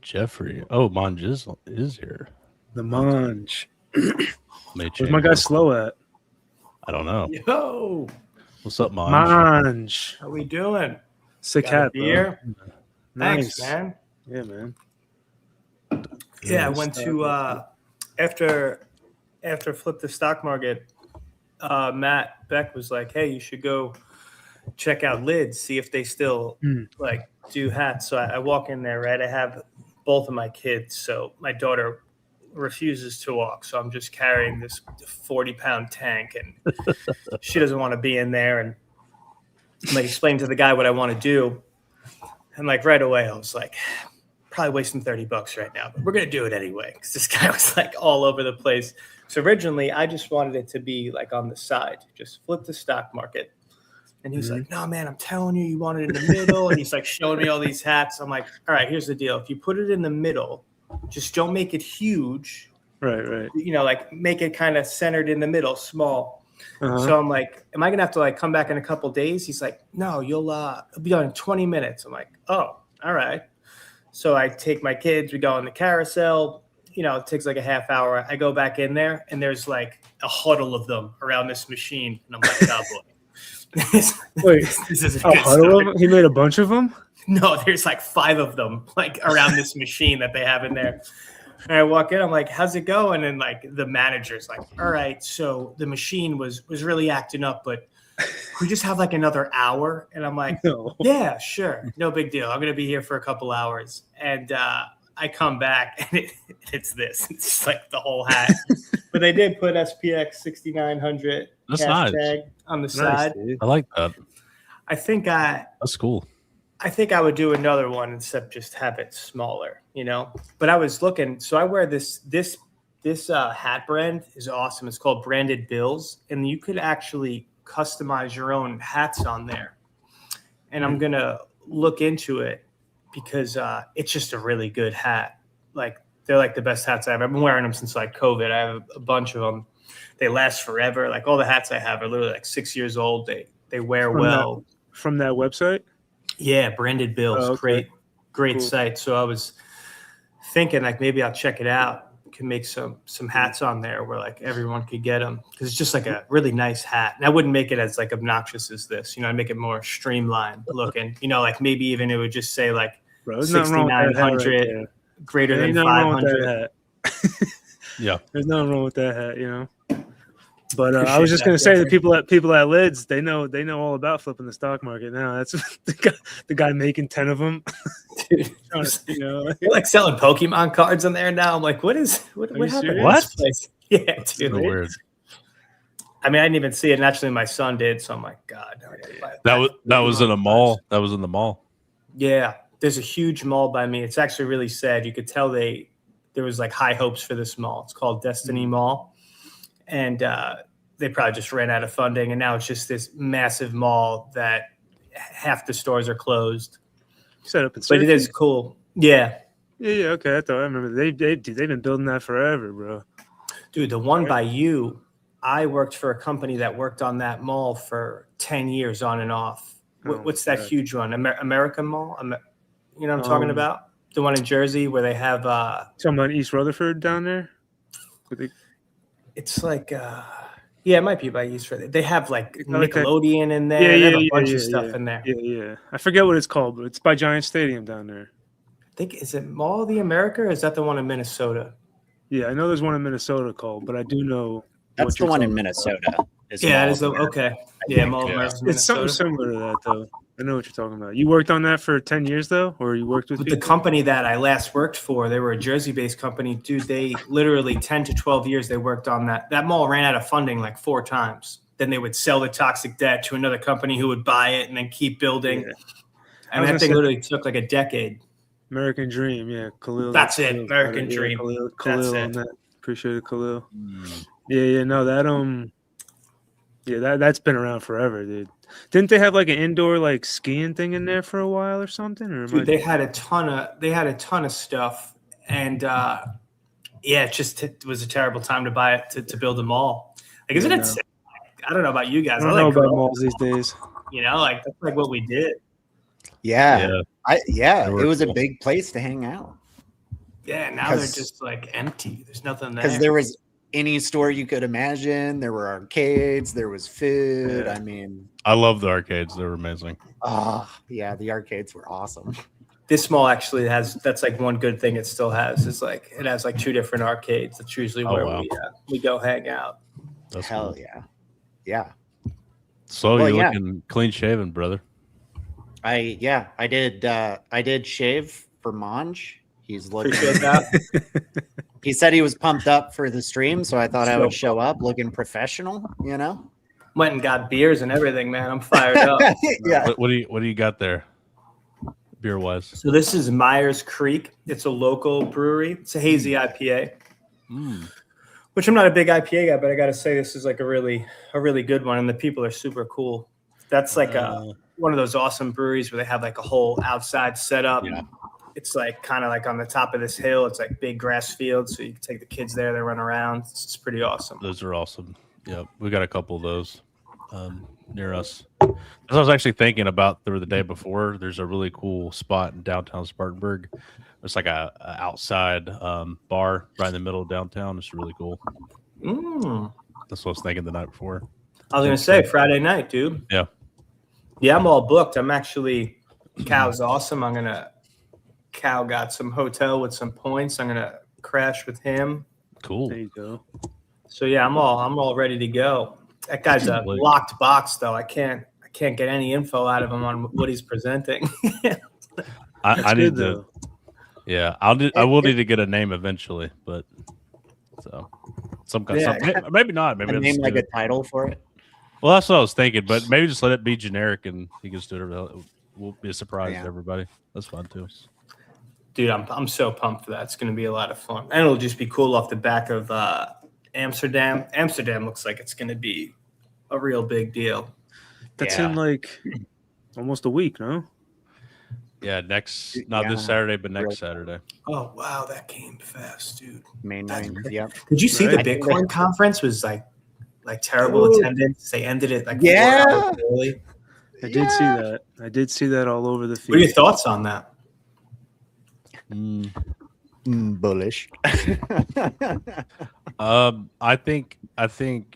Jeffery. Oh, Manj is here. The Manj. Where's Where's my guy Slow at? I don't know. Yo, What's up, Manj? Manj. how we doing? Sick Got a hat, beer? bro. Thanks, Nice. man. Yeah, man. Yeah, I went to after Flip the Stock Market. Matt Beck was like, "Hey, you should go check out Lids, see if they still like do hats." So I walk in there, right? I have both of my kids, so my daughter refuses to walk, so I'm just carrying this 40-pound tank, and she doesn't want to be in there. And I'm like, explain to the guy what I want to do, and like right away, I was like, probably wasting $30 right now, but we're gonna do it anyway because this guy was like all over the place. So originally, I just wanted it to be like on the side, just flip the stock market. And he's like, "No, man, I'm telling you, you want it in the middle." And he's like showing me all these hats. I'm like, "All right, here's the deal. If you put it in the middle, just don't make it huge. Right. You know, like make it kind of centered in the middle, small." So I'm like, "Am I gonna have to like come back in a couple days?" He's like, "No, you'll be done in 20 minutes." I'm like, "Oh, all right." So I take my kids, we go on the carousel. You know, it takes like a half hour. I go back in there, and there's like a huddle of them around this machine, and I'm like, "Oh boy." Wait, this is a huddle of them? He made a bunch of them? No, there's like 5 of them like around this machine that they have in there. And I walk in, I'm like, "How's it going?" And like the manager's like, "All right, so the machine was really acting up, but we just have like another hour." And I'm like, No. "Yeah, sure. No big deal. I'm going to be here for a couple hours." And I come back and it's this. It's just like the whole hat. But they did put SPX 6900 That's hashtag nice. on the side. Dude. I like that. I think That's cool. I think I would do another one except just have it smaller, you know. But I was looking, so I wear this hat brand is awesome. It's called Branded Bills, and you could actually customize your own hats on there. And I'm gonna look into it because it's just a really good hat. Like they're like the best hats I've been wearing them since like COVID. I have a bunch of them. They last forever. Like all the hats I have are literally like 6 years old. They wear well. From that website? Yeah, Branded Bills. Oh, okay. Great Cool. site. So I was thinking like maybe I'll check it out. Can make some hats on there where like everyone could get them because it's just like a really nice hat. And I wouldn't make it as like obnoxious as this. You know, I'd make it more streamlined looking. You know, like maybe even it would just say like 6,900 right greater than 500. Yeah. There's nothing wrong with that hat, you know. But I was just gonna say the people at Lids, they know all about flipping the stock market now. That's the guy making 10 of them. Dude, you know, they're like selling Pokemon cards in there now. I'm like, what happened? serious? This place? Yeah, dude. So weird. I mean, I didn't even see it. Naturally, my son did, so I'm like, God. That was in a mall. That was in the mall. Yeah, there's a huge mall by me. It's actually really sad. You could tell there was like high hopes for this mall. It's called Destiny Mall, and they probably just ran out of funding, and now it's just this massive mall that half the stores are closed. set up in But it is cool. Yeah. Yeah, okay. I remember they've been building that forever, bro. Dude, the one by you, I worked for a company that worked on that mall for 10 years on and off. What's that huge one? American Mall? You know what I'm talking about? The one in Jersey where they have talking about East Rutherford down there? It's like yeah, it might be by East Rutherford. They have like Nickelodeon in there. They have a bunch of stuff in there. Yeah. I forget what it's called, but it's by Giant Stadium down there. I think, is it Mall of the America or is that the one in Minnesota? Yeah, I know there's one in Minnesota called, but I do know that's the one in Minnesota. Yeah, it is. Okay. Yeah, Mall of America. It's something similar to that, though. I know what you're talking about. You worked on that for 10 years, though? Or you worked with the company that I last worked for, they were a Jersey-based company. Dude, they literally 10 to 12 years they worked on that. That mall ran out of funding like 4 times. Then they would sell the toxic debt to another company who would buy it and then keep building. Yeah. And that thing literally took like a decade. American Dream, yeah. Khalil. That's it, American Dream. Khalil That's on it. that. Appreciate it, Khalil. No, that that's been around forever, dude. Didn't they have like an indoor like skiing thing in there for a while or something? Or dude, they had a ton of stuff, and it was a terrible time to buy it to build a mall. Like, isn't it? I don't know about you guys. I don't know about malls these days. You know, like that's like what we did. Yeah. It was a big place to hang out. Yeah, now they're 'Cause- just like empty. There's nothing there. Because there was any store you could imagine. There were arcades. There was food. Yeah. I mean, I love the arcades. They were amazing. oh yeah, the arcades were awesome. This mall actually has, that's like one good thing it still has. It's like it has like 2 different arcades. That's usually Oh, where wow. we go hang out. That's Hell cool. yeah, yeah. So Well, you're yeah. looking clean shaven, brother. I did shave for Mange. He's looking. Appreciate that. He said he was pumped up for the stream, so I thought I would show up looking professional. You know. Went and got beers and everything, man. I'm fired up. Yeah. What do you got there, beer wise? So this is Myers Creek. It's a local brewery. It's a hazy IPA, which I'm not a big IPA guy, but I got to say this is like a really good one, and the people are super cool. That's like one of those awesome breweries where they have like a whole outside setup. Yeah. It's like kind of like on the top of this hill. It's like big grass fields, so you can take the kids there. They run around. It's pretty awesome. Those are awesome. Yeah, we got a couple of those near us. As I was actually thinking about the day before, there's a really cool spot in downtown Spartanburg. It's like a outside bar right in the middle of downtown. It's really cool. That's what I was thinking the night before. I was gonna say Friday night, dude. Yeah. Yeah, I'm all booked. I'm actually Cow's awesome. Cow got some hotel with some points. I'm gonna crash with him. Cool. There you go. So yeah, I'm all ready to go. That guy's a locked box though. I can't get any info out of him on what he's presenting. I need good, to. though. Yeah, I will need to get a name eventually, but so some kind of maybe not. Maybe A I'll name just like do a it. title for it. Well, that's what I was thinking, but maybe just let it be generic and he can just do whatever. It will be a surprise Yeah. to everybody. That's fun too. Dude, I'm so pumped for that. It's gonna be a lot of fun, and it'll just be cool off the back of Amsterdam. Amsterdam looks like it's gonna be a real big deal. That's Yeah. in like almost a week, no? Yeah, not Yeah. this Saturday, but next Really. Saturday. Oh wow, that came fast, dude. May That's 9th. crazy. Yep. Did you see Right. the Bitcoin conference was like terrible Ooh. attendance? They ended it like Yeah. 4 hours early. I did see that. I did see that all over the What are your feed. thoughts on that? Bullish. I think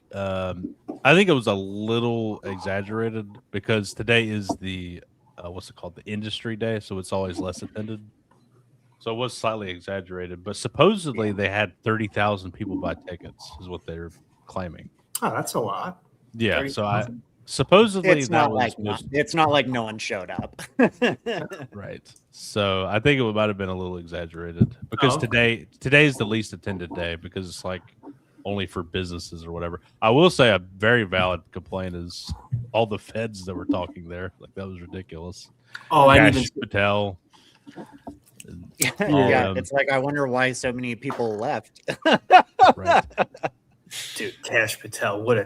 it was a little exaggerated because today is the what's it called, the industry day, so it's always less attended. So it was slightly exaggerated, but supposedly they had 30,000 people buy tickets, is what they're claiming. Oh, that's a lot. Yeah, so 30,000. supposedly It's that not was like supposed- it's not like no one showed up. right. So I think it might have been a little exaggerated because Oh, okay. today's the least attended day because it's like only for businesses or whatever. I will say a very valid complaint is all the feds that were talking there. Like that was ridiculous. Oh, I didn't Cash even Patel. Yeah, it's like I wonder why so many people left. Right. dude, Cash Patel, what a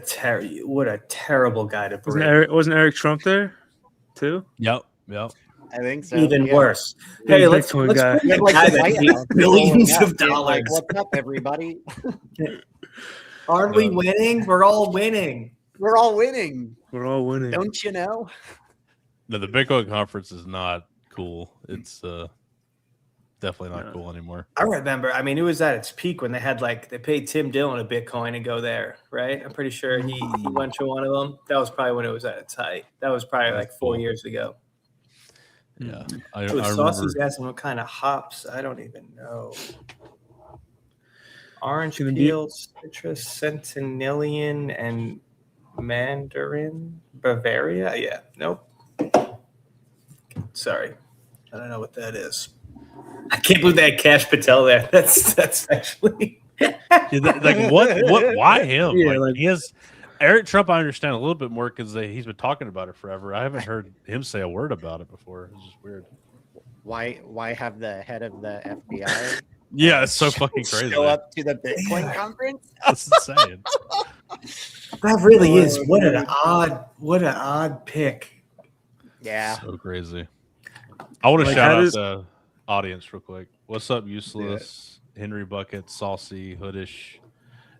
terrible guy to bring. Wasn't Eric Trump there too? Yep. I think so. Even yeah. worse. Big Hey, let's Bitcoin bring guy. a Like guy the that White made House billions blowing of up, being like, dollars. what's up, everybody? Aren't we winning? We're all winning. We're all winning. We're all winning. Don't you know? No, the Bitcoin conference is not cool. It's definitely not cool anymore. I remember. I mean, it was at its peak when they paid Tim Dillon a Bitcoin to go there, right? I'm pretty sure he went to one of them. That was probably when it was at its height. That was probably like 4 years ago. Yeah. I Dude, remember. Saucy's asking what kind of hops. I don't even know. Orange Gonna be- peel, citrus, centennial, and mandarin, Bavaria. Yeah, nope. Sorry, I don't know what that is. I can't believe they had Cash Patel there. That's actually. Yeah, like what? Why him? Yeah, like, like- he has Eric Trump. I understand a little bit more because he's been talking about it forever. I haven't heard him say a word about it before. It's just weird. Why have the head of the FBI Yeah, it's so fucking crazy. show up to the Bitcoin conference? That's insane. That really is. What an odd pick. Yeah. So crazy. I want to Like, shout how out does- the audience real quick. What's up, Useless, Henry Bucket, Saucy, Hoodish,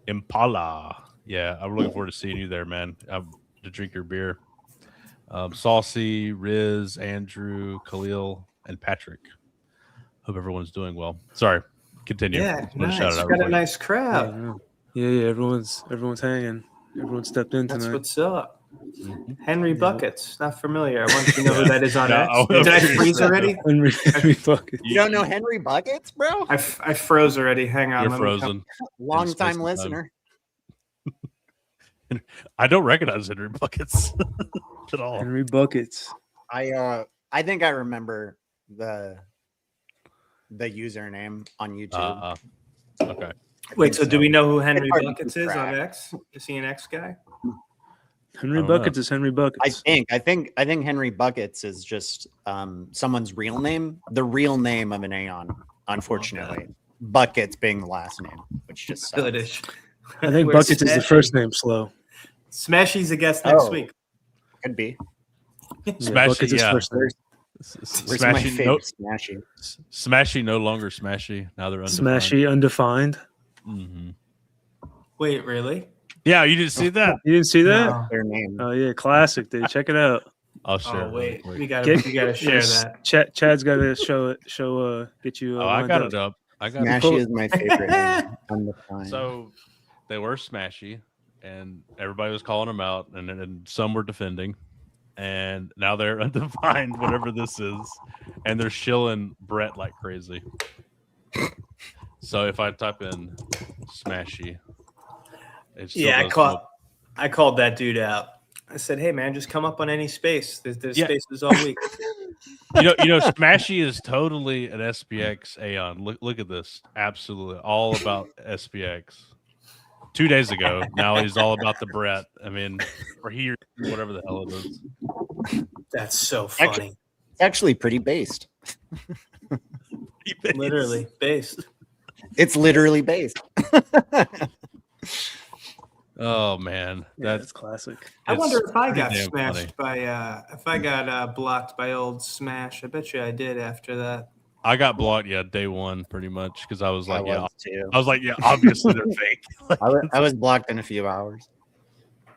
Impala? Yeah, I'm looking forward to seeing you there, man. To drink your beer. Saucy, Riz, Andrew, Khalil, and Patrick. Hope everyone's doing well. Sorry, Continue. Yeah, I'm gonna nice. shout it out Got real a quick. nice crowd. Yeah. Everyone's hanging. Everyone stepped in That's tonight. what's up. Mhm. Henry Buckets. Not familiar. I want you to know who that is on Yeah, X. I Did I was freeze curious. already? Henry Buckets. You don't know Henry Buckets, bro? I froze already. Hang on. You're let me come- frozen. Long space time and time. listener. I don't recognize Henry Buckets at all. Henry Buckets. I think I remember the username on YouTube. Okay. Wait, so do we know who Henry hard to Buckets keep is on track. X? Is he an X guy? Henry I don't Buckets is Henry Buckets. I think Henry Buckets is just someone's real name, the real name of an Aeon, unfortunately. Buckets being the last name, which just sucks. Goodish. I think Where's Buckets is the Smashy? first name. Slow. Smashy's a guest next Oh. week. Could be. Smashy, Buckets is yeah. first name. Where's my Smashy, favorite Smashy? Smashy, no longer Smashy. Now they're undefined. Smashy, Undefined. Mm-hmm. Wait, really? Yeah, you didn't see that? You didn't see that? No. Their name. Oh yeah, classic, dude. Check it out. I'll share. Oh it wait, really quick. we gotta Get- share yes, that. Chad's got to get you. Oh, I lined got up. it up. I got it. Smashy is my favorite name. Undefined. So they were Smashy, and everybody was calling them out, and some were defending, and now they're undefined, whatever this is, and they're shilling Brett like crazy. So if I type in Smashy, it still Yeah, does I called that dude out. I said, "Hey man, just come up on any space. There's Yeah. spaces all week." you know, Smashy is totally an SPX Aeon. Look at this. Absolutely all about SPX. 2 days ago, now he's all about the Brett. I mean, or here, whatever the hell it is. That's so funny. Actually- it's actually pretty based. Literally based. It's literally based. Oh man, Yeah, that's that's classic. I wonder if I pretty got damn smashed funny. by if I got blocked by old Smash. I bet you I did after that. I got blocked. Yeah, day one, pretty much, because I was like, I was too. I was like, yeah, obviously they're fake. I was blocked in a few hours.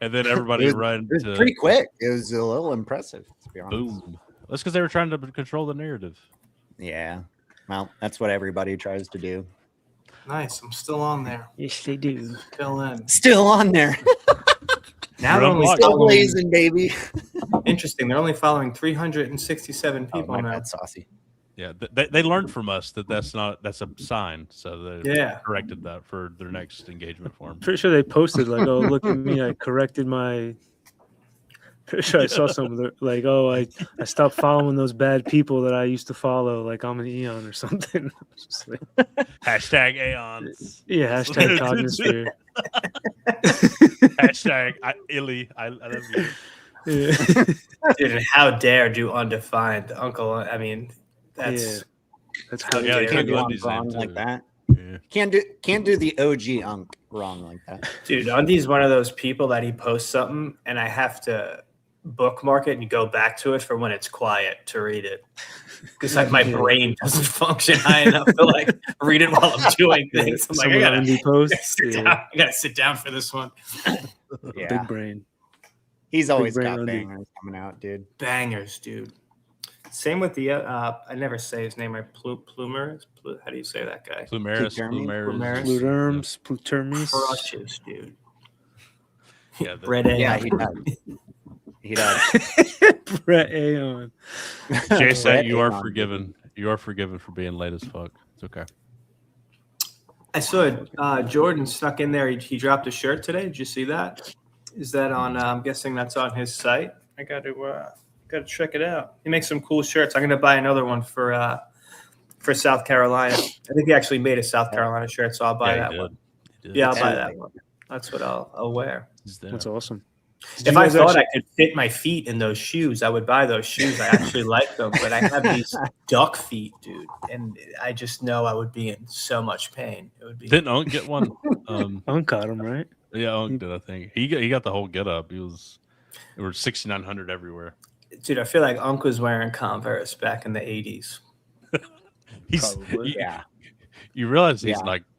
And then everybody run It was to pretty quick. It was a little impressive, to be honest. boom. That's because they were trying to control the narrative. Yeah. Well, that's what everybody tries to do. Nice. I'm still on there. Yes, they do. Still in. Still on there. Now You're they're only unblocked. Still following, blazing, baby. interesting. They're only following 367 Oh, people my now. bad, saucy. Yeah, they learned from us that's a sign. So they Yeah. corrected that for their next engagement form. Pretty sure they posted like, "Oh, look at me! I corrected my." Pretty sure I saw something like, "Oh, I stopped following those bad people that I used to follow. Like I'm an Aeon or something." Just like, Hashtag Aeons. yeah, hashtag Cognisphere. Hashtag Illy. I love you. Yeah. Dude, how dare do Undefined, Uncle? I mean, that's That's how crazy. Yeah, they dare can't you. do Wrong, Undy's name, wrong like too. that. Yeah. Can't do the OG Unk wrong like that. Dude, Undy's one of those people that he posts something and I have to bookmark it and go back to it for when it's quiet to read it. Because like my brain doesn't function high enough to like read it while I'm doing things. I'm Some like, of the I indie posts. sit Yeah. down. I gotta sit down for this one. Yeah. Big brain. He's always brain got Undy. bangers coming out, dude. Bangers, dude. Same with the I never say his name right. Plumer. How do you say that guy? Plumeris. Plumeris. Pluterms, Plutermes. Crushes, dude. Yeah, Red A. Yeah, he does. He does. Brett Aeon. Jason, Brett you are Aeon. forgiven. You are forgiven for being late as fuck. It's okay. I saw Jordan snuck in there. He dropped a shirt today. Did you see that? Is that on? I'm guessing that's on his site. I got to check it out. He makes some cool shirts. I'm gonna buy another one for South Carolina. I think he actually made a South Carolina shirt, so I'll buy that one. Yeah, I'll buy that one. That's what I'll wear. That's awesome. If I thought I could fit my feet in those shoes, I would buy those shoes. I actually like them, but I have these duck feet, dude, and I just know I would be in so much pain. It would be. Didn't Unk get one? Unk got him, right? Yeah, Unk did. I think he got the whole get up. There were 6,900 everywhere. Dude, I feel like Unc was wearing Converse back in the 80s. Probably. Yeah. You realize Yeah.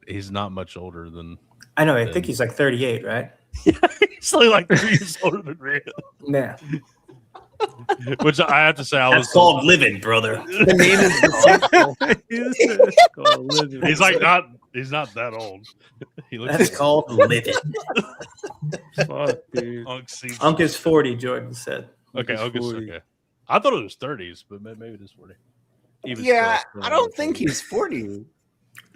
he's not much older than. I know. I think he's like 38, right? He's only like 3 years older than me. Yeah. Which I have to say, That's called living, brother. The name is deceitful. It's called living. He's like he's not that old. He looks That's called living. Fuck, dude. Unk is 40, Jordan said. Okay, Unk is 40. okay. I thought it was 30s, but maybe it is 40. Even Yeah, still, I don't think he's 40.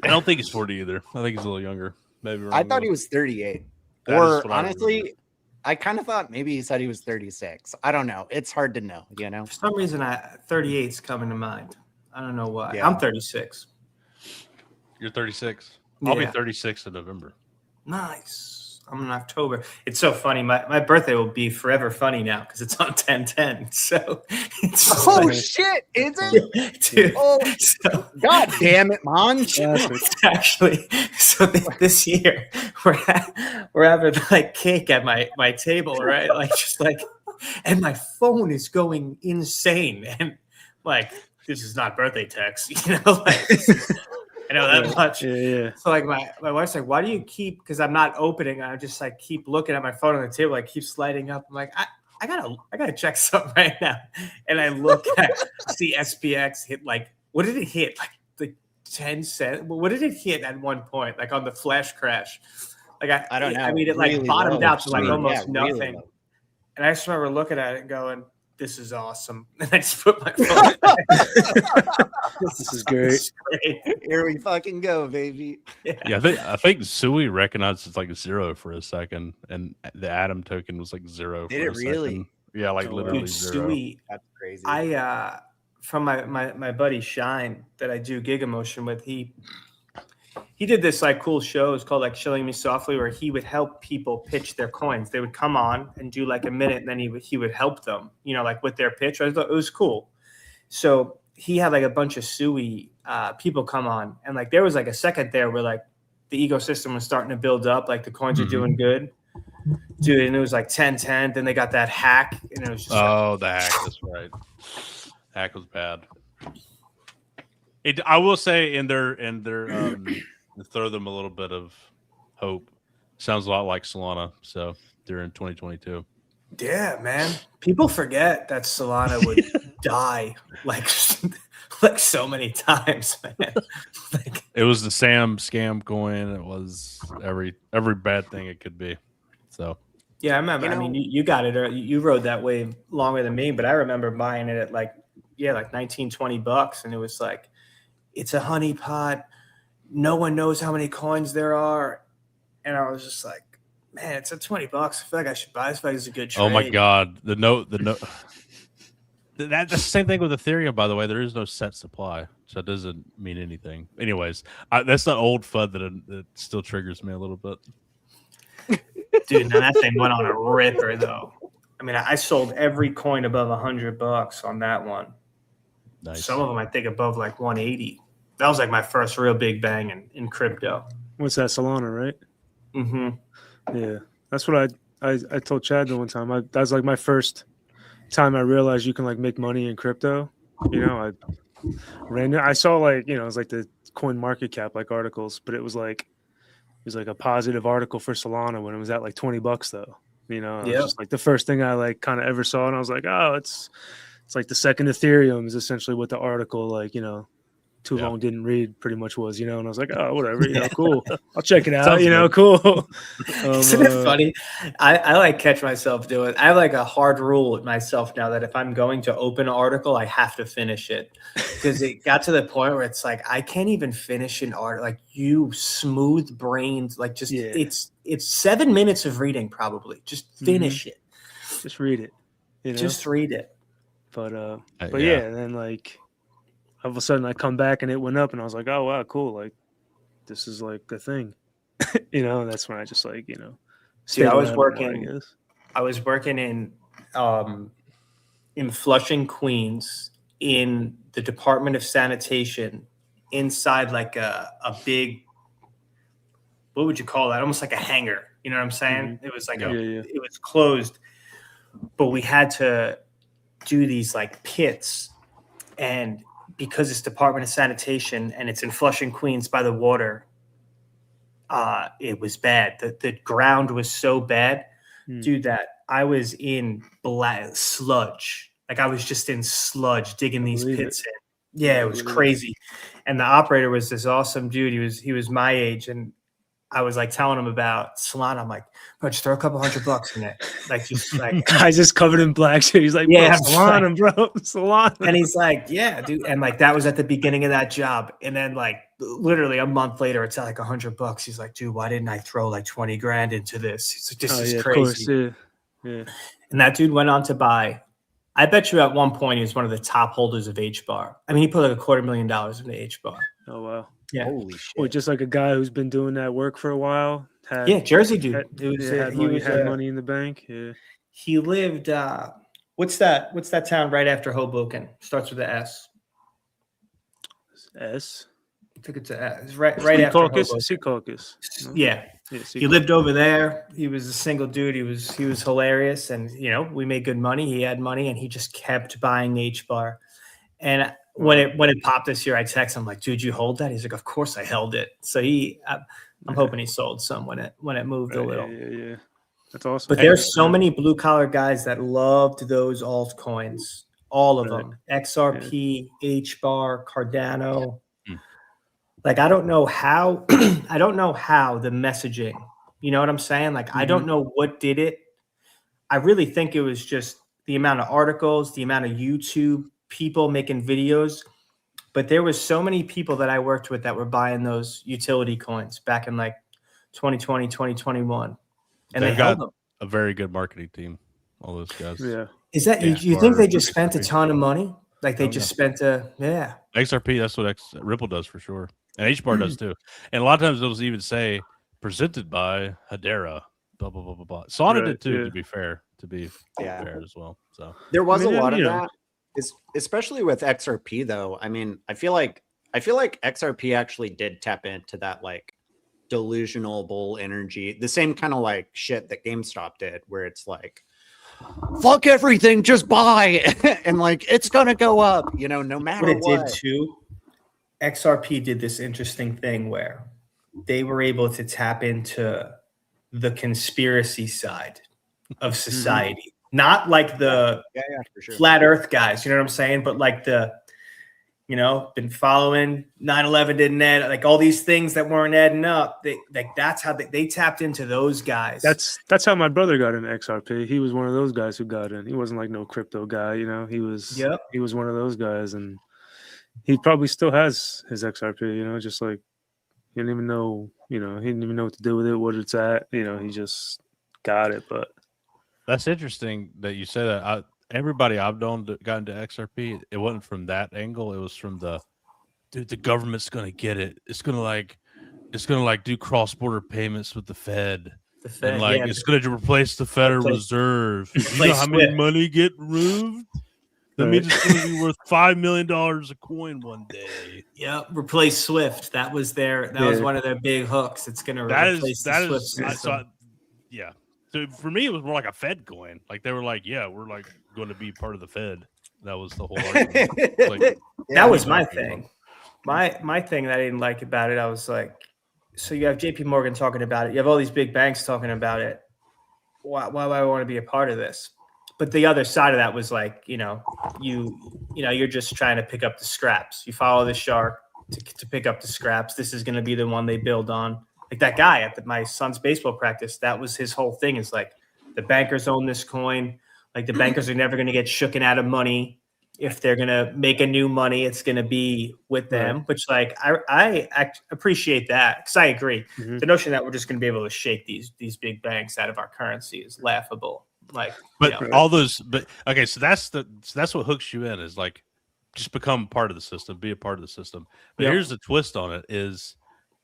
I don't think he's 40 either. I think he's a little younger. Maybe wrong, I thought though. he was 38. That is Or what I honestly, remember. I kind of thought maybe he said he was 36. I don't know. It's hard to know, you know? For some reason, 38's coming to mind. I don't know why. Yeah. I'm 36. You're 36. I'll be Yeah. 36 in November. Nice. I'm in October. It's so funny. My birthday will be forever funny now because it's on 10/10. So it's just Oh like- shit, is it? dude. Oh, So God damn it, man. it's actually, so this year we're having like cake at my table, right? Like just like, and my phone is going insane, and like this is not birthday text, you know? Like, I know that much. Yeah. So like my wife's like, why do you keep? Because I'm not opening. I just like keep looking at my phone on the table. Like keep sliding up. I'm like, I gotta check something right now. And I look at see SPX hit like, what did it hit? Like 10 cents. What did it hit at one point? Like on the flash crash. Like I don't know. I mean, it like Really bottomed low. out to like Absurd. almost Yeah, really nothing. low. And I just remember looking at it and going, "This is awesome." And I just put my phone back. This is great. Great. Here we fucking go, baby. Yeah, I think Sui recognized it's like 0 for a second, and the Atom token was like 0. Did for it a really? second. Yeah, like Oh, wow. literally Dude, 0. Stewie, That's crazy. from my buddy Shine that I do Giga Motion with, he did this like cool show. It's called like Shilling Me Softly, where he would help people pitch their coins. They would come on and do like a minute, and then he would help them, you know, like with their pitch. I thought it was cool. So he had like a bunch of Sui people come on, and like there was like a second there where like the ecosystem was starting to build up, like the coins are doing good, dude. And it was like 10/10. Then they got that hack, and it was just like, Oh, the hack. That's right. Hack was bad. I will say in their to throw them a little bit of hope. Sounds a lot like Solana. So they're in 2022. yeah, man. People forget that Solana would die like so many times, man. Like, It was the Sam scam coin. It was every bad thing it could be. So yeah, I remember. You I mean, you got it, or you rode that wave longer than me, but I remember buying it at like 19-20 bucks, and it was like, it's a honeypot. No one knows how many coins there are, and I was just like, man, it's at 20 bucks. I feel like I should buy this. I feel like it's a good trade. oh my god, the note. That's the same thing with Ethereum, by the way. There is no set supply, so it doesn't mean anything. Anyways, that's the old FUD that still triggers me a little bit. Dude, now that thing went on a ripper, though. I mean, I sold every coin above $100 on that one. Nice. Some of them, I think, above like 180. That was like my first real big bang in crypto. What's that, Solana, right? Mm-hmm. Yeah. That's what I told Chad the one time. That was like my first time I realized you can like make money in crypto. You know, I saw like, you know, it was like the Coin Market Cap like articles, but it was like a positive article for Solana when it was at like $20 though. You know, it was just like the first thing I like kind of ever saw, and I was like, oh, it's like the second Ethereum is essentially what the article, like, you know, too long didn't read pretty much was, you know, and I was like, oh, whatever, you know, cool. I'll check it out, Sounds you know, cool. Isn't it funny? I like catch myself doing. I have like a hard rule with myself now that if I'm going to open an article, I have to finish it, because it got to the point where it's like I can't even finish an article. Like, you smooth brained, like just it's 7 minutes of reading probably. Just finish it. Just read it. You know? Just read it. But yeah, and then like all of a sudden I come back and it went up, and I was like, oh wow, cool, like this is like a thing. You know, and that's when I just like, you know, See, I was stayed around more, working. guess. I was working in Flushing, Queens, in the Department of Sanitation, inside like a big, what would you call that? Almost like a hangar. You know what I'm saying? It was like it was closed, but we had to do these like pits, and because it's Department of Sanitation and it's in Flushing, Queens by the water, it was bad. The ground was so bad, dude, that I was in black sludge Like I was just in sludge digging these Believe pits in. Yeah, it was crazy. And the operator was this awesome dude. He was my age, and I was like telling him about Solana. I'm like, bro, just throw a couple $100 in it. Like just like Guy's just covered in black shit. He's like, bro, Yeah, I'm Solana, bro, Solana. and he's like, yeah, dude. And like that was at the beginning of that job. And then like literally a month later, it's at like $100. He's like, dude, why didn't I throw like 20 grand into this? He's like, this is crazy. Of course, yeah. And that dude went on to buy. I bet you at one point he was one of the top holders of HBAR. I mean, he put like $250,000 into HBAR. Oh wow. Yeah. Holy shit. Or just like a guy who's been doing that work for a while. Jersey dude. Had money in the bank. Yeah. He lived. What's that town right after Hoboken? Starts with the S. S. I think it's a S. It's right after Hoboken. Secaucus. No? Yeah. He lived over there. He was a single dude. He was hilarious, and we made good money. He had money, and he just kept buying HBAR. And when it popped this year, I text him like, "Dude, you hold that?" He's like, "Of course I held it." So I'm hoping he sold some when it moved a little. Yeah. That's awesome. But there's so many blue collar guys that loved those altcoins, all of them. XRP, HBAR, Cardano. Like I don't know how the messaging, you know what I'm saying? Like I don't know what did it. I really think it was just the amount of articles, the amount of YouTube people making videos. But there was so many people that I worked with that were buying those utility coins back in like 2020, 2021. And they held them. A very good marketing team, all those guys. Yeah. Is that you think they just spent a ton of money? Like they just spent XRP, that's what Ripple does for sure. And HBAR does too. And a lot of times they'll even say presented by Hedera, blah blah blah blah blah. Solana did too, to be fair. Fair as well. So there was a lot of that. Especially with XRP though. I mean, I feel like XRP actually did tap into that like delusional bull energy, the same kind of like shit that GameStop did, where it's like, fuck everything, just buy, and like it's gonna go up, no matter what. It did too. XRP did this interesting thing where they were able to tap into the conspiracy side of society, not like the for sure. flat Earth guys, you know what I'm saying, but like the been following 9/11 didn't add, like all these things that weren't adding up. That's how they tapped into those guys. That's how my brother got into XRP. He was one of those guys who got in. He wasn't like no crypto guy, He was one of those guys, and he probably still has his XRP. Just like he didn't even know, he didn't even know what to do with it, what it's at. He just got it. But that's interesting that you say that. Everybody I've known that got into XRP, it wasn't from that angle. It was from the government's gonna get it. It's gonna do cross-border payments with the Fed. And it's gonna replace the Federal Reserve. You know how many money get removed? That means it's gonna be worth $5 million a coin one day. Yep, replace Swift. That was was one of their big hooks. It's gonna replace the Swift system. So for me, it was more like a Fed coin. Like they were like, "Yeah, we're like going to be part of the Fed." That was the whole argument. That was my thing. My thing that I didn't like about it, I was like, so you have JP Morgan talking about it. You have all these big banks talking about it. Why would I want to be a part of this? But the other side of that was like, you're just trying to pick up the scraps. You follow the shark to pick up the scraps. This is going to be the one they build on. Like that guy at my son's baseball practice, that was his whole thing, is like the bankers own this coin. Like the bankers are never going to get shooken out of money. If they're going to make a new money, it's going to be with them, which like I appreciate that, because I agree. The notion that we're just going to be able to shake these big banks out of our currency is laughable. Like, all those, okay, so that's what hooks you in, is like just become part of the system, be a part of the system. But here's the twist on it: is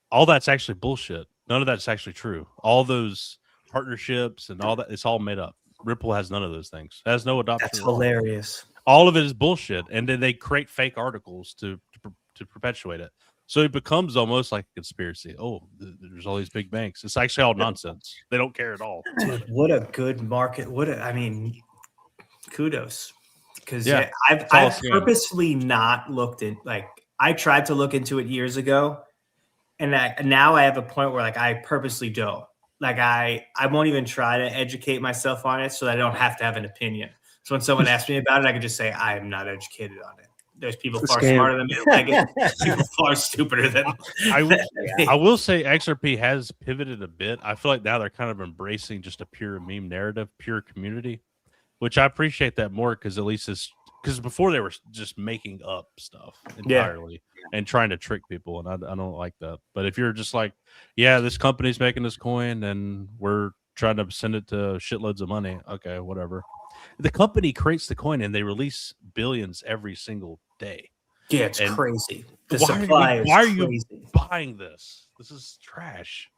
all that's actually bullshit. None of that's actually true. All those partnerships and all that, it's all made up. Ripple has none of those things. It has no adoption. That's hilarious. All of it is bullshit, and then they create fake articles to perpetuate it. So it becomes almost like a conspiracy. Oh, there's all these big banks. It's actually all nonsense. They don't care at all. Dude, what a good market. Kudos. Because I've purposely not looked at, like, I tried to look into it years ago, and now I have a point where like I purposely don't. Like I won't even try to educate myself on it so that I don't have to have an opinion. So when someone asks me about it, I can just say I am not educated on it. There's people It's a far scam. smarter than me. Like people far stupider than I will say XRP has pivoted a bit. I feel like now they're kind of embracing just a pure meme narrative, pure community, which I appreciate that more because at least it's because before they were just making up stuff entirely and trying to trick people, and I don't like that. But if you're just like, yeah, this company's making this coin and we're trying to send it to shitloads of money, okay, whatever. The company creates the coin and they release billions every single day. Yeah, it's And crazy. The why supply are is you crazy. buying this? This is trash.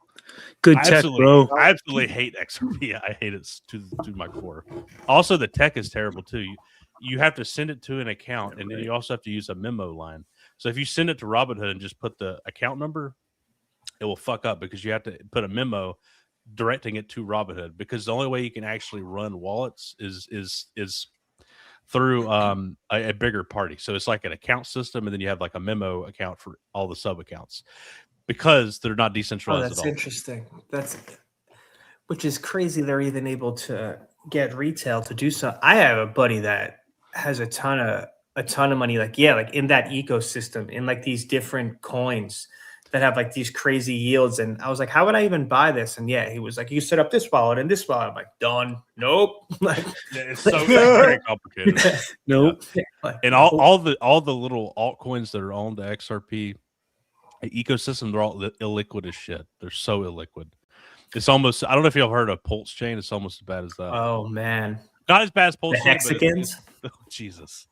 Good I tech, absolutely, bro. I absolutely hate XRP. I hate it to my core. Also, the tech is terrible too. You have to send it to an account, and then you also have to use a memo line. So if you send it to Robinhood and just put the account number, it will fuck up because you have to put a memo directing it to Robinhood, because the only way you can actually run wallets is through a bigger party. So it's like an account system, and then you have like a memo account for all the sub accounts because they're not Oh, decentralized that's at all. interesting. Which is crazy. They're even able to get retail to do so. I have a buddy that has a ton of money, like in that ecosystem, in like these different coins that have like these crazy yields. And I was like, how would I even buy this? And he was like, you set up this wallet and this wallet. I'm like, done. Nope. Like, It's so very complicated. Nope. And all the little altcoins that are on the XRP ecosystem, they're all illiquid as shit. They're so illiquid. It's almost, I don't know if you've heard of PulseChain. It's almost as bad as that. Oh man, Not as bad as the PulseChain. hexagons. Jesus,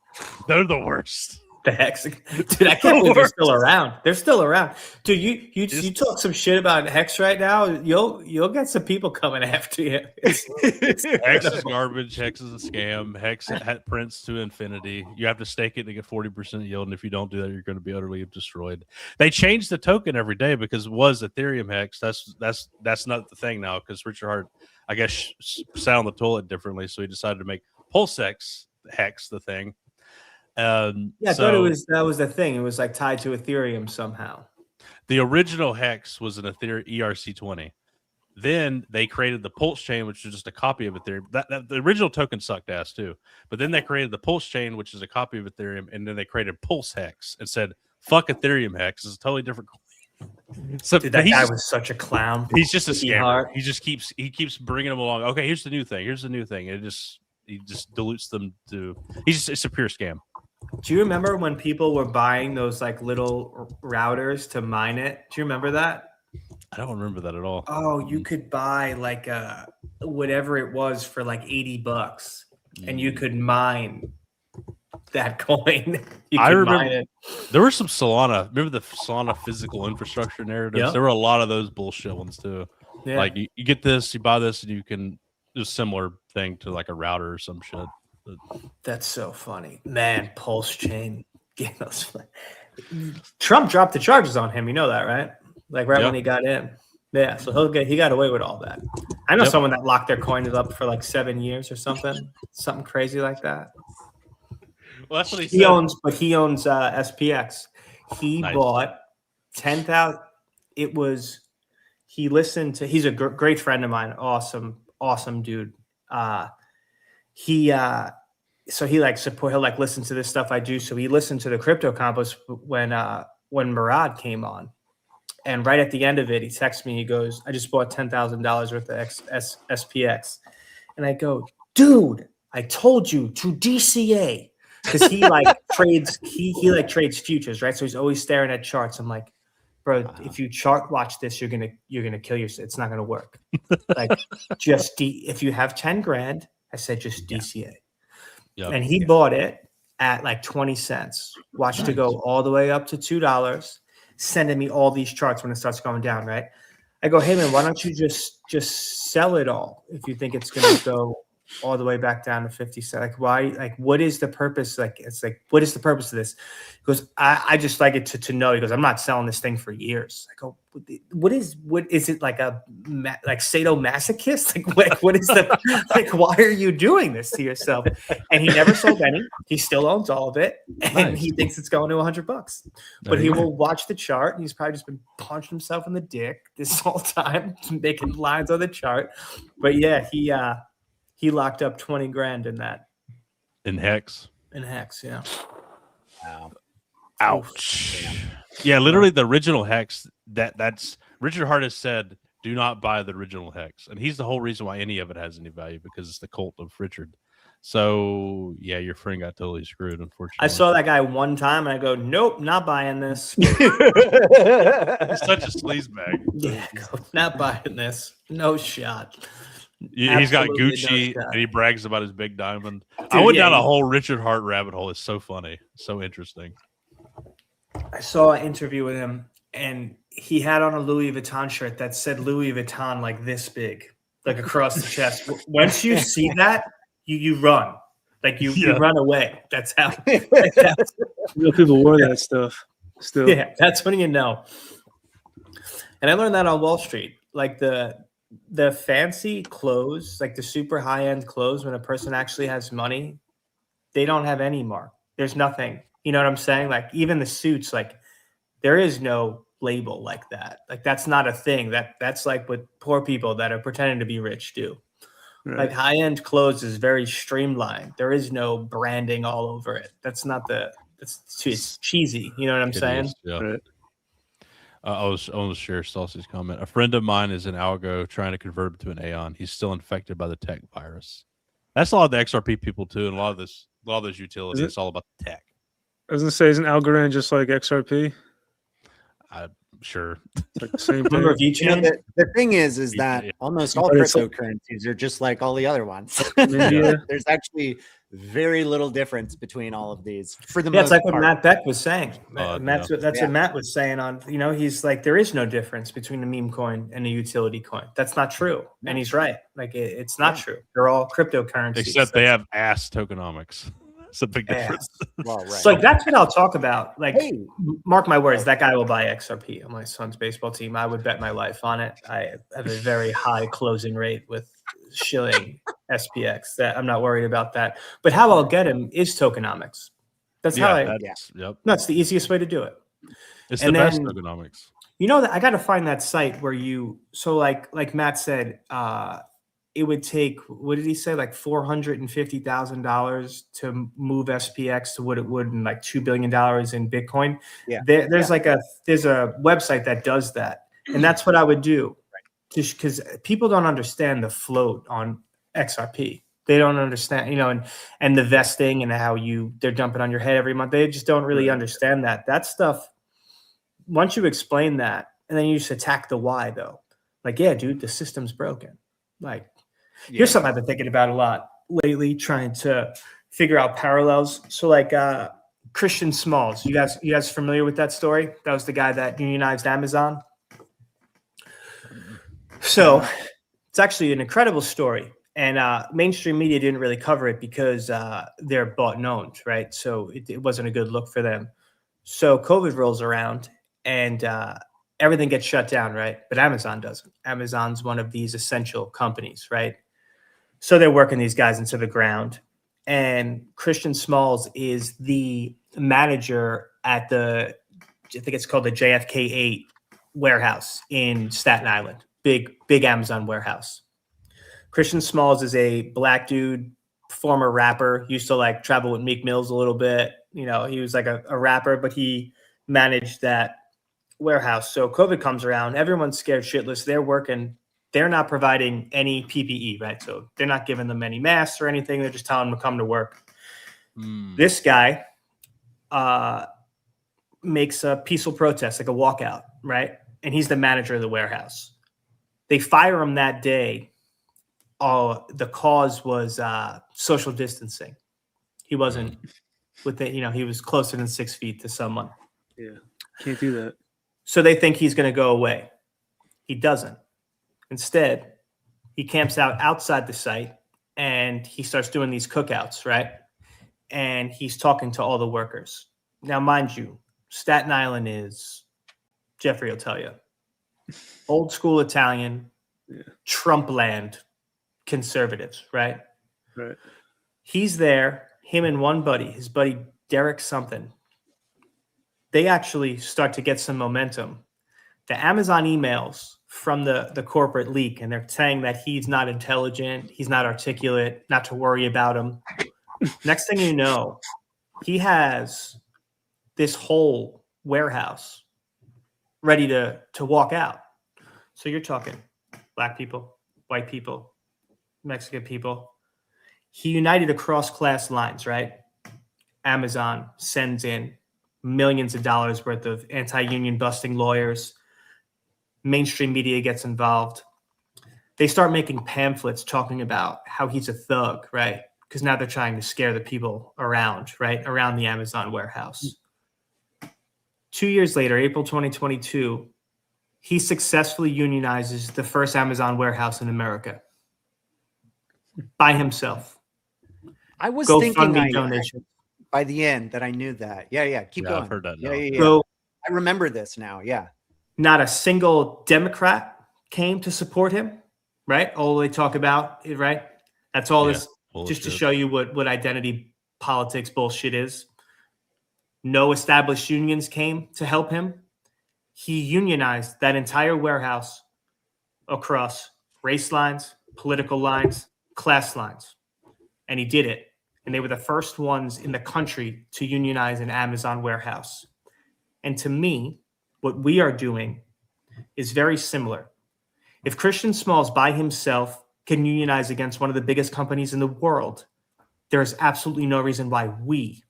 they're the worst. The hexagon, dude. I can't believe they're still around. They're still around, dude. You talk some shit about Hex right now. You'll get some people coming after you. Hex is garbage. Hex is a scam. Hex prints to infinity. You have to stake it to get 40% yield, and if you don't do that, you're going to be utterly destroyed. They change the token every day because it was Ethereum Hex. That's not the thing now because Richard Hart, I guess, sat on the toilet differently, so he decided to make Hex the thing. I thought that was the thing. It was like tied to Ethereum somehow. The original Hex was an Ethereum ERC20. Then they created the PulseChain, which is just a copy of Ethereum. The original token sucked ass too. But then they created the PulseChain, which is a copy of Ethereum, and then they created Pulse Hex and said, "Fuck Ethereum Hex. It's a totally different coin." So dude, that guy was such a clown. He's just a scammer. He just keeps bringing them along. Okay, here's the new thing. Here's the new thing. He just dilutes them to. It's a pure scam. Do you remember when people were buying those like little routers to mine it? Do you remember that? I don't remember that at all. Oh, you could buy like whatever it was for like $80, and you could mine that coin. I remember there were some Solana. Remember the Solana physical infrastructure narratives? Yep. There were a lot of those bullshit ones too. Yeah. Like you get this, you buy this, and you can do a similar thing to like a router or some shit. That's so funny, man. PulseChain. Trump dropped the charges on him. You know that, right? Like when he got in. Yeah, so he got away with all that. I know someone that locked their coins up for like 7 years or something crazy like that. Well, that's what he owns SPX. He bought 10,000. It was. He listened to. He's a great friend of mine. Awesome dude. He'll listen to this stuff I do. So he listened to the Crypto Campus when Murad came on, and right at the end of it, he texts me. He goes, "I just bought $10,000 worth of SPX," and I go, "Dude, I told you to DCA," because he trades. He trades futures, right? So he's always staring at charts. I'm like, bro, if you chart watch this, you're gonna kill yourself. It's not gonna work. Like, if you have 10 grand, I said just DCA. Yep. And he bought it at like 20 cents. Watched it go all the way up to $2, sending me all these charts when it starts going down, right? I go, hey man, why don't you just sell it all if you think it's gonna go all the way back down to 50 cents? Like, why? Like, what is the purpose? Like, it's like, what is the purpose of this? He goes, I just like it to know. He goes, I'm not selling this thing for years. I go, what is it, like like sadomasochist? Like what is the like? Why are you doing this to yourself? And he never sold any. He still owns all of it, and he thinks it's going to $100. But he will watch the chart. And he's probably just been punching himself in the dick this whole time, making lines on the chart. But yeah, he locked up 20 grand in that. in Hex. In Hex, yeah. Wow. Ouch. Damn. Yeah, literally the original Hex. That's Richard Hart has said, do not buy the original Hex, and he's the whole reason why any of it has any value, because it's the cult of Richard. So yeah, your friend got totally screwed, unfortunately. I saw that guy one time and I go, nope, not buying this. He's such a sleazebag. Yeah, not buying this. No shot. He's got Absolutely Gucci no shot. and he brags about his big diamond. I Dude, went yeah, down a whole Richard Hart rabbit hole. It's so funny, so interesting. I saw an interview with him and he had on a Louis Vuitton shirt that said Louis Vuitton like this big, like across the chest. Once you see that, you run. Like you run away. That's how. Real people wore that stuff. Still, Yeah, that's when you know. And I learned that on Wall Street. Like the fancy clothes, like the super high end clothes, when a person actually has money, they don't have any mark. There's nothing. You know what I'm saying? Like even the suits, like there is no label like that. Like that's not a thing. That's like what poor people that are pretending to be rich do. right. Like high end clothes is very streamlined. There is no branding all over it. That's not it's cheesy. You know what I'm saying? Is, yeah. Right. I want to share Saucy's comment. A friend of mine is in Algo trying to convert him to an Aeon. He's still infected by the tech virus. That's a lot of the XRP people too, and a lot of those utilities. It's all about the tech. I was gonna say, isn't Algorand just like XRP? I'm sure. It's like the same Remember thing. You know, VeChain? the thing is that Yeah. almost all But it's like- cryptocurrencies are just like all the other ones. Yeah. There's actually very little difference between all of these for the Yeah, most it's like what part. Matt Beck was saying. Oh, That's what Matt was saying on, he's like, there is no difference between a meme coin and a utility coin. That's not true. And he's right. Like it's not true. They're all cryptocurrencies. Except they have ass tokenomics. It's a big difference. Well, right. So like that's what I'll talk about. Like Hey. mark my words, that guy will buy XRP on my son's baseball team. I would bet my life on it. I have a very high closing rate with Shilling SPX. That I'm not worried about that. But how I'll get him is tokenomics. That's how that's the easiest way to do it. It's And the best then- tokenomics. You know that I got to find that site where like Matt said, it would take, what did he say, like $450,000 to move SPX to what it would in like $2 billion in Bitcoin. Yeah. There's a website that does that, and that's what I would do, just because people don't understand the float on XRP. They don't understand, and the vesting and how they're dumping on your head every month. They just don't really understand that stuff. Once you explain that, and then you just attack the why, though. Like, yeah, dude, the system's broken. Like, here's something I've been thinking about a lot lately, trying to figure out parallels. So, like, Christian Smalls, you guys familiar with that story? That was the guy that unionized Amazon. So, it's actually an incredible story. And mainstream media didn't really cover it because they're bought and owned, right? So it wasn't a good look for them. So COVID rolls around and everything gets shut down, right? But Amazon doesn't. Amazon's one of these essential companies, right? So they're working these guys into the ground. And Christian Smalls is the manager at I think it's called the JFK 8 warehouse in Staten Island. Big Amazon warehouse. Christian Smalls is a black dude, former rapper, used to like travel with Meek Mills a little bit. He was like a rapper, but he managed that warehouse. So COVID comes around, everyone's scared shitless. They're working. They're not providing any PPE, right? So they're not giving them any masks or anything. They're just telling them to come to work. This guy makes a peaceful protest, like a walkout, right? And he's the manager of the warehouse. They fire him that day. The cause was social distancing. He wasn't he was closer than 6 feet to someone. Yeah, can't do that. So they think he's going to go away. He doesn't. Instead, he camps out outside the site and he starts doing these cookouts, right? And he's talking to all the workers. Now, mind you, Staten Island is, Jeffrey will tell you, old school Italian, Trump land conservatives, right? Right. He's there, him and one buddy, his buddy Derek something. They actually start to get some momentum. The Amazon emails from the corporate leak, and they're saying that he's not intelligent, he's not articulate, not to worry about him. Next thing you know, he has this whole warehouse ready to walk out. So you're talking black people, white people, Mexican people. He united across class lines, right? Amazon sends in millions of dollars worth of anti-union busting lawyers. Mainstream media gets involved. They start making pamphlets talking about how he's a thug, right? Because now they're trying to scare the people around, right? Around the Amazon warehouse. 2 years later, April 2022, he successfully unionizes the first Amazon warehouse in America by himself. I was Go thinking fund me donation. by the end that I knew that. Yeah. Keep going. I've heard that Yeah, now. yeah. So I remember this now. Yeah. not a single Democrat came to support him, right? All they talk about, right? That's all this, just to show you what identity politics bullshit is. No established unions came to help him. He unionized that entire warehouse across race lines, political lines, class lines. And he did it. And they were the first ones in the country to unionize an Amazon warehouse. And to me, what we are doing is very similar. If Christian Smalls by himself can unionize against one of the biggest companies in the world, there is absolutely no reason why we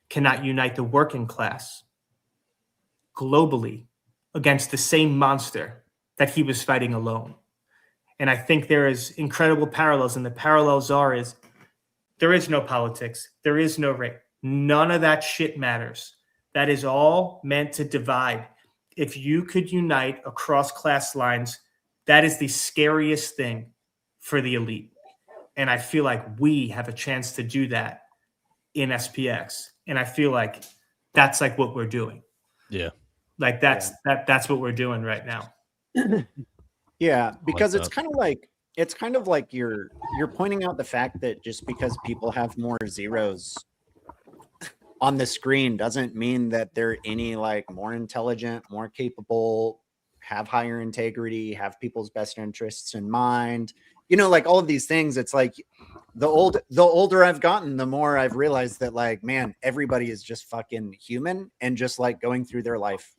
cannot unite the working class globally against the same monster that he was fighting alone. And I think there is incredible parallels, and the parallels is there is no politics, there is no race, none of that shit matters. That is all meant to divide. If you could unite across class lines, that is the scariest thing for the elite. And I feel like we have a chance to do that in SPX. And I feel like that's like what we're doing. Yeah. Like that's what we're doing right now. Yeah, because like it's kind of like you're pointing out the fact that just because people have more zeros on the screen doesn't mean that they're any like more intelligent, more capable, have higher integrity, have people's best interests in mind. You know, like all of these things. It's like the older I've gotten, the more I've realized that like, man, everybody is just fucking human and just like going through their life.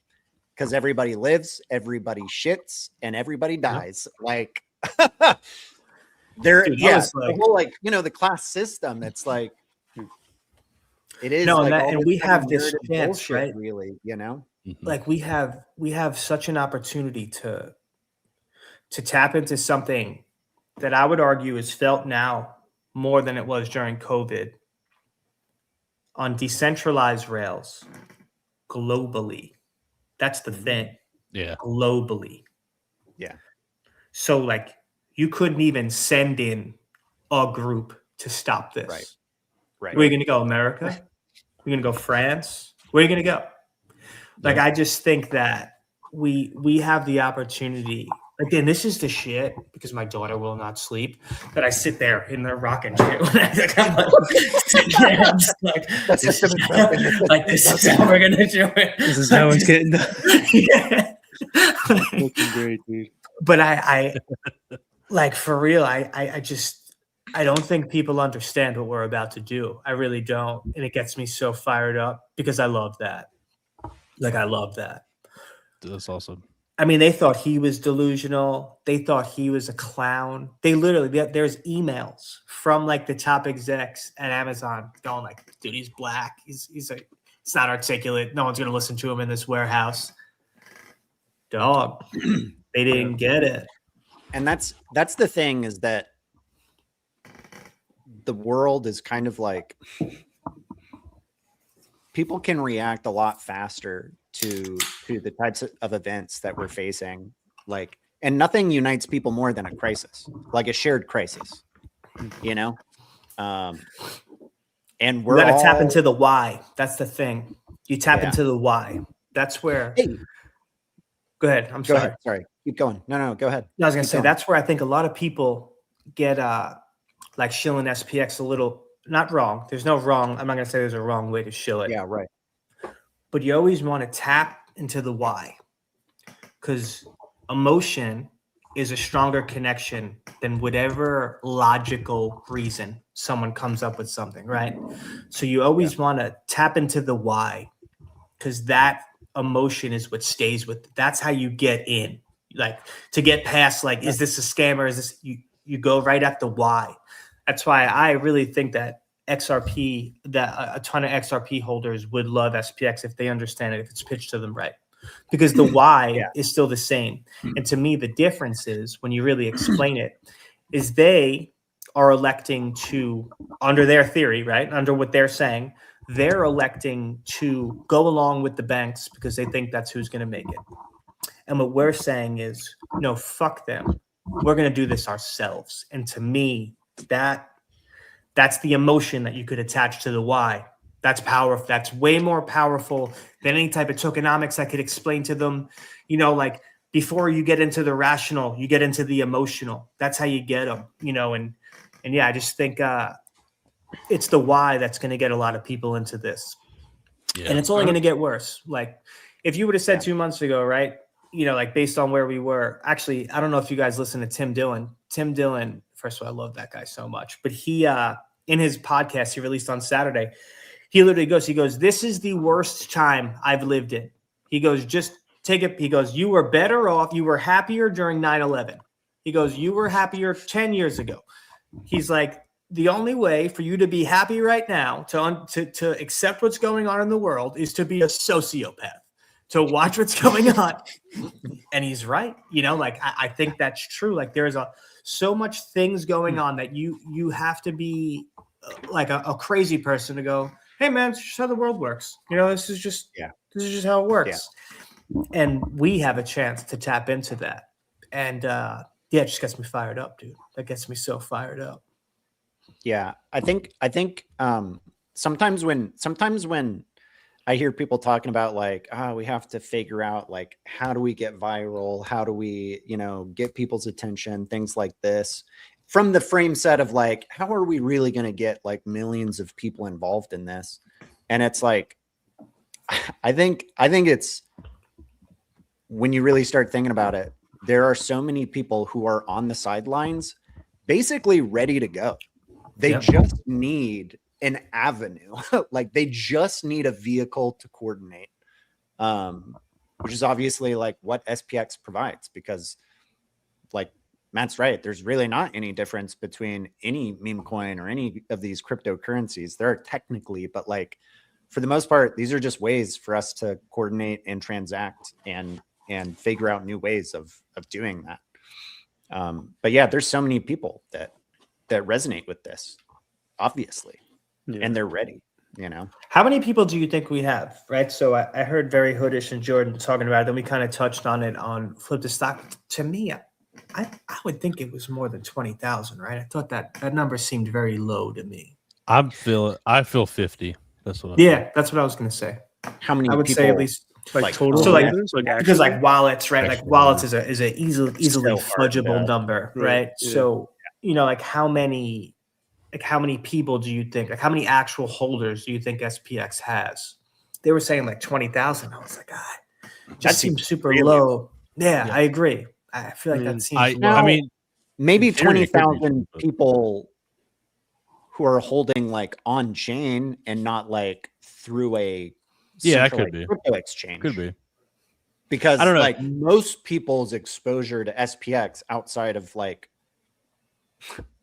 Because everybody lives, everybody shits, and everybody dies. Like Dude, the whole like, you know, the class system. It's like it is. No, like and we have this chance, bullshit, right? really, you know. Like we have such an opportunity to tap into something that I would argue is felt now more than it was during COVID on decentralized rails globally. That's the thing. Yeah. Globally. Yeah. So like you couldn't even send in a group to stop this. Right. Where are you going to go, America? You're going to go France? Where are you going to go? Like, I just think that we have the opportunity. Again, this is the shit because my daughter will not sleep. That I sit there in the rocking chair. This is how we're gonna do it. This is how it's getting done. Yeah. Looking great, dude. But I like for real. I don't think people understand what we're about to do. I really don't, and it gets me so fired up because I love that. Like I love that. That's awesome. I mean, they thought he was delusional. They thought he was a clown. They literally, there's emails from like the top execs at Amazon going like, dude, he's black. He's not articulate. No one's going to listen to him in this warehouse. Dog. They didn't get it. And that's the thing is that the world is kind of like people can react a lot faster to the types of events that we're facing, like, and nothing unites people more than a crisis, like a shared crisis, you know. And we're gotta tap into the why. That's the thing. You tap into the why. That's where. Hey, go ahead. I'm sorry. Sorry, keep going. No, go ahead. No, I was gonna say that's where I think a lot of people get like shilling SPX a little. Not wrong. There's no wrong. I'm not gonna say there's a wrong way to shill it. Yeah, right. But you always want to tap into the why, because emotion is a stronger connection than whatever logical reason. someone comes up with something, right? So you always want to tap into the why, because that emotion is what stays with. That's how you get in, like to get past, like, is this a scammer? Is this you go right at the why. That's why I really think that XRP, that a ton of XRP holders would love SPX if they understand it, if it's pitched to them right, because the why is still the same. And to me, the difference is, when you really explain it, is they are electing to, under their theory, right, under what they're saying, they're electing to go along with the banks because they think that's who's going to make it. And what we're saying is, no, fuck them. We're going to do this ourselves. And to me, that's the emotion that you could attach to the why. That's powerful. That's way more powerful than any type of tokenomics I could explain to them. You know, like, before you get into the rational, you get into the emotional. That's how you get them, you know. And yeah, I just think it's the why that's going to get a lot of people into this. Yeah. And it's only going to get worse. Like, if you would have said 2 months ago, right, you know, like, based on where we were, actually, I don't know if you guys listen to Tim Dillon. Tim Dillon, first of all, I love that guy so much. But he, in his podcast he released on Saturday, he literally goes, this is the worst time I've lived in. He goes, just take it. He goes, you were better off. You were happier during 9/11. He goes, you were happier 10 years ago. He's like, the only way for you to be happy right now, to accept what's going on in the world, is to be a sociopath, to watch what's going on. And he's right. You know, like, I think that's true. Like, there's so much things going on that you have to be like a crazy person to go, hey man, it's just how the world works. You know, this is just how it works. Yeah. And we have a chance to tap into that. And it just gets me fired up, dude. That gets me so fired up. Yeah, I think sometimes when I hear people talking about, like, we have to figure out, like, how do we get viral? How do we, you know, get people's attention? Things like this, from the frame set of, like, how are we really going to get, like, millions of people involved in this? And it's like, I think it's, when you really start thinking about it, there are so many people who are on the sidelines, basically ready to go. They just need an avenue. Like, they just need a vehicle to coordinate, which is obviously, like, what SPX provides, because, like Matt's right, there's really not any difference between any meme coin or any of these cryptocurrencies. There are technically, but, like, for the most part, these are just ways for us to coordinate and transact and figure out new ways of doing that. But yeah, there's so many people that resonate with this, obviously. Yeah. And they're ready, you know. How many people do you think we have, right? So I heard Very Hoodish and Jordan talking about it. Then we kind of touched on it on Flip the Stock. To me, I would think it was more than 20,000, right? I thought that number seemed very low to me. I feel 50. That's what. That's what I was going to say. How many? I would say at least like total. So because like wallets, right? Like wallets is a easily fudgeable number, right? Yeah. So you know, like how many people do you think, like how many actual holders do you think SPX has? They were saying like 20,000. I was like, God, just seems super really low. Yeah, I agree. I feel like that seems low. I mean, maybe 20,000 people who are holding, like, on chain and not, like, through a could be crypto exchange. Could be. Because I don't know, like, most people's exposure to SPX outside of, like,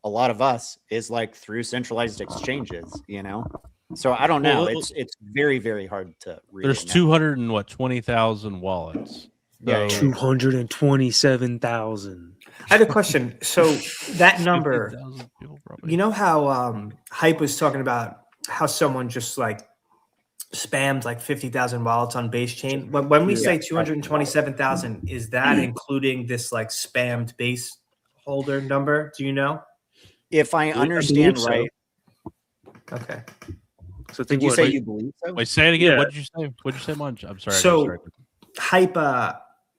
a lot of us is, like, through centralized exchanges, you know. So I don't know. It's very, very hard to read. There's 220,000 wallets. Yeah, 227,000. I had a question. So that number, you know how Hype was talking about how someone just, like, spammed like 50,000 wallets on base chain. When we say 227,000, is that including this, like, spammed base holder number? Do you know? If I understand right. Okay. So did you say you believe so? Wait, say it again. Yeah. What did you say? What did you say, Munch? I'm sorry. So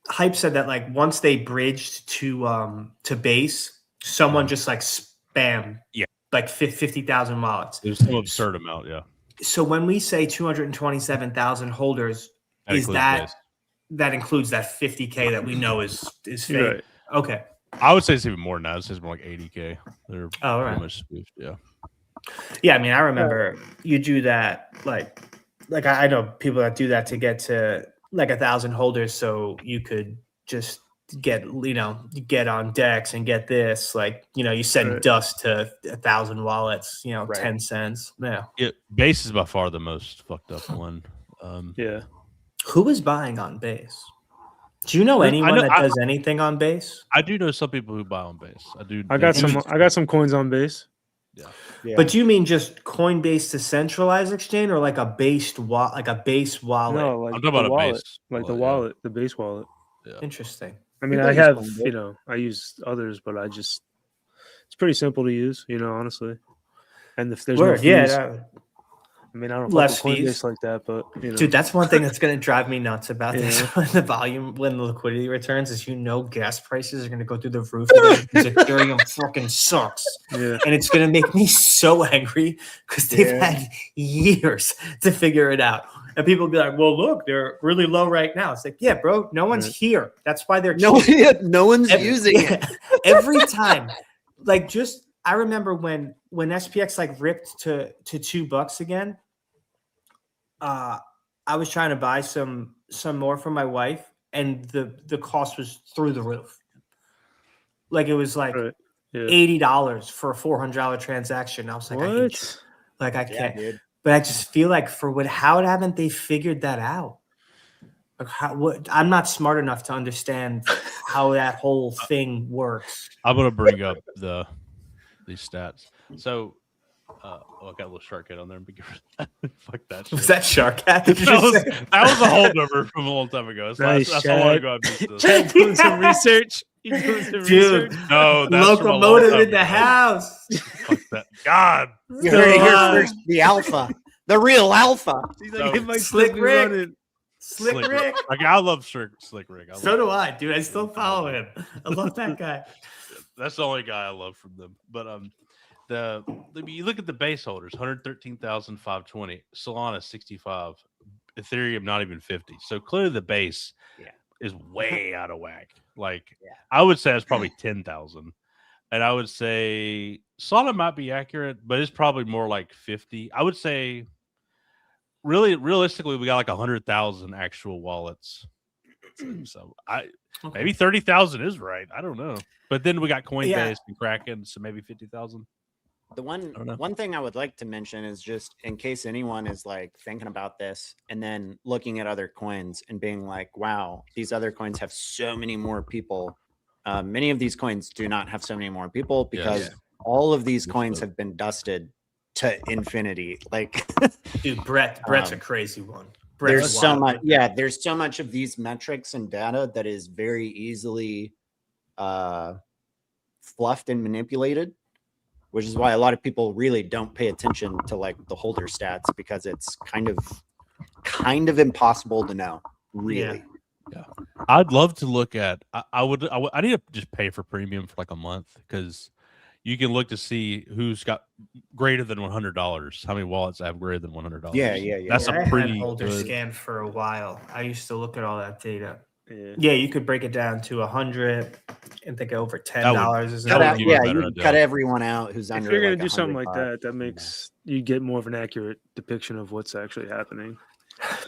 Hype said that, like, once they bridged to base, someone just, like, spammed like 50,000 wallets. There's some absurd amount, yeah. So when we say 227,000 holders, that includes that 50K that we know is fake? Right. Okay. I would say it's even more than that. It's more like 80K. They're pretty much spoofed, yeah. Yeah, I mean, I remember you do that. Like I know people that do that to get to like 1,000 holders, so you could just get get on decks and get this. Like you send dust to 1,000 wallets. 10 cents. Yeah. Base is by far the most fucked up one. Yeah. Who is buying on base? Do you know anyone that does anything on base? I do know some people who buy on base. I got some coins on base. Yeah. But do you mean just Coinbase to centralized exchange, or like a base wallet? No, like I'm talking about a wallet, base, like the wallet, the base wallet. Yeah. Interesting. I mean, I have, I use others, but it's pretty simple to use, honestly. And if there's no fees, I mean, I don't less fuck with fees Coinbase like that, but dude, that's one thing that's going to drive me nuts about this when the liquidity returns is gas prices are going to go through the roof because Ethereum fucking sucks, and it's going to make me so angry because they've had years to figure it out, and people will be like, "Well, look, they're really low right now." It's like, yeah, bro, no one's here. That's why they're cheap. No one's using it every time. Like, I remember when SPX like ripped to $2 again. I was trying to buy some more for my wife, and the cost was through the roof. Like it was like $80 for a $400 transaction. I was like, what? I can't. Dude. But I just feel like how haven't they figured that out? Like I'm not smart enough to understand how that whole thing works. I'm gonna bring up these stats. So. I got a little shark head on there. Fuck that shit. Was that shark hat? that was a holdover from a long time ago. Nice, that's all I got. Chad doing some research. Dude, no, that's locomotive in the house. Fuck that. God. You heard it here first. The alpha. The real alpha. Slick Rick. Slick Rick. Like, I love Slick Rick. So do I, dude. I still follow him. I love that guy. That's the only guy I love from them. But you look at the base holders, 113,520, Solana 65, Ethereum not even 50. So clearly the base is way out of whack. Like I would say it's probably 10,000, and I would say Solana might be accurate, but it's probably more like 50. I would say realistically we got like 100,000 actual wallets. So maybe 30,000 is right. I don't know, but then we got Coinbase and Kraken, so maybe 50,000. The one thing I would like to mention is just in case anyone is like thinking about this and then looking at other coins and being like, wow, these other coins have so many more people. Many of these coins do not have so many more people because all of these coins have been dusted to infinity. Like, dude, Brett's a crazy one. There's so much. Yeah, there's so much of these metrics and data that is very easily fluffed and manipulated, which is why a lot of people really don't pay attention to like the holder stats because it's kind of impossible to know, really. Yeah. I'd love to look at. I need to just pay for premium for like a month because you can look to see who's got greater than $100. How many wallets have greater than $100? Yeah. That's a pretty had holder good scan for a while. I used to look at all that data. Yeah, you could break it down to 100 and think over $10. You cut everyone out who's under. If you're gonna like do something like $105. that makes you get more of an accurate depiction of what's actually happening.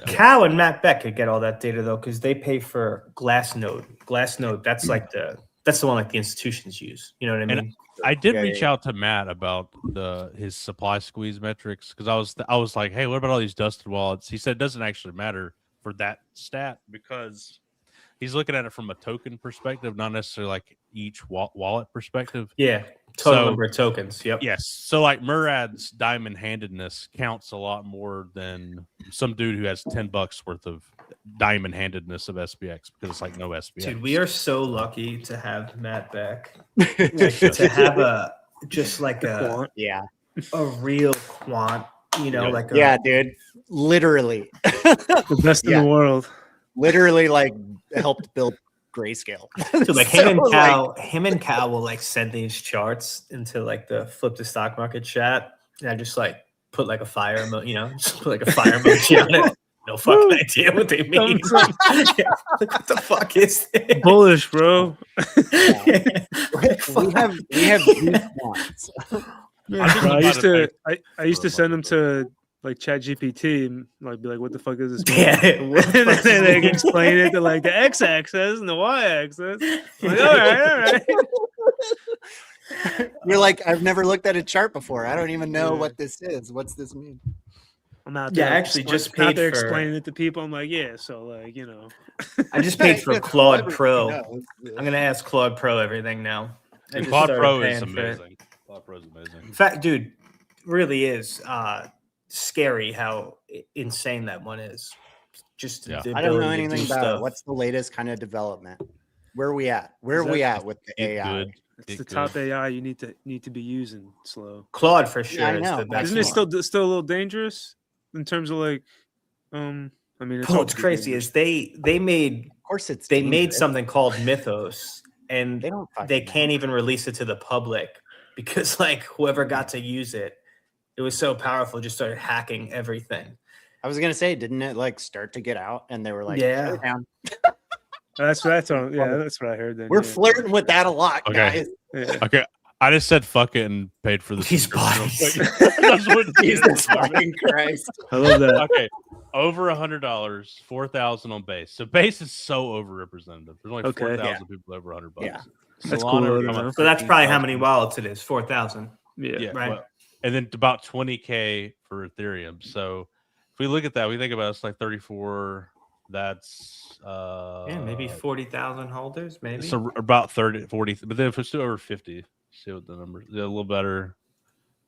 Cal and Matt Beck could get all that data though, because they pay for Glassnode. Glassnode, that's the one like the institutions use. You know what I mean? And I did reach out to Matt about his supply squeeze metrics because I was like, hey, what about all these dusted wallets? He said it doesn't actually matter for that stat because he's looking at it from a token perspective, not necessarily like each wallet perspective. Yeah. Total number of tokens. Yep. Yes. So like Murad's diamond handedness counts a lot more than some dude who has $10 worth of diamond handedness of SPX because it's like no SPX. Dude, we are so lucky to have Matt Beck. To have a real quant, dude. Literally. The best in the world. Literally like helped build Grayscale. So like him and Cal will like send these charts into like the flip the stock market chat, and I just like put like a fire emoji, just put like a fire emoji on it. No fucking idea what they mean. Like, what the fuck is this? Bullish, bro. We have these quants. I used to I used for to a send them month to like ChatGPT and like be like, "What the fuck does this mean?" Yeah, what the And fuck then does they it mean? explain it to like the x-axis and the y-axis. I'm like, all right. You're like, I've never looked at a chart before. I don't even know Yeah. what this is. What's this mean? I'm out Yeah, there. I actually just out paid there for- explaining it to people. I'm like, yeah, so like, you know. I just paid for Claude Everybody Pro. knows. I'm gonna ask Claude Pro everything now. I just Claude started Pro is paying for it. amazing. Claude Pro is amazing. In fact, dude, really is scary how insane that one is. Just Yeah. the I don't know ability to anything do about stuff. it. What's the latest kind of development? Where are we at? Where Is are we that- at with the Get AI? good. It's Get the good. top AI you need to be using slow. Claude for sure I is know. the best. Isn't it one. still a little dangerous in terms of like I mean it's What's all crazy is they made Of course, it's they made dangerous. something called Mythos, and They don't fucking they know. can't even release it to the public because like whoever got to use it, it was so powerful, just started hacking everything. I was gonna say, didn't it like start to get out? And they were like, Yeah. "Shut it down." that's that's what I heard then. We're yeah. flirting with that a lot, Okay. guys. Yeah. Okay, I just said fuck it and paid for the He's subscription real biased. quick. That's what it is. Jesus fucking Christ! I love that. Okay, over $100, 4,000 on base. So base is so overrepresented. There's only Okay. 4,000 people over $100. Yeah. That's Solana cool, would though, come to up know. So that's probably how many 15,000. wallets it is. 4,000. Yeah. Yeah, Right. well, and then about 20K for Ethereum. So if we look at that, we think about it's like 34. That's Yeah, maybe 40,000 holders. Maybe. so about 30, 40. But then if it's still over 50, see what the numbers. Yeah, a little better.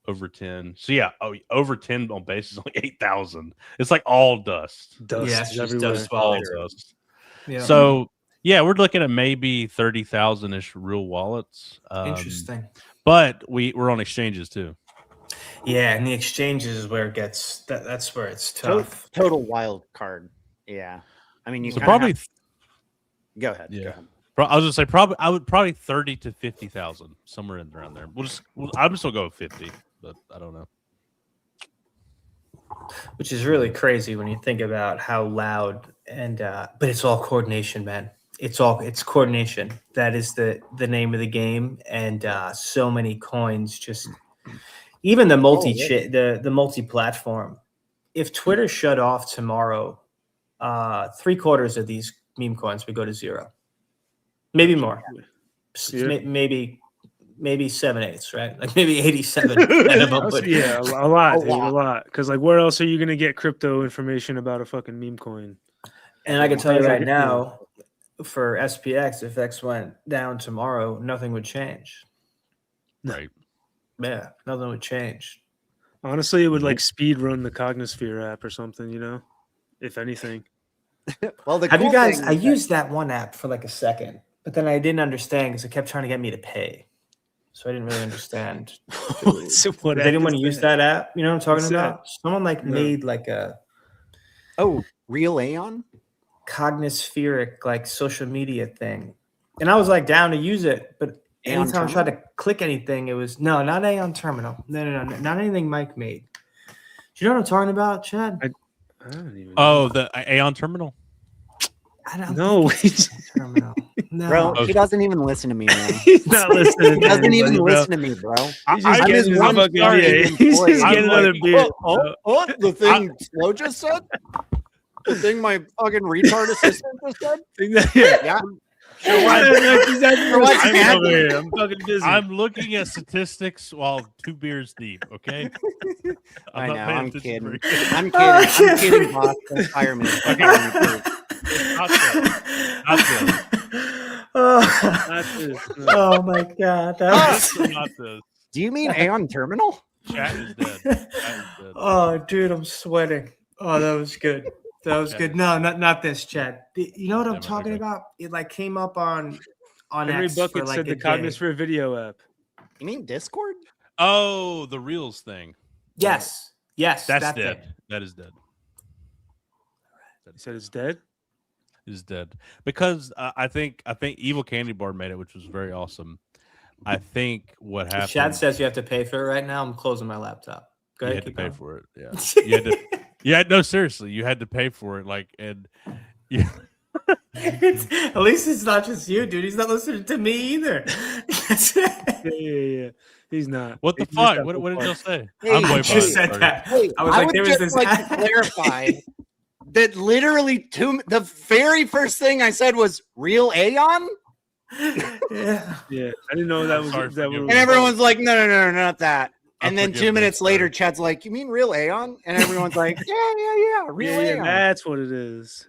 Over 10. So yeah, over 10 on base is only 8,000. It's like all dust. Dust Yeah, it's is just everywhere. dust All wallet. dust. Yeah. So yeah, we're looking at maybe 30,000 ish real wallets. Interesting. But we're on exchanges too. Yeah, and the exchanges is where it gets. That's where it's tough. Total wild card. Yeah. I mean, you So kinda probably have- go ahead. Yeah. Go ahead. I was gonna say I would probably 30 to 50,000 somewhere in around there. I'm still go 50, but I don't know. Which is really crazy when you think about how loud and but it's all coordination, man. It's coordination. That is the name of the game, and so many coins just even the the multi-platform. If Twitter shut off tomorrow, 3/4 of these meme coins would go to zero, maybe more. Yeah. Maybe 7/8, right? Like maybe 87. of them would- Yeah, a lot, A dude, lot. a lot. Because like, where else are you gonna get crypto information about a fucking meme coin? And I can tell you Because, right like, now, for SPX, if X went down tomorrow, nothing would change. Right. Yeah, nothing would change. Honestly, it would like speed run the Cognisphere app or something, you know, if anything. Well, the Have you cool guys? thing I is that- used that one app for like a second, but then I didn't understand because it kept trying to get me to pay. So I didn't really understand. So what Did app anyone is use that? that app? You know what I'm talking What's that? about? Someone like No. made like a Oh, real Aeon? cognospheric like social media thing, and I was like down to use it, but Aeon anytime I tried Terminal? to click anything, it was no, not Aeon Terminal. No, not anything Mike made. Do you know what I'm talking about, Chad? I don't even know. Oh, the Aeon terminal. I don't No, think it's Terminal. No, Bro, Oh. he doesn't even listen to me, man. he's not listening. He to doesn't even anybody, bro. listen to me, bro. He's just I'm getting his his one fucking starting yeah, he's just employee. getting I'm another like, beer. The thing Slow just said? The thing my fucking retard assistant just said? Yeah. I'm over here. I'm fucking busy. I'm looking at statistics while 2 beers deep. Okay. I not know, paying I'm attention kidding. very good. I'm kidding. I'm kidding, boss. Don't fire me. Not good. Not good. Oh, Not this, no. oh my god, that was This is not this. Do you mean Aeon Terminal? Chat is dead. Chat is dead. Oh, dude, I'm sweating. Oh, that was good. That was good. No, not this, Chad. You know what I'm Damn it, talking okay. about? It like came up on Henry X for Bucket like said a the day. Cognisphere video app. You mean Discord? Oh, the Reels thing. Yes, That's that dead. thing. That is dead. He said it's dead. Is dead because I think Evil Candy Bar made it, which was very awesome. I think what If happened. Chad says you have to pay for it right now. I'm closing my laptop. Go you ahead, had to keep pay going. for it. Yeah, you had to. Yeah, no, seriously, you had to pay for it. Like, and yeah, At least it's not just you, dude. He's not listening to me either. Yeah. He's not. What the He missed fuck? that What did part. y'all say? Hey, I'm I way I just behind, said sorry. that. Wait, I was I like, would there was just this. like to clarify that literally the very first thing I said was real Aeon, Yeah. Yeah, I didn't know that I'm was sorry, that forgive was me. and everyone's like, no, not that. And then forgive 2 me, minutes later, sorry. Chad's like, "You mean real Aeon?" And everyone's like, "Yeah, real yeah, Aeon." that's what it is.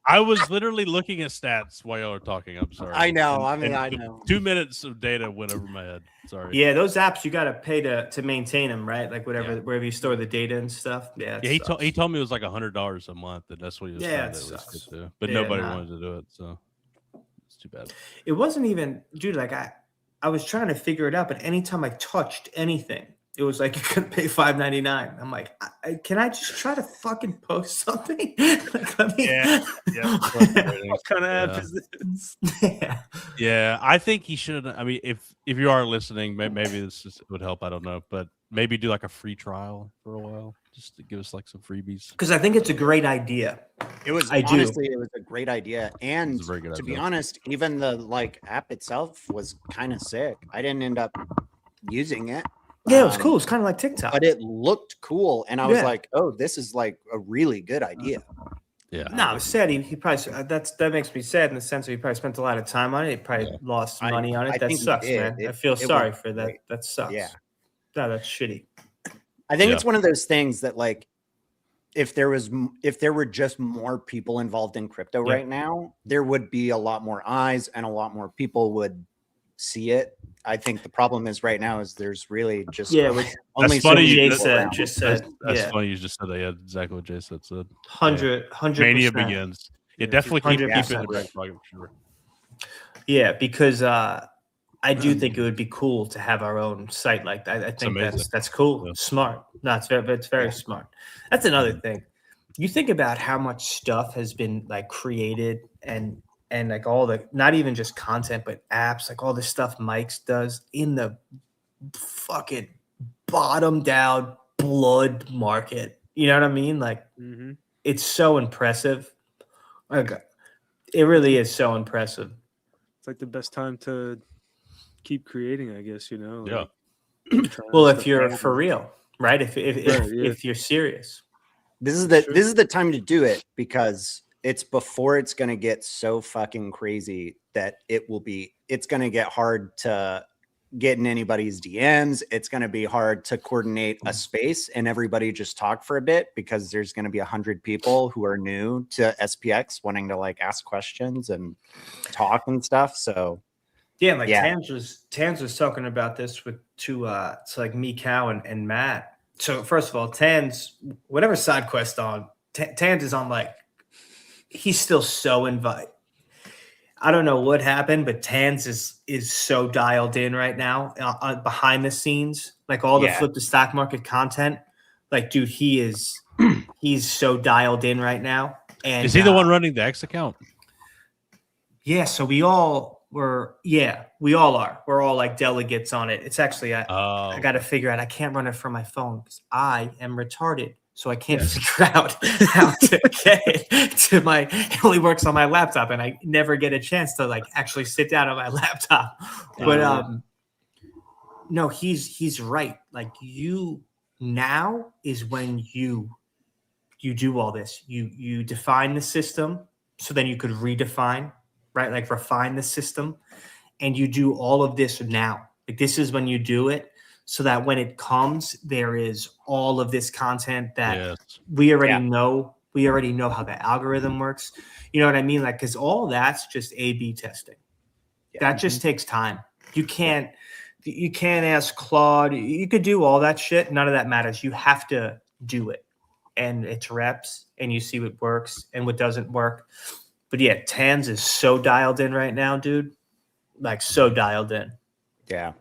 I was literally looking at stats while y'all were talking. I'm sorry. I know. And I the know. 2 minutes of data went over my head. Sorry. Yeah, those apps you got to pay to maintain them, right? Like whatever, Yeah. wherever you store the data and stuff. Yeah, it Yeah, sucks. he told me it was like $100 a month, and that's what he was Yeah, trying it to at least sucks. get to. But Yeah, nobody nah. wanted to do it, so it's too bad. It wasn't even, dude. Like I was trying to figure it out, but anytime I touched anything, it was like you could pay $5.99. I'm like, can I just try to fucking post something? Like, let me. Yeah. What kind of app is this? Yeah. Yeah, I think he should. I mean, if you are listening, maybe this would help. I don't know, but maybe do like a free trial for a while, just to give us like some freebies. Because I think it's a great idea. It was I do. honestly, it was a great idea, and a very good to be idea. honest, even the like app itself was kind of sick. I didn't end up using it. Yeah, it was cool. It's kind of like TikTok. But it looked cool, and I was Yeah. like, "Oh, this is like a really good idea." Yeah. No, I was sad. He probably that makes me sad in the sense that he probably spent a lot of time on it. He probably lost money on it. I That think he sucks, did. man. I feel it sorry was for that. great. That sucks. Yeah. No, that's shitty. I think Yeah. it's one of those things that like if there were just more people involved in crypto Yeah. right now, there would be a lot more eyes and a lot more people would see it. I think the problem is right now is there's really just With only That's funny so you many Jay people said, around. just said, That's yeah, funny. You just said that. Yeah, exactly what Jay said. 100%. Mania begins. Yeah, Yeah, definitely keep it in 100%. the back pocket for sure. Yeah, because I do think it would be cool to have our own site like that. I think amazing. that's cool, Yeah. smart. No, it's very smart. That's another thing. You think about how much stuff has been like created and like all the not even just content but apps, like all the stuff Mike's does in the fucking bottom down blood market. You know what I mean? Like Mhm. it's so impressive. Like, it really is so impressive. It's like the best time to keep creating, I guess. You know. Yeah. Like, trying Well, if stuff you're out. for real, right? If Right, yeah. if you're serious. This is the time to do it because it's before it's going to get so fucking crazy that it's going to get hard to get in anybody's DMs. It's going to be hard to coordinate a space and everybody just talk for a bit because there's going to be 100 people who are new to SPX wanting to like ask questions and talk and stuff. So Yeah, like Yeah. Tans was talking about this to like me, Cow, and Matt. So first of all, Tans, whatever side quest on, Tans is on like he's still so I don't know what happened, but Tans is so dialed in right now behind the scenes, like all the Yeah. flip the stock market content. Like, dude, he's so dialed in right now. And Is he the one running the X account? Yeah, so we all are. We're all like delegates on it. It's actually I got to figure out. I can't run it from my phone because I am retarded. So I can't figure out how to get it to my. It only works on my laptop, and I never get a chance to like actually sit down on my laptop. But no, he's right. Like now is when you do all this. You define the system, so then you could redefine, right? Like refine the system, and you do all of this now. Like this is when you do it. So that when it comes, there is all of this content that we already know. We already know how the algorithm works. You know what I mean? Like, because all that's just A/B testing. That just takes time. You can't ask Claude. You could do all that shit. None of that matters. You have to do it, and it's reps, and you see what works and what doesn't work. But yeah, Tans is so dialed in right now, dude. Like so dialed in. Yeah.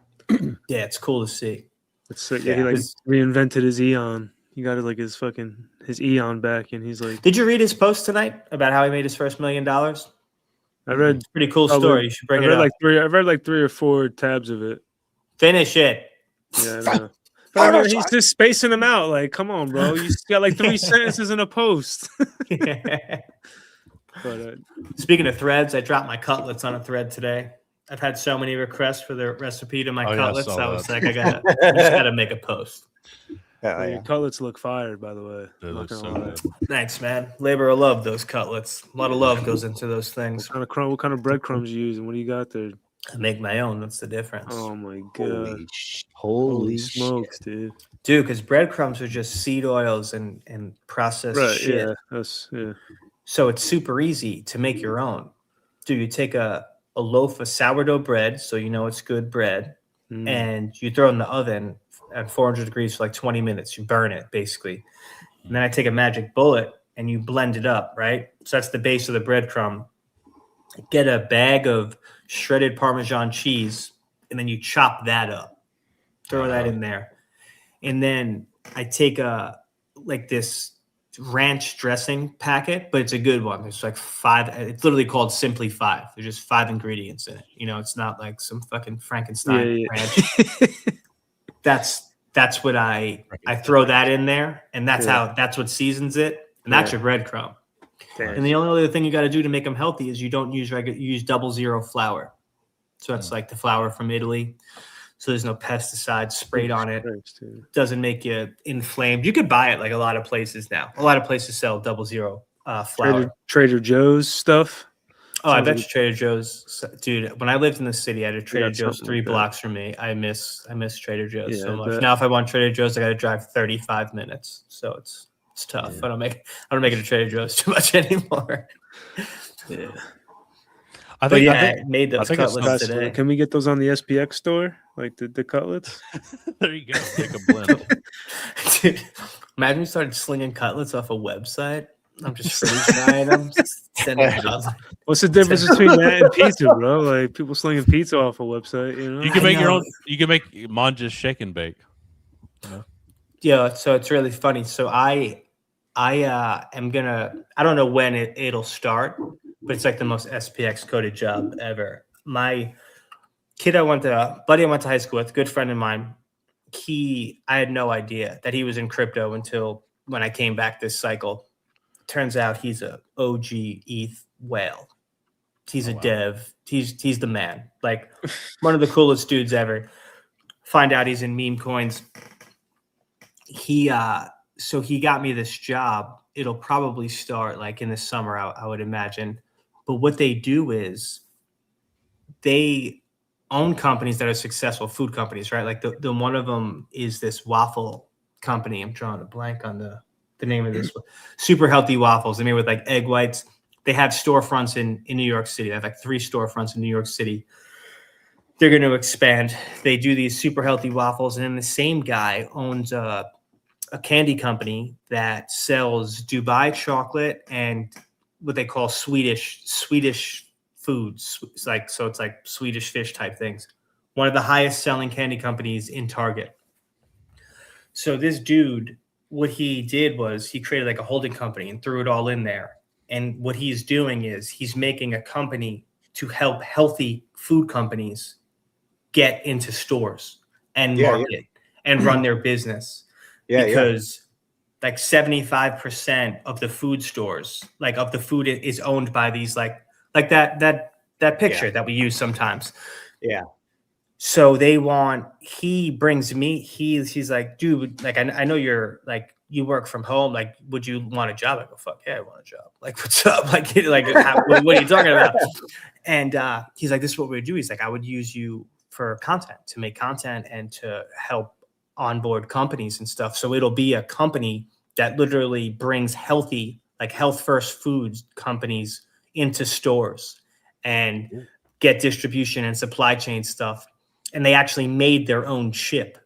Yeah, it's cool to see. It's so, he like reinvented his Aeon. He got his Aeon back, and he's like. Did you read his post tonight about how he made his first $1 million? I read. It's a pretty cool story. You should bring it up. I read like 3 or 4 tabs of it. Finish it. Yeah, I know. But I mean, he's just spacing them out. Like, come on, bro. You just got like 3 sentences in a post. Yeah. But speaking of threads, I dropped my cutlets on a thread today. I've had so many requests for the recipe to my Oh, yeah, I cutlets. saw I was that. like, I just gotta make a post. Oh, Your cutlets look fire, by the way. They I'm look not so gonna lie. good. Thanks, man. Labor of love, those cutlets. A lot of love goes into those things. What kind of breadcrumbs you using? What do you got there? I make my own. That's the difference. Oh my god! Holy Smokes, dude! Dude, because breadcrumbs are just seed oils and processed Right? shit. Yeah. So it's super easy to make your own. Dude, you take a loaf of sourdough bread, so you know it's good bread, and you throw it in the oven at 400 degrees for like 20 minutes. You burn it, basically. And then I take a magic bullet and you blend it up, right? So that's the base of the breadcrumb. Get a bag of shredded Parmesan cheese, and then you chop that up. Throw that in there. And then I take this ranch dressing packet, but it's a good one. There's like 5. It's literally called Simply 5. There's just 5 ingredients in it. You know, it's not like some fucking Frankenstein ranch. That's what I throw that in there, and that's what seasons it, and that's your breadcrumb. And the only other thing you got to do to make them healthy is you don't use you use 00 flour. So that's like the flour from Italy. So there's no pesticides sprayed on it. Doesn't make you inflamed. You could buy it like a lot of places now. A lot of places sell 00 flour. Trader Joe's stuff. Oh, I bet you Trader Joe's, dude. When I lived in the city, I had a Trader Joe's 3 blocks from me. I miss Trader Joe's so much. Now, if I want Trader Joe's, I got to drive 35 minutes. So it's tough. I don't make it to Trader Joe's too much anymore. I made those cutlets today. Can we get those on the SPX store, like the cutlets? There you go. Take a blend. Dude, imagine we started slinging cutlets off a website. I'm just freeze-drying them. What's the difference between that and pizza, bro? Like people slinging pizza off a website, you know? You can make your own. You can make Manja's shake and bake. You know? Yeah, so it's really funny. So I am gonna. I don't know when it'll start, but it's like the most SPX-coded job ever. My buddy I went to high school with, good friend of mine. I had no idea that he was in crypto until when I came back this cycle. Turns out he's a OG ETH whale. He's a dev. He's the man. Like one of the coolest dudes ever. Find out he's in meme coins. So he got me this job. It'll probably start like in the summer, I would imagine. But what they do is they own companies that are successful, food companies, right? Like the one of them is this waffle company. I'm drawing a blank on the name of this one. Super healthy waffles. They made with like egg whites. They have storefronts in New York City. They have like 3 storefronts in New York City. They're going to expand. They do these super healthy waffles. And then the same guy owns a candy company that sells Dubai chocolate and what they call Swedish foods. It's like Swedish fish type things. One of the highest selling candy companies in Target. So this dude, what he did was he created like a holding company and threw it all in there. And what he's doing is he's making a company to help healthy food companies get into stores and market and run their business. Because like 75% of the food stores, like of the food is owned by these like that picture that we use sometimes. Yeah. So he brings me, he's like, dude, like, I know you're like, you work from home. Like, would you want a job? I go, fuck yeah, I want a job. Like, what's up? Like what are you talking about? And he's like, this is what we would do. He's like, I would use you for content, to make content and to help onboard companies and stuff. So it'll be a company that literally brings healthy, like health first foods companies into stores and get distribution and supply chain stuff. And they actually made their own chip.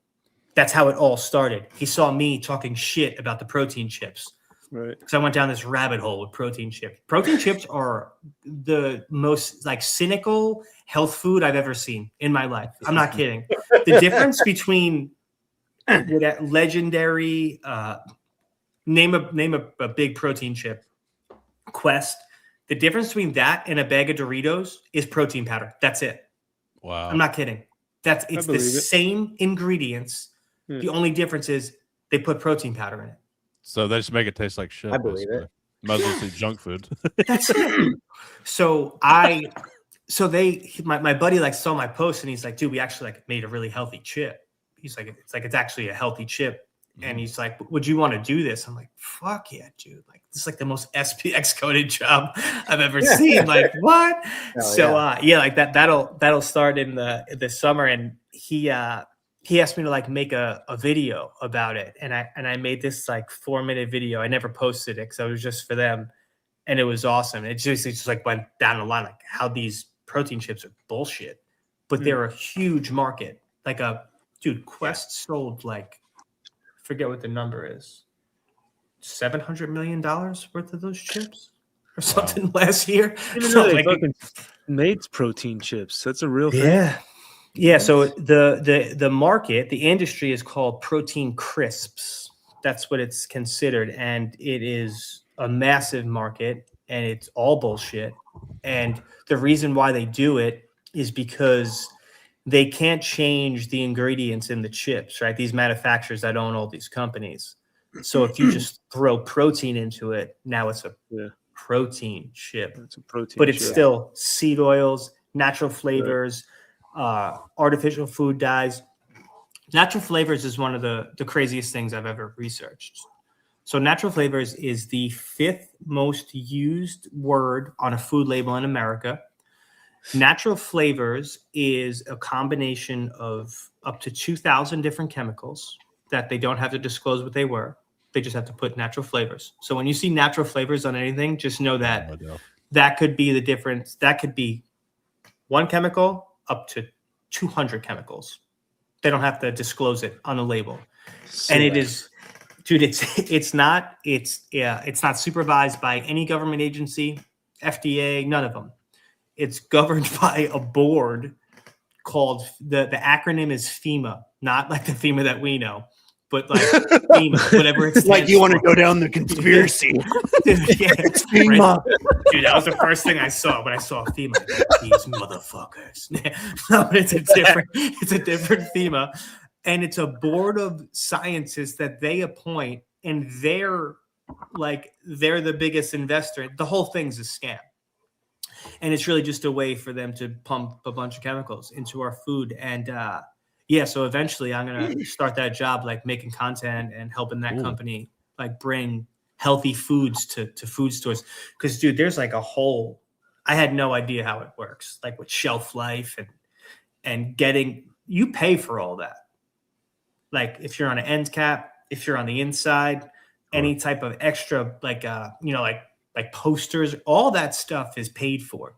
That's how it all started. He saw me talking shit about the protein chips. Right. Because I went down this rabbit hole with protein chips. Protein chips are the most like cynical health food I've ever seen in my life. I'm not kidding. The difference between that legendary name a big protein chip, Quest. The difference between that and a bag of Doritos is protein powder. That's it. Wow. I'm not kidding. It's the same ingredients. The only difference is they put protein powder in it. So they just make it taste like shit. I believe it. Might as well say junk food. That's it. So I so my buddy like saw my post and he's like, dude, we actually like made a really healthy chip. He's like, it's actually a healthy chip. And he's like, would you want to do this? I'm like, fuck yeah, dude. Like, this is like the most SPX coded job I've ever seen. Like, what? So like that'll start in the summer. And he asked me to like make a video about it. And I made this like 4-minute video. I never posted it because it was just for them. And it was awesome. It just like went down the line, like how these protein chips are bullshit, but they're a huge market. Like Quest sold like, forget what the number is, $700 million worth of those chips or something last year. Even though they fucking made protein chips. That's a real thing. Yeah. So the market, the industry is called protein crisps. That's what it's considered. And it is a massive market and it's all bullshit. And the reason why they do it is because they can't change the ingredients in the chips, right? These manufacturers that own all these companies. So if you just throw protein into it, now it's a protein chip. It's a protein, but it's still seed oils, natural flavors, artificial food dyes. Natural flavors is one of the craziest things I've ever researched. So natural flavors is the 5th most used word on a food label in America. Natural flavors is a combination of up to 2,000 different chemicals that they don't have to disclose what they were. They just have to put natural flavors. So when you see natural flavors on anything, just know that that could be the difference. That could be 1 chemical up to 200 chemicals. They don't have to disclose it on the label. And it is, dude, it's not supervised by any government agency, FDA, none of them. It's governed by a board called, the acronym is FEMA, not like the FEMA that we know, but like FEMA, whatever it's like you want to go down the conspiracy. It's FEMA. Right? Dude, that was the first thing I saw when I saw FEMA. Like, these motherfuckers. No, it's a different FEMA. And it's a board of scientists that they appoint, and they're the biggest investor. The whole thing's a scam. And it's really just a way for them to pump a bunch of chemicals into our food. And so eventually I'm going to start that job, like making content and helping that company like bring healthy foods to food stores. Because, dude, there's like I had no idea how it works, like with shelf life and you pay for all that. Like if you're on an end cap, if you're on the inside, any type of extra, like posters, all that stuff is paid for.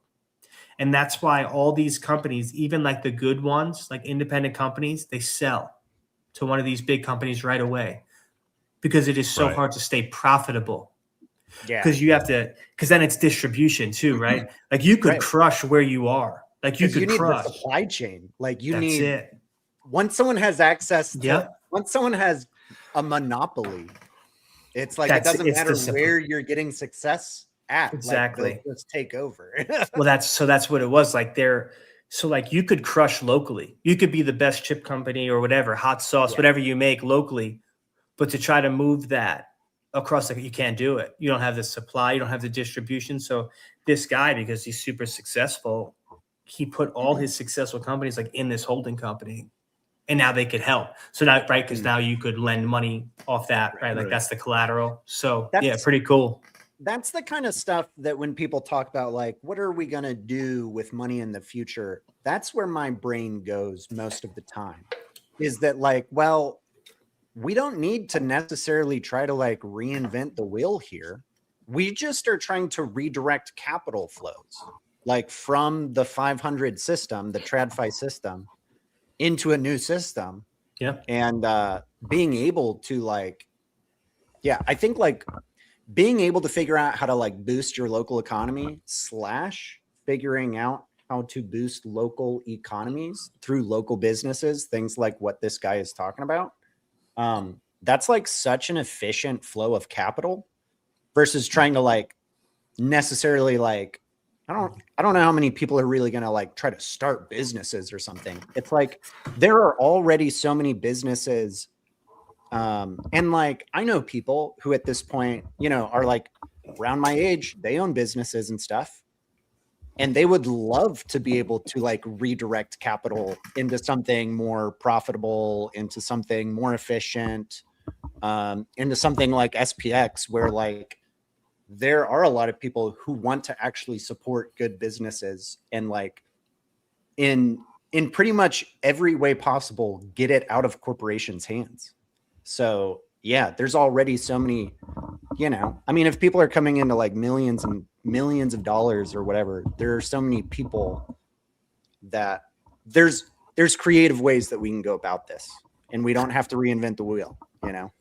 And that's why all these companies, even like the good ones, like independent companies, they sell to one of these big companies right away because it is so hard to stay profitable. Yeah. Because then it's distribution too, right? Like you could crush where you are. Like you could crush the supply chain. Like once someone has access to, once someone has a monopoly, it's like, it doesn't matter where you're getting success at. Exactly. Like, let's take over. Well, that's what it was like there. So like you could crush locally. You could be the best chip company or whatever, hot sauce, whatever you make locally. But to try to move that across, you can't do it. You don't have the supply. You don't have the distribution. So this guy, because he's super successful, he put all his successful companies like in this holding company. And now they could help. So now, right, because now you could lend money off that, right? Like that's the collateral. So pretty cool. That's the kind of stuff that when people talk about like, what are we going to do with money in the future? That's where my brain goes most of the time, is that like, well, we don't need to necessarily try to like reinvent the wheel here. We just are trying to redirect capital flows, like from the 500 system, the TradFi system, into a new system. And being able to like, I think like being able to figure out how to like boost your local economy / figuring out how to boost local economies through local businesses, things like what this guy is talking about. That's like such an efficient flow of capital versus trying to like necessarily like, I don't know how many people are really going to like try to start businesses or something. It's like there are already so many businesses. And like, I know people who at this point, are like around my age, they own businesses and stuff. and they would love to be able to like redirect capital into something more profitable, into something more efficient, into something like SPX, where like there are a lot of people who want to actually support good businesses and like in pretty much every way possible get it out of corporations' hands. So yeah, there's already so many, you know, I mean, if people are coming into like millions and millions of dollars or whatever, there are so many people that there's creative ways that we can go about this, and we don't have to reinvent the wheel, you know?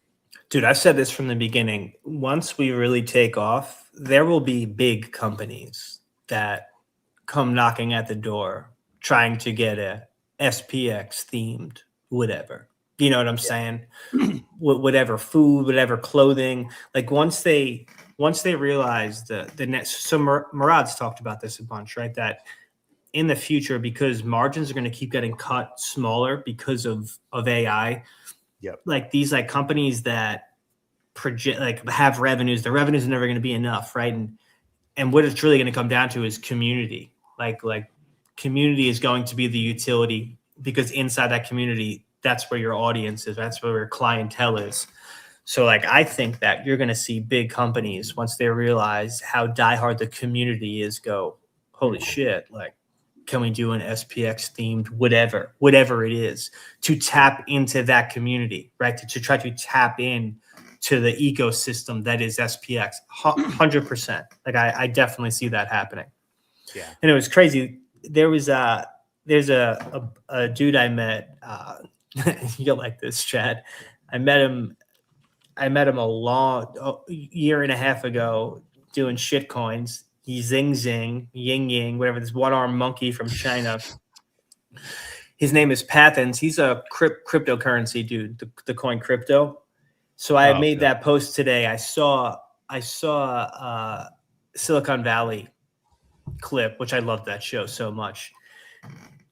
Dude, I've said this from the beginning. Once we really take off, there will be big companies that come knocking at the door trying to get a SPX themed whatever. You know what I'm saying? Whatever food, whatever clothing. Like once they realize the next. So Murad's talked about this a bunch, right? That in the future, because margins are going to keep getting cut smaller because of AI. Yep. Like these like companies that project like have revenues. The revenues are never going to be enough, right? And what it's really going to come down to is community. Like community is going to be the utility, because inside that community, that's where your audience is. That's where your clientele is. So like, I think that you're going to see big companies, once they realize how diehard the community is, go, holy shit, like, can we do an SPX themed whatever it is, to tap into that community, right? To try to tap in to the ecosystem that is SPX. 100%. Like I definitely see that happening. Yeah. And it was crazy. There's a dude I met, you'll like this, Chad. I met him a year and a half ago doing shit coins. He's Zing, Ying Ying, whatever, this one-armed monkey from China. His name is Pathens. He's a cryptocurrency dude, the coin crypto. So I made that post today. I saw Silicon Valley clip, which I loved that show so much.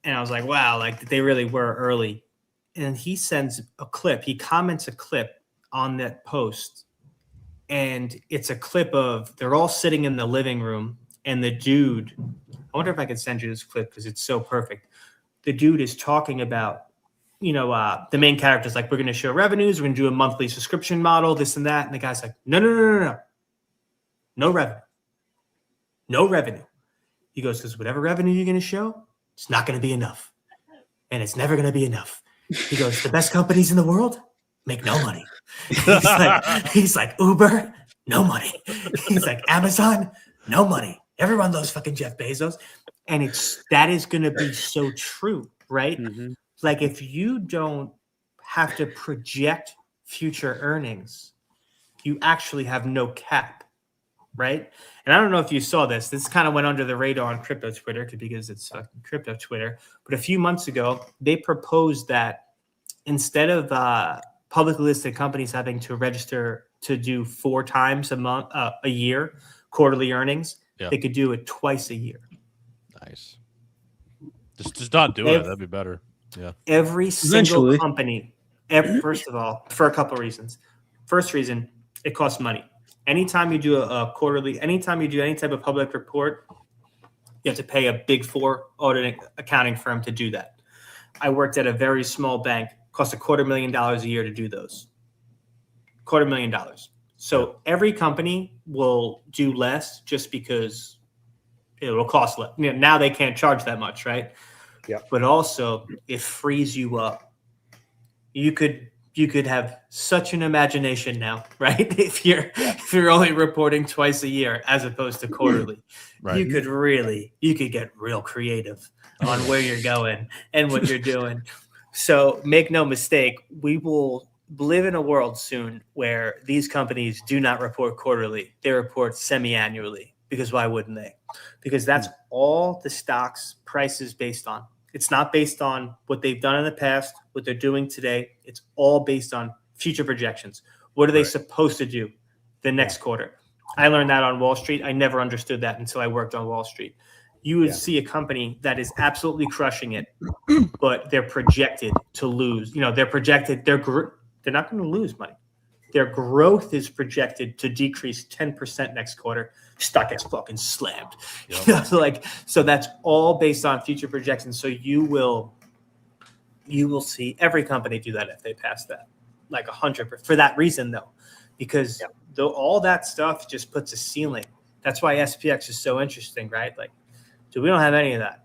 And I was like, wow, like they really were early. And he sends a clip. He comments a clip on that post. And it's a clip of, they're all sitting in the living room. And the dude, I wonder if I could send you this clip because it's so perfect. The dude is talking about, the main character's like, we're going to show revenues. We're going to do a monthly subscription model, this and that. And the guy's like, no. No revenue. No revenue. He goes, because whatever revenue you're going to show, it's not going to be enough. And it's never going to be enough. He goes, the best companies in the world make no money. He's like Uber, no money. He's like Amazon, no money. Everyone loves fucking Jeff Bezos. And that is going to be so true, right? Mm-hmm. Like if you don't have to project future earnings, you actually have no cap, right? And I don't know if you saw this. This kind of went under the radar on crypto Twitter because it's fucking crypto Twitter. But a few months ago, they proposed that instead of publicly listed companies having to register to do 4 times a year quarterly earnings, they could do it twice a year. Nice. Just not do it. That'd be better. Yeah. Every single company. First of all, for a couple of reasons. First reason, it costs money. Anytime you do a quarterly, anytime you do any type of public report, you have to pay a big 4 auditing accounting firm to do that. I worked at a very small bank. Cost $250,000 a year to do those. $250,000. So every company will do less just because it will cost less. Now they can't charge that much, right? Yeah. But also it frees you up. You could have such an imagination now, right? If you're only reporting twice a year as opposed to quarterly, right. you could get real creative on where you're going and what you're doing. So make no mistake, we will live in a world soon where these companies do not report quarterly. They report semi-annually, because why wouldn't they? Because that's all the stock's price is based on. It's not based on what they've done in the past, what they're doing today. It's all based on future projections. What are they supposed to do the next quarter? I learned that on Wall Street. I never understood that until I worked on Wall Street. You would see a company that is absolutely crushing it, but they're projected to lose. They're projected. They're not going to lose money. Their growth is projected to decrease 10% next quarter. Stock gets fucking slammed. Yep. So that's all based on future projections. So you will see every company do that if they pass that, like 100%. For that reason, though, because all that stuff just puts a ceiling. That's why SPX is so interesting, right? Like, dude, we don't have any of that.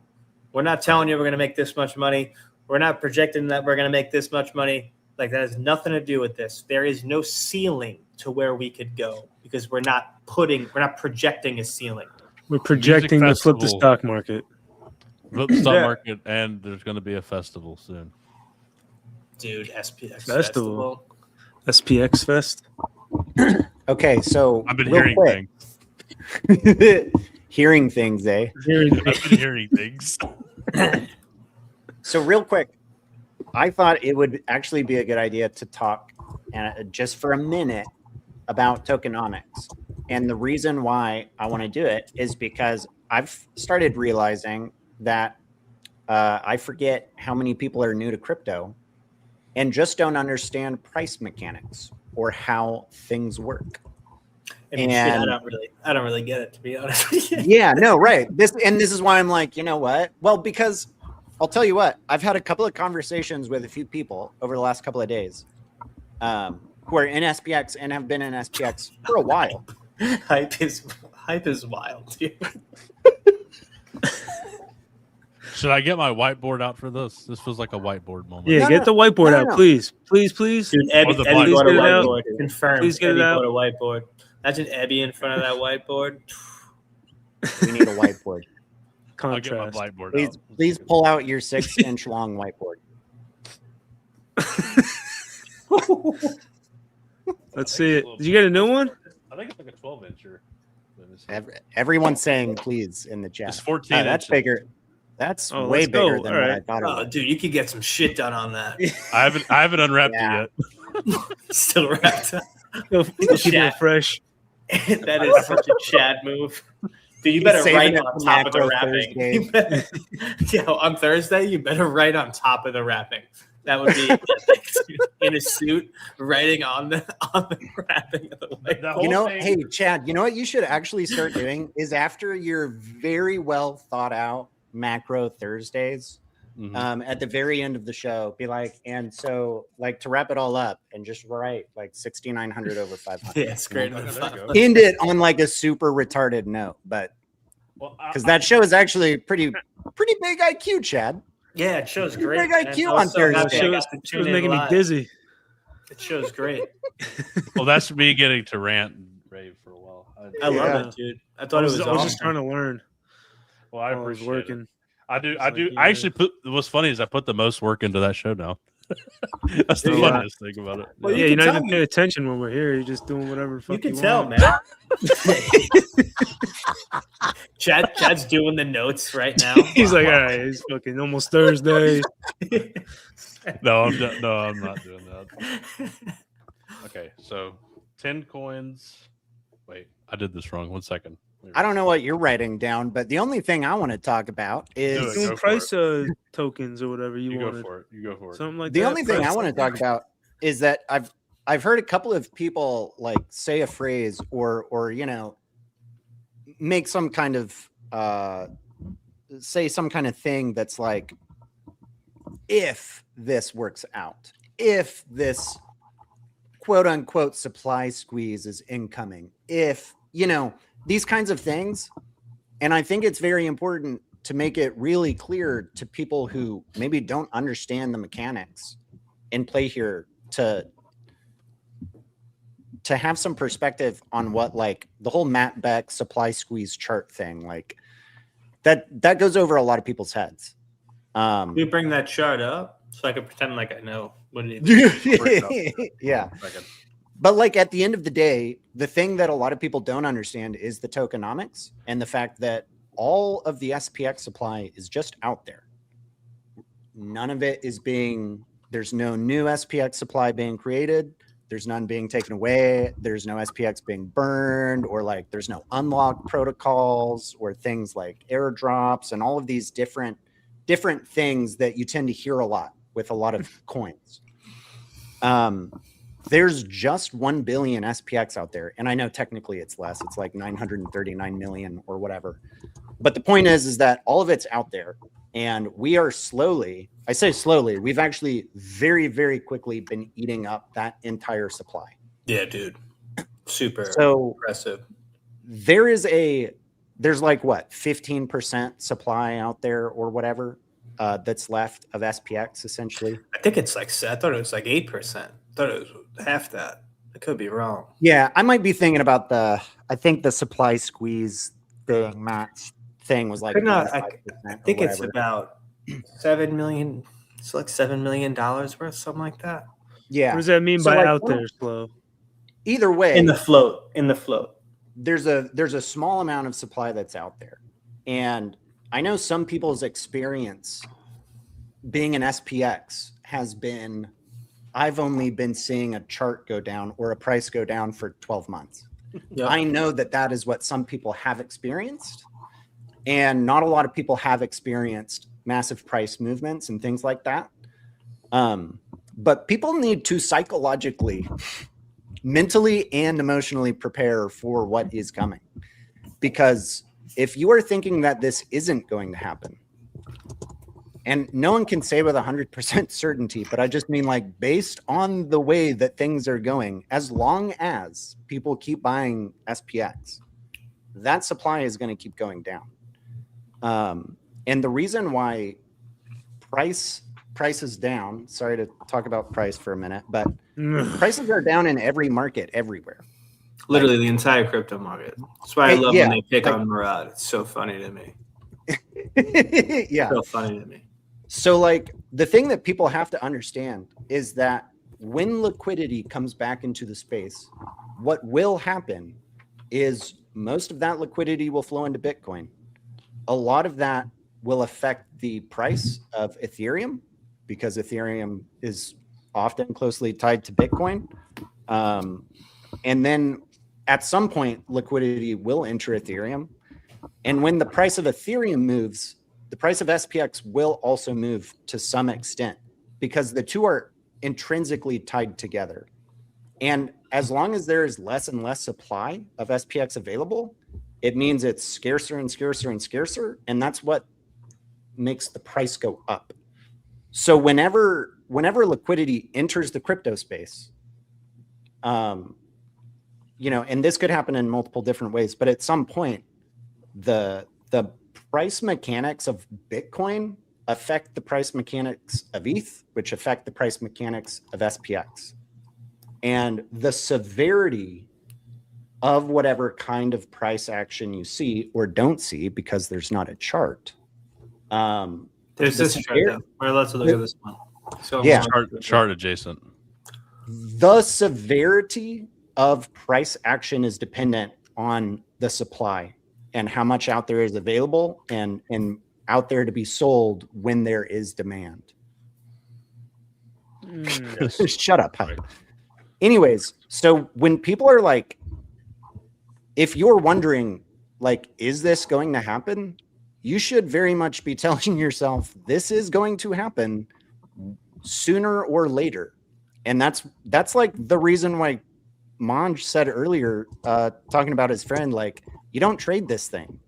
We're not telling you we're going to make this much money. We're not projecting that we're going to make this much money. Like, that has nothing to do with this. There is no ceiling to where we could go because we're not projecting a ceiling. We're projecting to flip the stock market. Flip the stock market, and there's going to be a festival soon. Dude, SPX Festival. SPX Fest. Okay, so I've been hearing things. Hearing things, eh? I've been hearing things. So real quick, I thought it would actually be a good idea to talk just for a minute about tokenomics. And the reason why I want to do it is because I've started realizing that I forget how many people are new to crypto and just don't understand price mechanics or how things work. I mean, shit, I don't really get it, to be honest with you. Yeah, no, right. This is why I'm like, you know what? Well, because I'll tell you what, I've had a couple of conversations with a few people over the last couple of days who are in SPX and have been in SPX for a while. Hype is wild, dude. Should I get my whiteboard out for this? This feels like a whiteboard moment. Yeah, get the whiteboard out, please. Pleplease. Dude, Eddie bought a whiteboard. Confirmed. Please get Eddie it out. bought a whiteboard. Imagine Eddie in front of that whiteboard. We need a whiteboard. Contrast. I'll get my whiteboard out. Please pull out your 6-inch long whiteboard. Let's see it. Did you get a new one? I think it's like a 12-incher. Everyone's saying please in the chat. It's 14 that's inches. bigger. That's way bigger than what I thought it was. Dude, you could get some shit done on that. I haven't unwrapped it yet. Still wrapped up. Keep it fresh. That is such a Chad move. Dude, you better write on top of the wrapping. On Thursday, you better write on top of the wrapping. That would be in a suit, writing on the wrapping of the whiteboard. Hey, Chad, you know what you should actually start doing is after your very well thought out macro Thursdays, at the very end of the show, be like, and so like to wrap it all up and just write like 6,900 over 500. Yeah, it's great. End it on like a super retarded note, but because that show is actually pretty big IQ, Chad. Yeah, it shows great. Big IQ on Thursday. It was making me dizzy. It shows great. Well, that's me getting to rant and rave for a while. I love it, dude. I thought it was I was just trying to learn. Well, I appreciate working. It. I do. I actually put. What's funny is I put the most work into that show now. That's the funniest thing about it. Well, you're not even paying attention when we're here. You're just doing whatever. You can tell, man. Chad's doing the notes right now. He's like, all right, it's fucking almost Thursday. No, I'm not doing that. Okay, so 10 coins. Wait, I did this wrong. 1 second. I don't know what you're writing down, but the only thing I want to talk about is doing price tokens or whatever you want. You go for it. Something like the that. only thing I want to talk about is that I've heard a couple of people like say a phrase or make some kind of say some kind of thing that's like, if this works out, if this quote unquote supply squeeze is incoming, if these kinds of things. And I think it's very important to make it really clear to people who maybe don't understand the mechanics in play here to have some perspective on what like the whole Matt Beck supply squeeze chart thing, like that goes over a lot of people's heads. You bring that chart up so I can pretend like I know what it is. Yeah. But like at the end of the day, the thing that a lot of people don't understand is the tokenomics and the fact that all of the SPX supply is just out there. None of it is there's no new SPX supply being created. There's none being taken away. There's no SPX being burned, or like there's no unlock protocols or things like airdrops and all of these different there's just 1 billion SPX out there. And I know technically it's less. It's like 939 million or whatever. But the point is that all of it's out there. And we are slowly, I say slowly, we've actually very, very quickly been eating up that entire supply. Yeah, dude. Super impressive. There's like what, 15% supply out there or whatever that's left of SPX essentially. I think it's like, I thought it was like 8%. I thought it was half that. I could be wrong. Yeah, I might be thinking about I think the supply squeeze thing, Matt's thing was like, I think it's about 7 million. It's like $7 million worth, something like that. Yeah. What does that mean by like, out there, Slow? Either way, in the float. There's a small amount of supply that's out there. And I know some people's experience being an SPX has been, I've only been seeing a chart go down or a price go down for 12 months. Yep. I know that is what some people have experienced. And not a lot of people have experienced massive price movements and things like that. But people need to psychologically, mentally and emotionally prepare for what is coming. Because if you are thinking that this isn't going to happen, and no one can say with 100% certainty, but I just mean like based on the way that things are going, as long as people keep buying SPX, that supply is going to keep going down. And the reason why price is down, sorry to talk about price for a minute, but prices are down in every market everywhere. Literally the entire crypto market. That's why I love when they pick on Murad. It's so funny to me. Yeah. So funny to me. So like the thing that people have to understand is that when liquidity comes back into the space, what will happen is most of that liquidity will flow into Bitcoin. A lot of that will affect the price of Ethereum because Ethereum is often closely tied to Bitcoin. And then at some point, liquidity will enter Ethereum. And when the price of Ethereum moves, the price of SPX will also move to some extent because the two are intrinsically tied together. And as long as there is less and less supply of SPX available, it means it's scarcer and scarcer and scarcer. And that's what makes the price go up. So whenever liquidity enters the crypto space, and this could happen in multiple different ways, but at some point, the price mechanics of Bitcoin affect the price mechanics of ETH, which affect the price mechanics of SPX. And the severity of whatever kind of price action you see or don't see, because there's not a chart. There's this chart, though. All right, let's look at this one. So yeah, chart adjacent. The severity of price action is dependent on the supply and how much out there is available and out there to be sold when there is demand. Shut up, Hype. Anyways, so when people are like, if you're wondering, like, is this going to happen? You should very much be telling yourself this is going to happen sooner or later. And that's like the reason why Mang said earlier, talking about his friend, like, you don't trade this thing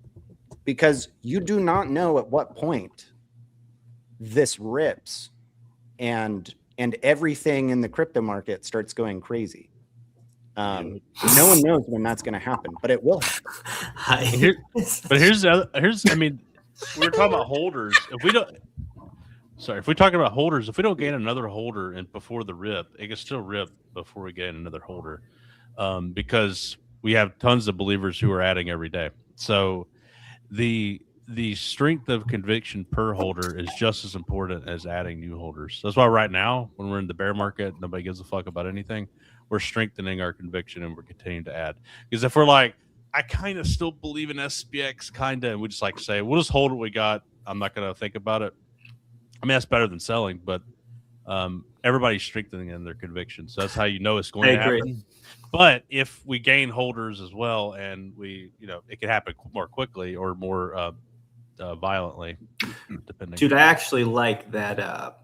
because you do not know at what point this rips and everything in the crypto market starts going crazy. No one knows when that's going to happen, but it will happen. Here's I mean, we were talking about holders. If we don't gain another holder and before the rip, it can still rip before we gain another holder, because we have tons of believers who are adding every day. So the strength of conviction per holder is just as important as adding new holders. That's why right now, when we're in the bear market, nobody gives a fuck about anything. We're strengthening our conviction and we're continuing to add. Because if we're like, I kind of still believe in SPX, kind of, and we just like say, we'll just hold what we got. I'm not going to think about it. I mean, that's better than selling, but everybody's strengthening in their conviction. So that's how you know it's going to happen. But if we gain holders as well, and it can happen more quickly or more violently, depending. Dude, I actually like that.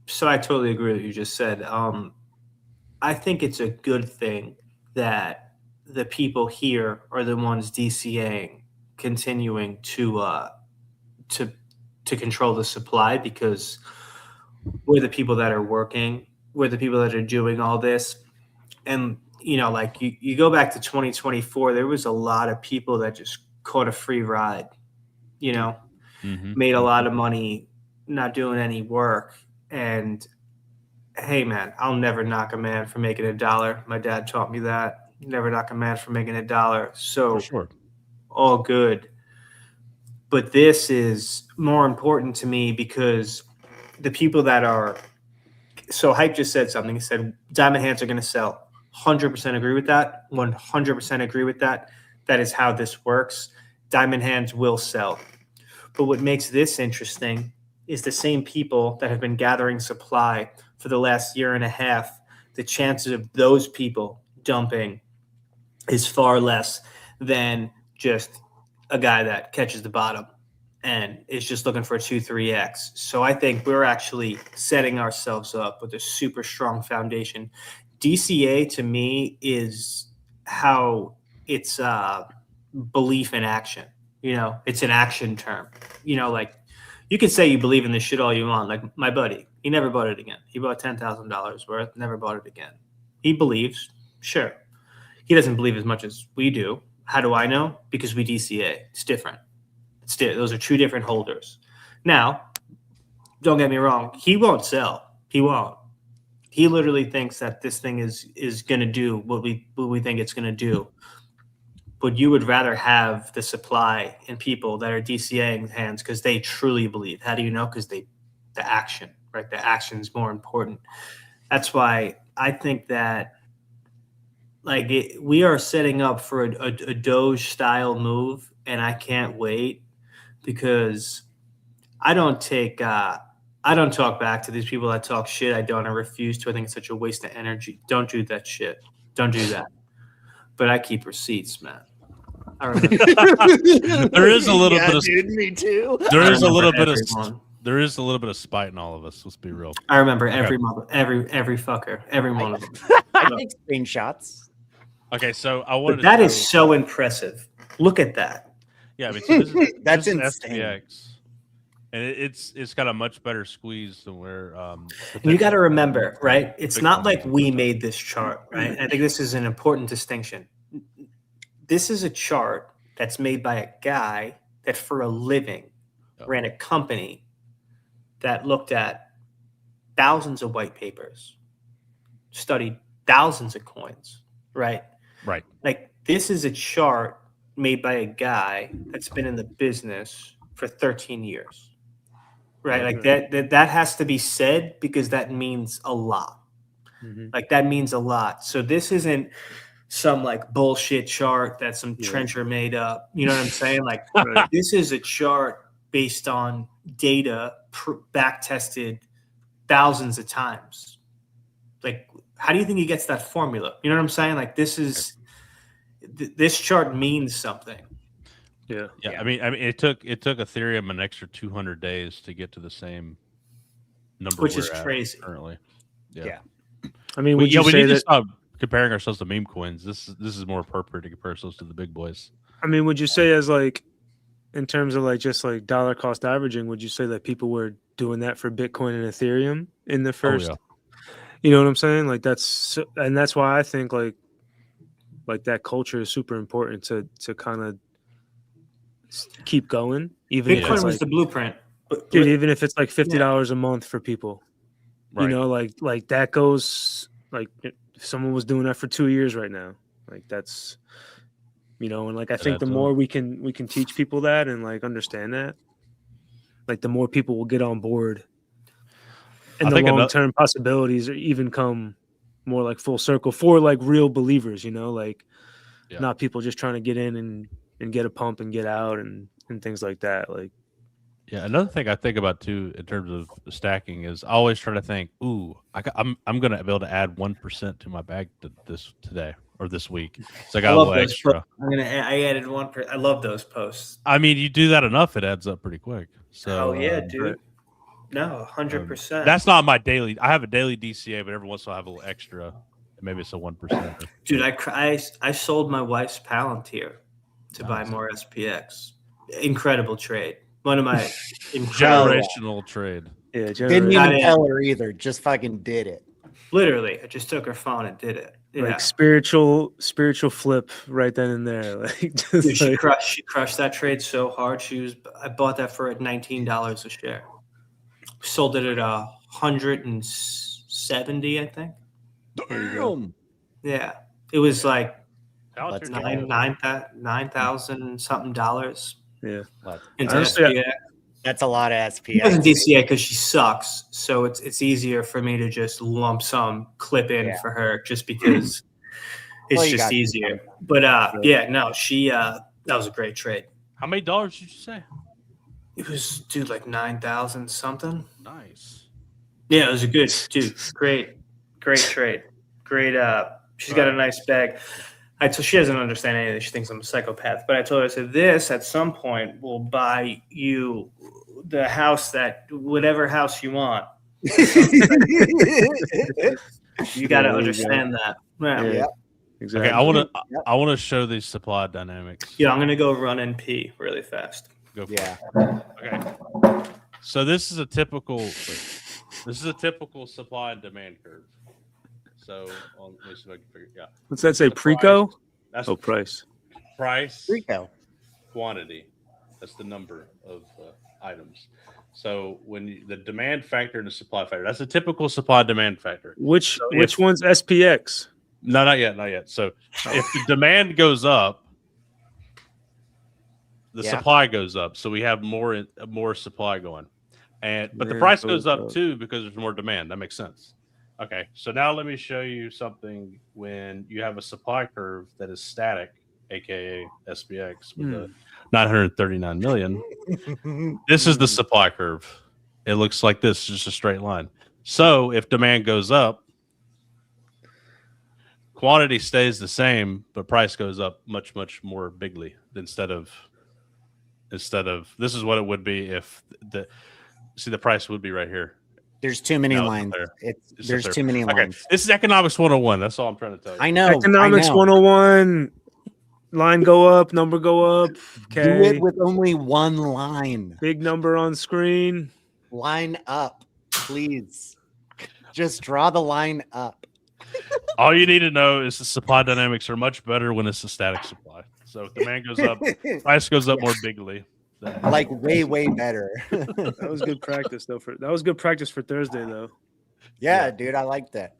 So I totally agree with what you just said. I think it's a good thing that the people here are the ones DCAing, continuing to control the supply, because we're the people that are working, we're the people that are doing all this. And like you go back to 2024, there was a lot of people that just caught a free ride, made a lot of money not doing any work. And hey man, I'll never knock a man for making $1. My dad taught me that. Never knock a man for making $1. So For sure. all good. But this is more important to me because the people that are so Hype just said something. He said diamond hands are going to sell. 100% agree with that. 100% agree with that. That is how this works. Diamond hands will sell. But what makes this interesting is the same people that have been gathering supply for the last year and a half. The chances of those people dumping is far less than just a guy that catches the bottom and is just looking for a 2-3x. So I think we're actually setting ourselves up with a super strong foundation. DCA to me is how it's belief in action. It's an action term. Like you could say you believe in this shit all you want. Like my buddy, he never bought it again. He bought $10,000 worth, never bought it again. He believes, sure. He doesn't believe as much as we do. How do I know? Because we DCA. It's different. Those are two different holders. Now, don't get me wrong. He won't sell. He won't. He literally thinks that this thing is going to do what we think it's going to do. But you would rather have the supply and people that are DCAing hands because they truly believe. How do you know? Because the action, right? The action is more important. That's why I think that we are setting up for a Doge-Style move, and I can't wait because I don't talk back to these people that talk shit. I refuse to. I think it's such a waste of energy. Don't do that shit. Don't do that. But I keep receipts, man. I remember. There is a little bit of dude, me too. There is a little bit of spite in all of us. Let's be real. I remember every fucker, every one of them. I take screenshots. Okay, so I wanted. But that is so impressive. Look at that. Yeah, I mean, so this is, That's this insane. is SPX, and it's got a much better squeeze than where. And you got to remember, right? It's not like we made this chart, right? I think this is an important distinction. This is a chart that's made by a guy that, for a living, ran a company that looked at thousands of white papers, studied thousands of coins, right? Right. Like this is a chart made by a guy that's been in the business for 13 years, right? Like that has to be said because that means a lot. Mm-hmm. Like that means a lot. So this isn't some like bullshit chart that some trencher made up. You know what I'm saying? Like this is a chart based on data back tested thousands of times. Like, how do you think he gets that formula? You know what I'm saying? Like this chart means something. Yeah. I mean, it took Ethereum an extra 200 days to get to the same number, which is crazy currently. Yeah. I mean, we say need that? to stop comparing ourselves to meme coins. This is more appropriate to compare ourselves to the big boys. I mean, would you say as like in terms of like just like dollar cost averaging, would you say that people were doing that for Bitcoin and Ethereum in the first? Oh, yeah. You know what I'm saying? Like that's why I think like that culture is super important to kind of keep going. Even Bitcoin if was the blueprint, dude. Even if it's like $50 a month for people, right. You know, like that goes like if someone was doing that for 2 years right now, like that's, you know, and like I think the more we can teach people that and like understand that, like the more people will get on board. And the long-term possibilities even come more like full circle for like real believers, you know, like not people just trying to get in and get a pump and get out and things like that. Like, yeah, another thing I think about too in terms of stacking is I always try to think, ooh, I'm gonna be able to add 1% to my bag today or this week. So I got a little extra. I added 1%. I love those posts. I mean, you do that enough, it adds up pretty quick. So dude. No, 100%. That's not my daily. I have a daily DCA, but every once in a while I have a little extra maybe it's a 1%. Dude, I sold my wife's Palantir to buy more SPX. Incredible trade. One of my incredible Generational trade. Yeah, Didn't generally, even tell her either. Just fucking did it. literally. I just took her phone and did it. Yeah. like spiritual flip right then and there. Like, just Dude, she like, crushed that trade so hard. I bought that for $19 a share. Sold it at 170, I think. Damn. Yeah, it was like Let's go. 9,000 something dollars. yeah. Into Honestly, SPX. That's a lot of It wasn't SPX. DCA because she sucks, so it's easier for me to just lump sum clip in for her just because it's Well, you just got easier. But yeah, no, she that was a great trade. How many dollars did you say? It was like 9,000 something. Nice. Yeah, it was a good dude. Great trade. Great. She's got a nice bag. She doesn't understand anything. She thinks I'm a psychopath. But I told her, I said, this at some point will buy you the house whatever house you want. You got to understand that. Yeah. Exactly. Okay, I want to show these supply dynamics. Yeah, I'm gonna go run and pee really fast. Go for Yeah. it. Okay. So this is a typical supply and demand curve. So let me see if I can figure. Yeah. What's that say? The price. Preco? That's Oh, price. price. Rico. Quantity. That's the number of items. So the demand factor and the supply factor. That's a typical supply demand factor. Which one's SPX? No, not yet. So if the demand goes up, the supply goes up. So we have more supply going, but the price goes up too because there's more demand. That makes sense. Okay, so now let me show you something when you have a supply curve that is static, aka SPX, with a 939 million. This is the supply curve. It looks like this, just a straight line. So if demand goes up, quantity stays the same, but price goes up much, much more bigly instead of this is what it would be if the price would be right here. There's too many lines. There's too many lines. Okay. This is Economics 101. That's all I'm trying to tell you. I know. Economics 101. Line go up, number go up. Okay. Do it with only one line. Big number on screen. Line up, please. Just draw the line up. All you need to know is the supply dynamics are much better when it's a static supply. So if demand goes up, price goes up more bigly. Like way better. That was good practice though. That was good practice for Thursday though. Yeah, dude, I like that.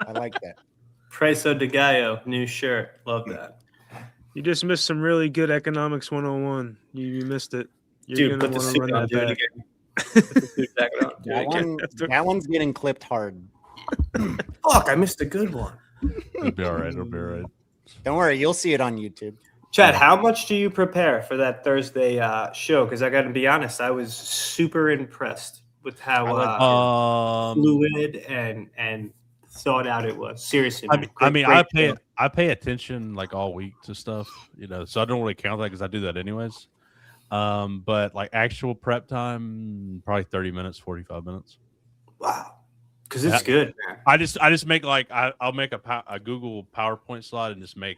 Preso de Gallo, new shirt. Love that. You just missed some really good Economics 101. You missed it. Dude, put the suit on, do it again. Put the suit back on. That one's getting clipped hard. Fuck, I missed a good one. It'll be all right. Don't worry, you'll see it on YouTube. Chad, how much do you prepare for that Thursday show? Because I got to be honest, I was super impressed with how fluid and thought out it was. Seriously, I pay attention like all week to stuff, so I don't really count that because I do that anyways. But like actual prep time, probably 30 minutes, 45 minutes. Wow, because it's good, man. I just make I'll make a Google PowerPoint slide and just make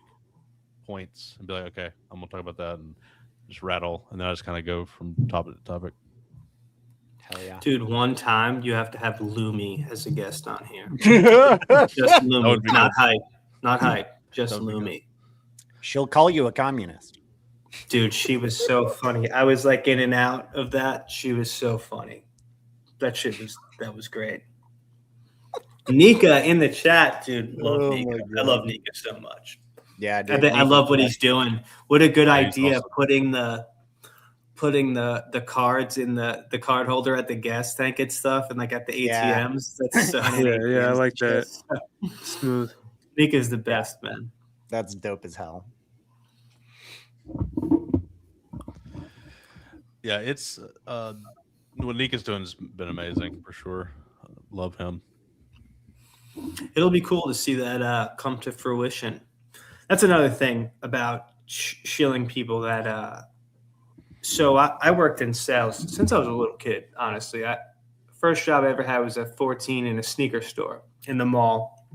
points and be like, okay, I'm gonna talk about that and just rattle, and then I just kind of go from topic to topic. Hell yeah, dude! One time you have to have Lumi as a guest on here. Just Lumi, not hype, just Lumi. She'll call you a communist, dude. She was so funny. I was like in and out of that. She was so funny. That was great. Nika in the chat, dude. Nika. I love Nika so much. Yeah, dude, I love what he's doing. What a good idea, awesome. putting the cards in the card holder at the gas tank and stuff, and like at the ATMs. That's so yeah, I like that. Smooth. Nika's the best, man. That's dope as hell. Yeah, it's what Nika's doing has been amazing for sure. Love him. It'll be cool to see that come to fruition. That's another thing about shilling people that. So I worked in sales since I was a little kid. Honestly, first job I ever had was at 14 in a sneaker store in the mall.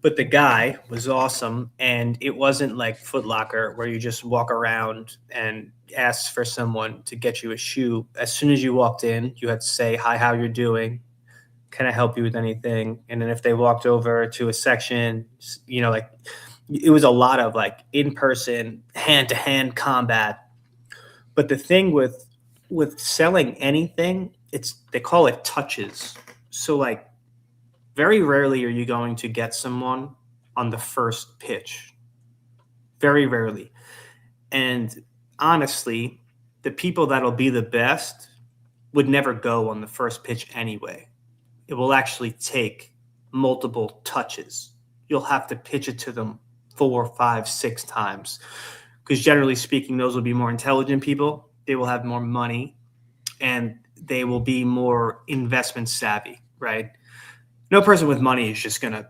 But the guy was awesome, and it wasn't like Foot Locker where you just walk around and ask for someone to get you a shoe. As soon as you walked in, you had to say, "Hi, how you're doing? Can I help you with anything?" And then if they walked over to a section, you know, like it was a lot of like in-person, hand-to-hand combat. But the thing with selling anything, they call it touches. So like very rarely are you going to get someone on the first pitch. Very rarely. And honestly, the people that'll be the best would never go on the first pitch anyway. It will actually take multiple touches. You'll have to pitch it to them 4, 5, 6 times. Because generally speaking, those will be more intelligent people. They will have more money and they will be more investment savvy, right? No person with money is just going to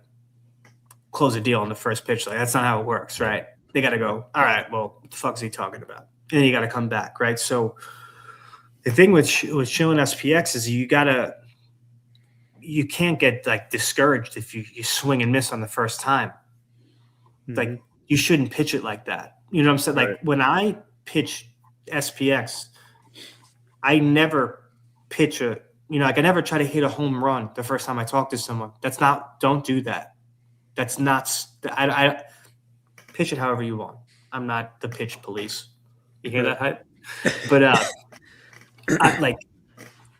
close a deal on the first pitch. Like, that's not how it works, right? They got to go, all right, well, what the fuck is he talking about? And then you got to come back, right? So the thing with Shilling SPX is you can't get like discouraged if you swing and miss on the first time. Mm-hmm. Like, you shouldn't pitch it like that. You know what I'm saying? Right. Like when I pitch SPX, I never pitch I never try to hit a home run the first time I talk to someone. Don't do that. That's not, I pitch it however you want. I'm not the pitch police. You hear that hype? But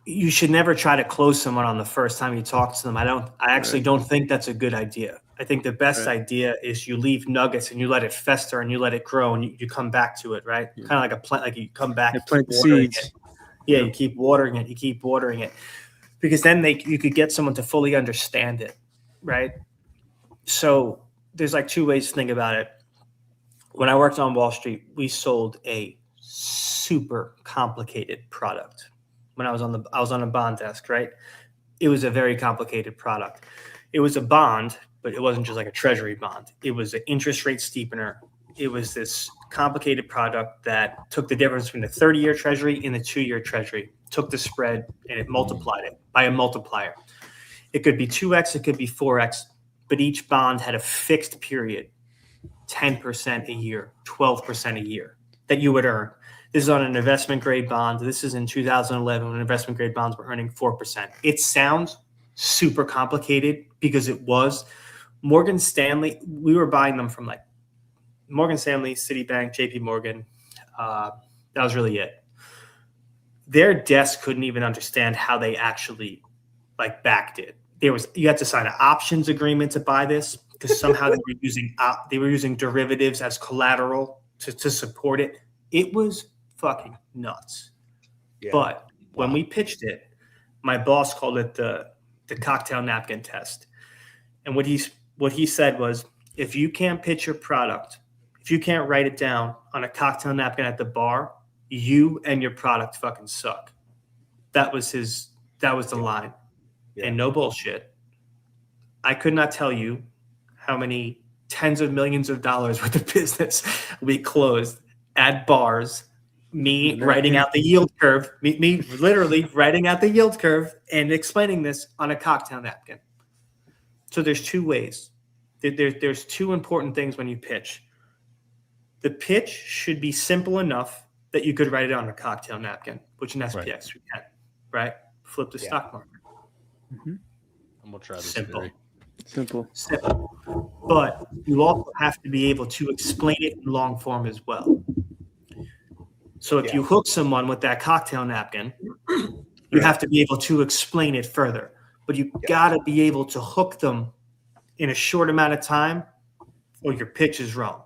you should never try to close someone on the first time you talk to them. I actually don't think that's a good idea. I think the best idea is you leave nuggets and you let it fester and you let it grow and you come back to it, right? Yeah. Kind of like a plant, like you come back, you plant seeds. It. Yeah, you keep watering it, because then you could get someone to fully understand it, right? So there's like 2 ways to think about it. When I worked on Wall Street, we sold a super complicated product. When I was on a bond desk, right? It was a very complicated product. It was a bond, but it wasn't just like a treasury bond. It was an interest rate steepener. It was this complicated product that took the difference between the 30-year treasury and the 2-year treasury, took the spread and it multiplied it by a multiplier. It could be 2x, it could be 4x, but each bond had a fixed period, 10% a year, 12% a year that you would earn. This is on an investment grade bond. This is in 2011 when investment grade bonds were earning 4%. It sounds super complicated because it was. Morgan Stanley, we were buying them from like Morgan Stanley, Citibank, JP Morgan. That was really it. Their desk couldn't even understand how they actually like backed it. You had to sign an options agreement to buy this because somehow they were using derivatives as collateral to support it. It was fucking nuts. Yeah. But when we pitched it, my boss called it the cocktail napkin test. And what he said was, if you can't pitch your product, if you can't write it down on a cocktail napkin at the bar, you and your product fucking suck. That was the line. Yeah. And no bullshit. I could not tell you how many tens of millions of dollars worth of business we closed at bars, me writing out the yield curve, me literally writing out the yield curve and explaining this on a cocktail napkin. So there's 2 ways. There's 2 important things when you pitch. The pitch should be simple enough that you could write it on a cocktail napkin, which in SPX we can, right? Flip the stock market. Mm-hmm. I'm gonna try this. Simple. But you also have to be able to explain it in long form as well. So if you hook someone with that cocktail napkin, you have to be able to explain it further. But you got to be able to hook them in a short amount of time, or your pitch is wrong.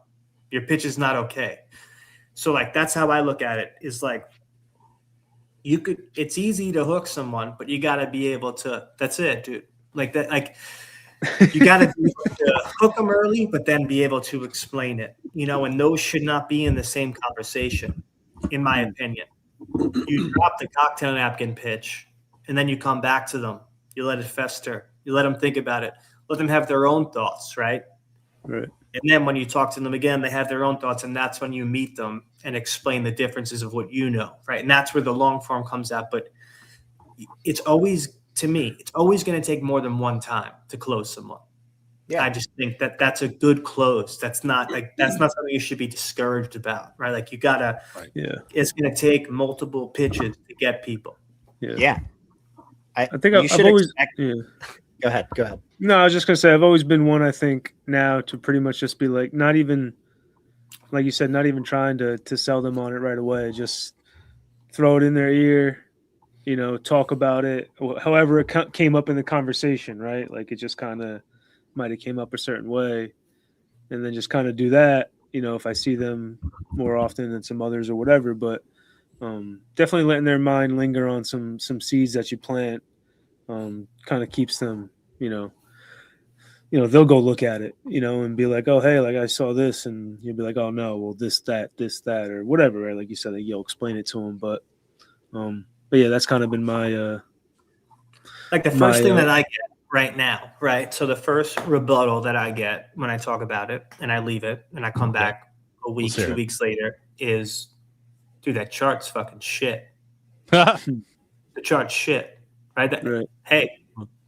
Your pitch is not okay. So like that's how I look at it. Is like it's easy to hook someone, but you got to be able to. That's it, dude. Like that. Like you got to be able to hook them early, but then be able to explain it. And those should not be in the same conversation, in my opinion. You drop the cocktail napkin pitch, and then you come back to them. You let it fester. You let them think about it. Let them have their own thoughts, right? Right. And then when you talk to them again, they have their own thoughts, and that's when you meet them and explain the differences of what you know, right? And that's where the long form comes out. But it's always, to me, it's always going to take more than one time to close someone. I just think that that's a good close. That's not something you should be discouraged about, right? Like you gotta, it's gonna take multiple pitches to get people. Yeah. I think I've always Go ahead. No, I was just gonna say I've always been one. I think now to pretty much just be like, not even like you said, not even trying to sell them on it right away. Just throw it in their ear, talk about it. However, it came up in the conversation, right? Like it just kind of might have came up a certain way, and then just kind of do that. If I see them more often than some others or whatever, but definitely letting their mind linger on some seeds that you plant, kind of keeps them, they'll go look at it, and be like, oh, hey, like I saw this, and you'll be like, oh no, well this, that, or whatever, right? Like you said, like, you'll explain it to them, but yeah, that's kind of been my like the first thing that I get right now, right? So the first rebuttal that I get when I talk about it and I leave it and I come back a week, 2 weeks later is, dude, that chart's fucking shit. The chart's shit, right? Right. Hey,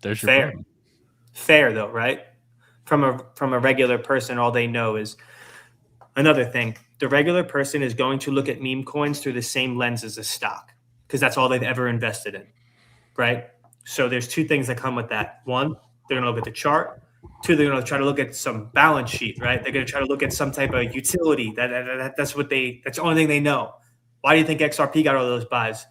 there's your fair though, right? From a regular person, all they know is another thing. The regular person is going to look at meme coins through the same lens as a stock because that's all they've ever invested in, right? So there's two things that come with that. One, they're going to look at the chart. Two, they're going to try to look at some balance sheet, right? They're going to try to look at some type of utility. That's the only thing they know. Why do you think XRP got all those buys?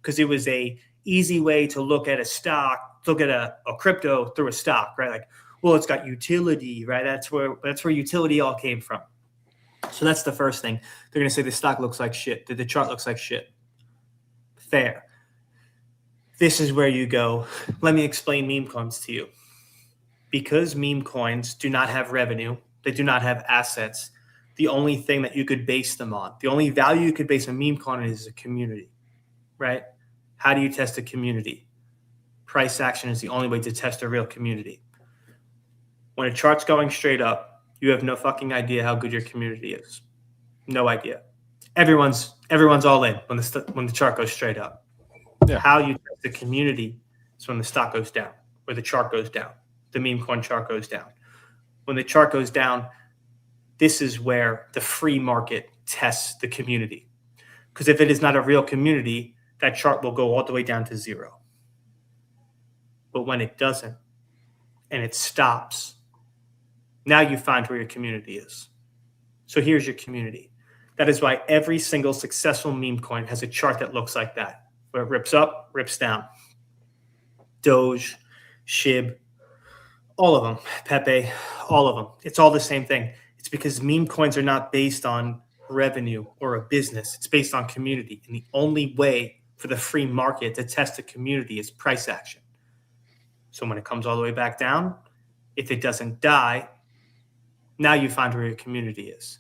Because it was a easy way to look at a stock, look at a crypto through a stock, right? Like, well, it's got utility, right? That's where utility all came from. So that's the first thing. They're going to say the stock looks like shit. The chart looks like shit. Fair. This is where you go, let me explain meme coins to you. Because meme coins do not have revenue, they do not have assets, the only thing that you could base them on, the only value you could base a meme coin is a community, right? How do you test a community? Price action is the only way to test a real community. When a chart's going straight up, you have no fucking idea how good your community is. No idea. Everyone's all in when the chart goes straight up. Yeah. How you test the community is when the stock goes down, or the chart goes down, the meme coin chart goes down. When the chart goes down, this is where the free market tests the community. Because if it is not a real community, that chart will go all the way down to zero. But when it doesn't, and it stops, now you find where your community is. So here's your community. That is why every single successful meme coin has a chart that looks like that. Where it rips up, rips down. Doge, SHIB, all of them, Pepe, all of them. It's all the same thing. It's because meme coins are not based on revenue or a business. It's based on community. And the only way for the free market to test a community is price action. So when it comes all the way back down, if it doesn't die, now you find where your community is.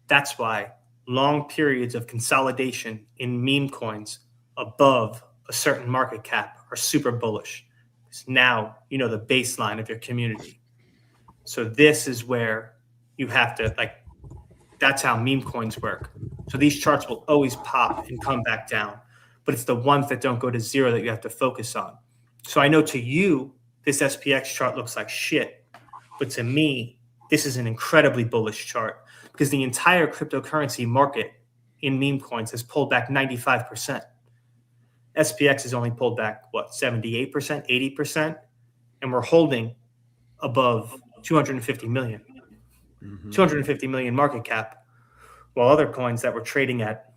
That's why long periods of consolidation in meme coins above a certain market cap are super bullish. Because now you know the baseline of your community. So this is where you have to, like, that's how meme coins work. So these charts will always pop and come back down, but it's the ones that don't go to zero that you have to focus on. So I know to you, this SPX chart looks like shit, but to me, this is an incredibly bullish chart because the entire cryptocurrency market in meme coins has pulled back 95%. SPX has only pulled back, 78%, 80%? And we're holding above 250 million. 250 million market cap, while other coins that were trading at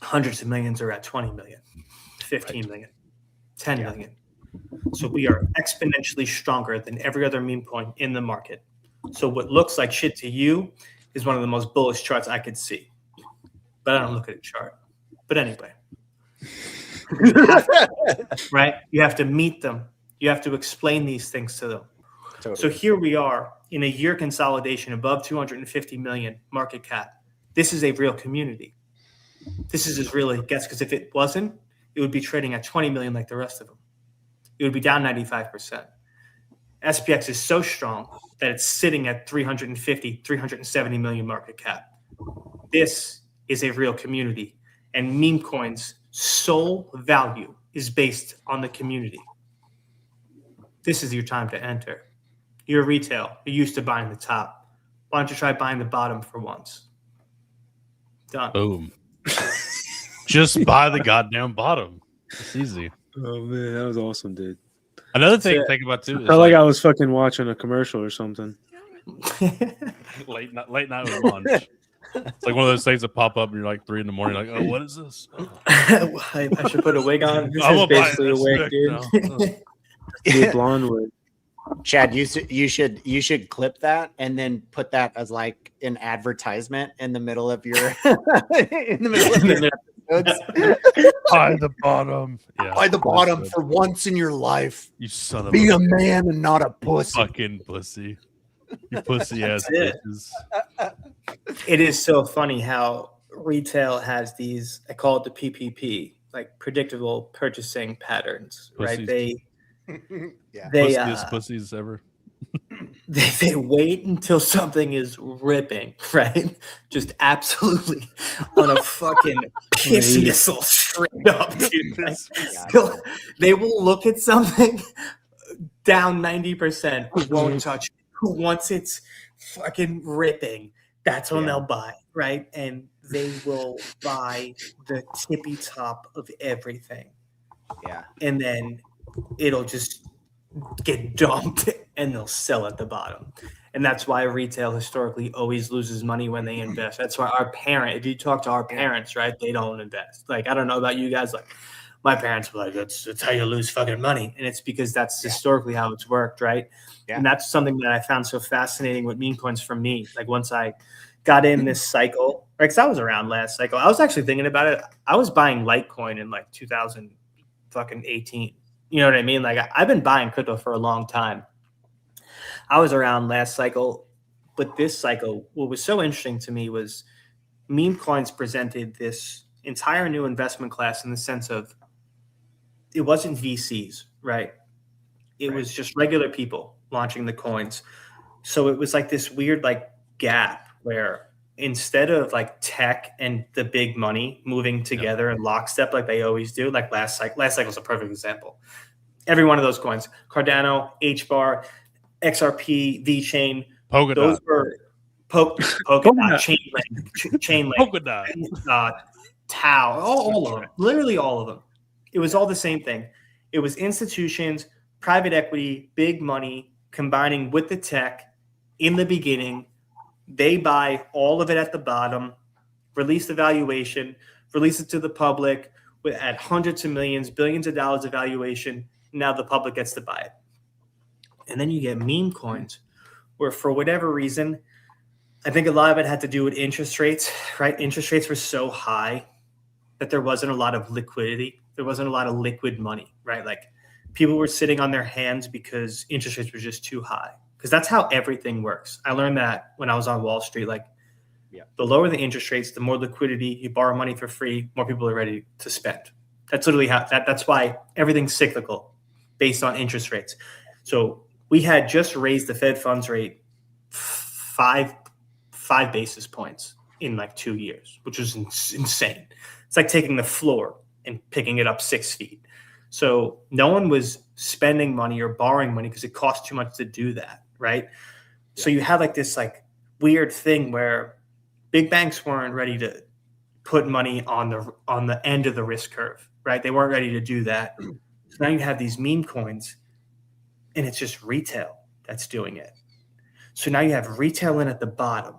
hundreds of millions are at 20 million, 15 million, 10 million. So we are exponentially stronger than every other meme coin in the market. So what looks like shit to you is one of the most bullish charts I could see. But I don't look at a chart. But anyway. Right? You have to meet them. You have to explain these things to them. Totally. So here we are in a year consolidation above 250 million market cap. This is a real community. This is as real as it gets, because if it wasn't, it would be trading at 20 million like the rest of them. It would be down 95%. SPX is so strong that it's sitting at 350, 370 million market cap. This is a real community. And meme coins' sole value is based on the community. This is your time to enter. You're retail. You're used to buying the top. Why don't you try buying the bottom for once? Done. Boom. Just buy the goddamn bottom. It's easy. Oh man, that was awesome, dude. Another thing to think about too is Felt like I was fucking watching a commercial or something. late night with lunch. It's like one of those things that pop up and you're like 3 a.m. Like, oh, what is this? Oh. I should put a wig on. This I'm is gonna buy basically a this wig, wig dude. The blonde wig. Chad, you should clip that and then put that as like an advertisement in the middle of your in the middle of your episodes. Buy the bottom. Yeah, Buy the that's bottom good. for once in your life. You son of Be a a man and not a pussy. fucking pussy. You pussy ass That's it. bitches. It is so funny how retail has these, I call it the PPP, like predictable purchasing patterns, right? Pussies. Yeah. They Pussiest pussies ever. they wait until something is ripping, right? Just absolutely on a fucking piss missile straight up, dude. Like, they will look at something down 90%, who won't touch it, who wants it's fucking ripping. That's when they'll buy, right? And they will buy the tippy top of everything. Yeah. And then it'll just get dumped and they'll sell at the bottom. And that's why retail historically always loses money when they invest. That's why if you talk to our parents, right, they don't invest. Like, I don't know about you guys, like my parents were like, that's how you lose fucking money. And it's because that's historically how it's worked, right? Yeah. And that's something that I found so fascinating with meme coins for me. Like once I got in this cycle, right, because I was around last cycle, I was actually thinking about it. I was buying Litecoin in like 2018. You know what I mean? Like I've been buying crypto for a long time. I was around last cycle, but this cycle, what was so interesting to me was meme coins presented this entire new investment class in the sense of it wasn't VCs, right? It was just regular people launching the coins. So it was like this weird like gap where instead of like tech and the big money moving together in lockstep like they always do, like last cycle is a perfect example. Every one of those coins, Cardano, HBAR, XRP, VeChain, those were Polkadot, Chainlink, Polkadot, Tau, all of them, literally all of them. It was all the same thing. It was institutions, private equity, big money combining with the tech in the beginning. They buy all of it at the bottom, release the valuation, release it to the public at hundreds of millions, billions of dollars of valuation. Now the public gets to buy it. And then you get meme coins where for whatever reason, I think a lot of it had to do with interest rates, right? Interest rates were so high that there wasn't a lot of liquidity. There wasn't a lot of liquid money, right? Like people were sitting on their hands because interest rates were just too high. Because that's how everything works. I learned that when I was on Wall Street. Like, the lower the interest rates, the more liquidity. You borrow money for free, more people are ready to spend. That's literally how. That's why everything's cyclical, based on interest rates. So we had just raised the Fed funds rate five basis points in like 2 years, which was insane. It's like taking the floor and picking it up 6 feet. So no one was spending money or borrowing money because it cost too much to do that, right? Yeah. So you had like this like weird thing where big banks weren't ready to put money on the end of the risk curve, right? They weren't ready to do that. So now you have these meme coins, and it's just retail that's doing it. So now you have retail in at the bottom.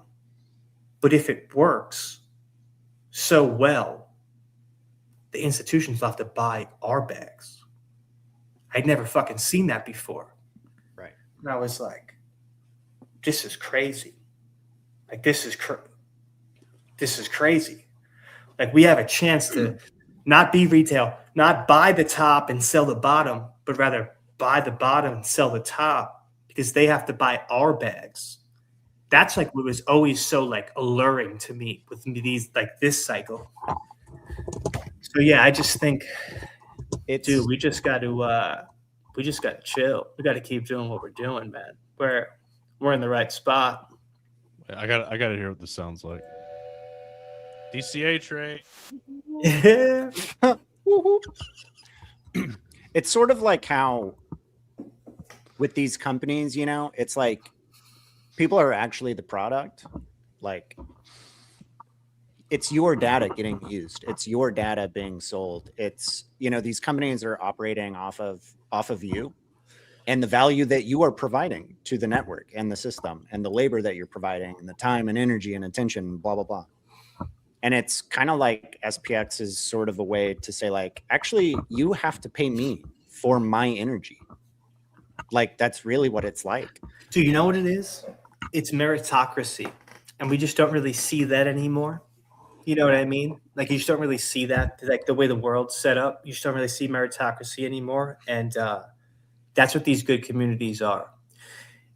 But if it works so well, the institutions will have to buy our bags. I'd never fucking seen that before. Right. And I was like, this is crazy. Like, this is crazy. Like, we have a chance to not be retail, not buy the top and sell the bottom, but rather buy the bottom and sell the top because they have to buy our bags. That's like what was always so like alluring to me with these like this cycle. So yeah, I just think, dude, we just got to chill. We got to keep doing what we're doing, man. We're in the right spot. I got to hear what this sounds like. DCA rate. Yeah. It's sort of like how with these companies, you know, it's like people are actually the product. Like, it's your data getting used. It's your data being sold. It's, you know, these companies are operating off of you and the value that you are providing to the network and the system and the labor that you're providing and the time and energy and attention, blah, blah, blah. And it's kind of like SPX is sort of a way to say, like, actually, you have to pay me for my energy. Like, that's really what it's like. Do you know what it is? It's meritocracy. And we just don't really see that anymore. You know what I mean? Like, you just don't really see that, like the way the world's set up. You just don't really see meritocracy anymore. And that's what these good communities are.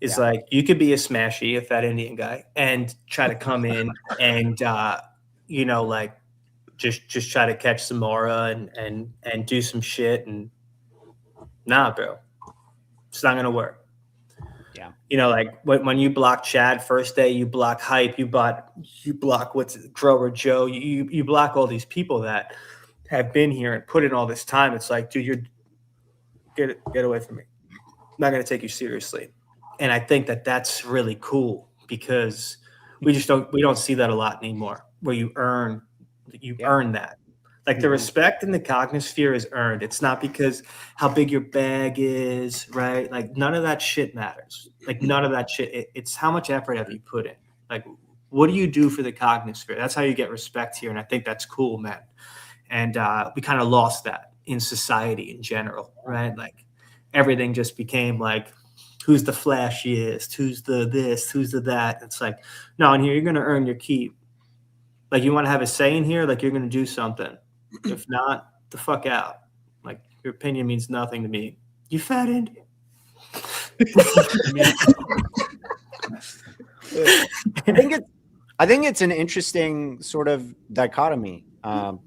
It's like, you could be a Smashy, a fat Indian guy, and try to come in and, you know, like just try to catch some aura and do some shit. And nah, bro, it's not going to work. Yeah. You know, like when you block Chad first day, you block Hype, you block what's Grower Joe, you block all these people that have been here and put in all this time. It's like, dude, get away from me. I'm not going to take you seriously. And I think that that's really cool because we don't see that a lot anymore, where you earn that. Like, the respect in the Cognisphere is earned. It's not because how big your bag is, right? Like, none of that shit matters. Like, none of that shit. It's how much effort have you put in? Like, what do you do for the Cognisphere? That's how you get respect here. And I think that's cool, man. And we kind of lost that in society in general, right? Like, everything just became like, who's the flashiest? Who's the this? Who's the that? It's like, no, in here, you're going to earn your keep. Like, you want to have a say in here? Like, you're going to do something. If not, the fuck out. Like, your opinion means nothing to me. You fat Indian. I think it's an interesting sort of dichotomy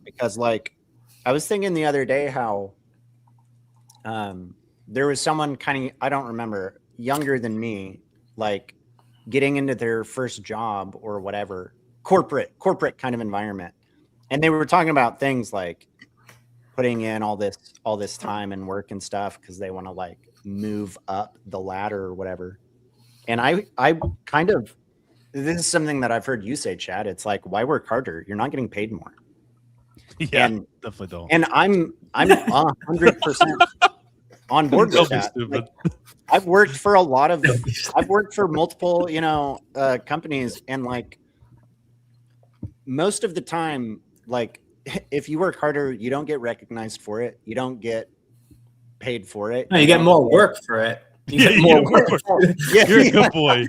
because, like, I was thinking the other day how there was someone kind of, I don't remember, younger than me, like getting into their first job or whatever, corporate kind of environment. And they were talking about things like putting in all this time and work and stuff because they want to like move up the ladder or whatever. And I kind of, this is something that I've heard you say, Chad. It's like, why work harder? You're not getting paid more. Yeah, definitely don't. And I'm 100% on board with that. Like, I've worked for multiple, you know, companies, and like most of the time, like, if you work harder, you don't get recognized for it. You don't get paid for it. No, you get more work for it. You get more work. You're a good boy.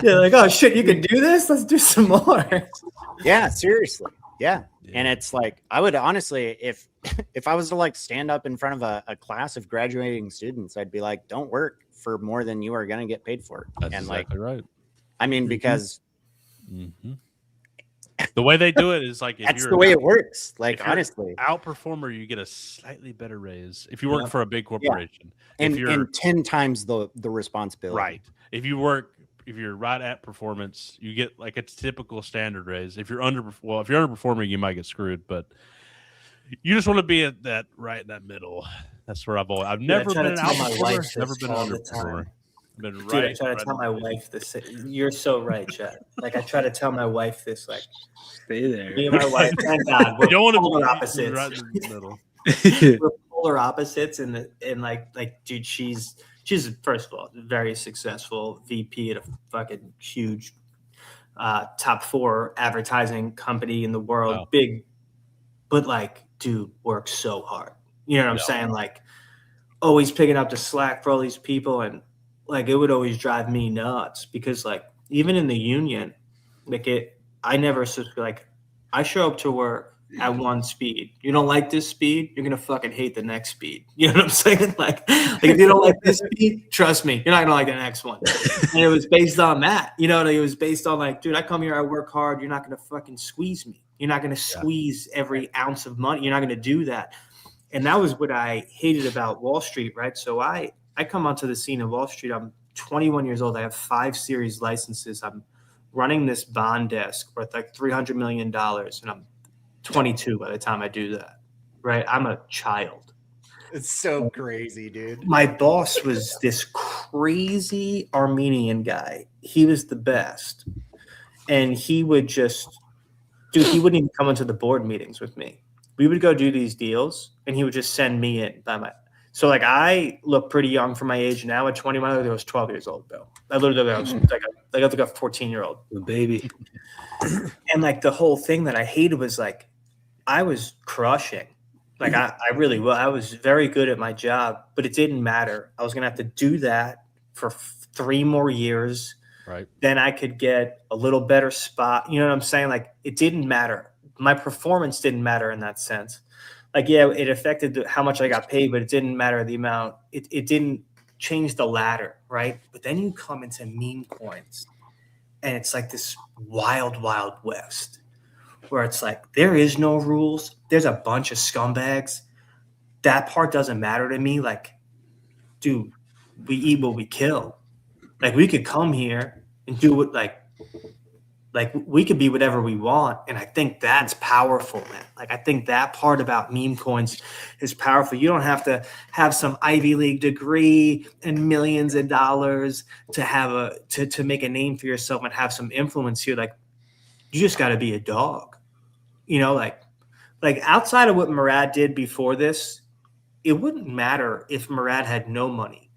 You're like, oh shit, you can do this? Let's do some more. Yeah, seriously. Yeah. And it's like, I would honestly, if I was to like stand up in front of a class of graduating students, I'd be like, don't work for more than you are going to get paid for. That's and exactly like, right. I mean, because the way they do it is like, if that's you're the way it works. Like, honestly, outperformer, you get a slightly better raise if you work for a big corporation. And, if you're, and 10 times the responsibility. Right. If you're right at performance, you get like a typical standard raise. If you're underperforming, you might get screwed, but you just want to be at that right in that middle. That's where I've never been an outperformer, never been an underperformer. Been Dude, I try to tell my wife this. You're so right, Chad. Like, I try to tell my wife this. Like, stay there. Me and my wife, thank God, we're polar opposites. Right in the middle. We're polar opposites, and like, dude, she's first of all very successful VP at a fucking huge top 4 advertising company in the world, wow. Big, but like, dude, works so hard. You know what I'm saying? Like, always picking up the slack for all these people, and like, it would always drive me nuts because, like, even in the union, like, I never like, I show up to work at one speed. You don't like this speed, you're gonna fucking hate the next speed. You know what I'm saying? Like if you don't like this speed, trust me, you're not gonna like the next one. And it was based on that. You know, it was based on like, dude, I come here, I work hard. You're not gonna fucking squeeze me. You're not gonna squeeze every ounce of money. You're not gonna do that. And that was what I hated about Wall Street, right? So I come onto the scene of Wall Street. I'm 21 years old. I have 5 series licenses. I'm running this bond desk worth like $300 million, and I'm 22 by the time I do that, right? I'm a child. It's so crazy, dude. My boss was this crazy Armenian guy. He was the best. And he would just, dude, he wouldn't even come into the board meetings with me. We would go do these deals, and he would just send me in by my. So like I look pretty young for my age now. At 21, I was 12 years old, Bill. I literally was like a 14-year-old baby. And like the whole thing that I hated was like I was crushing. Like I really well. I was very good at my job, but it didn't matter. I was gonna have to do that for 3 more years. Right. Then I could get a little better spot. You know what I'm saying? Like it didn't matter. My performance didn't matter in that sense. Like, yeah, it affected how much I got paid, but it didn't matter the amount. It didn't change the ladder, right? But then you come into meme coins, and it's like this wild, wild west where it's like there is no rules. There's a bunch of scumbags. That part doesn't matter to me. Like, dude, we eat what we kill. Like we could come here and do what like we could be whatever we want. And I think that's powerful, man. Like I think that part about meme coins is powerful. You don't have to have some Ivy League degree and millions of dollars to have to make a name for yourself and have some influence here. Like you just got to be a dog, you know, like outside of what Murad did before this, it wouldn't matter if Murad had no money.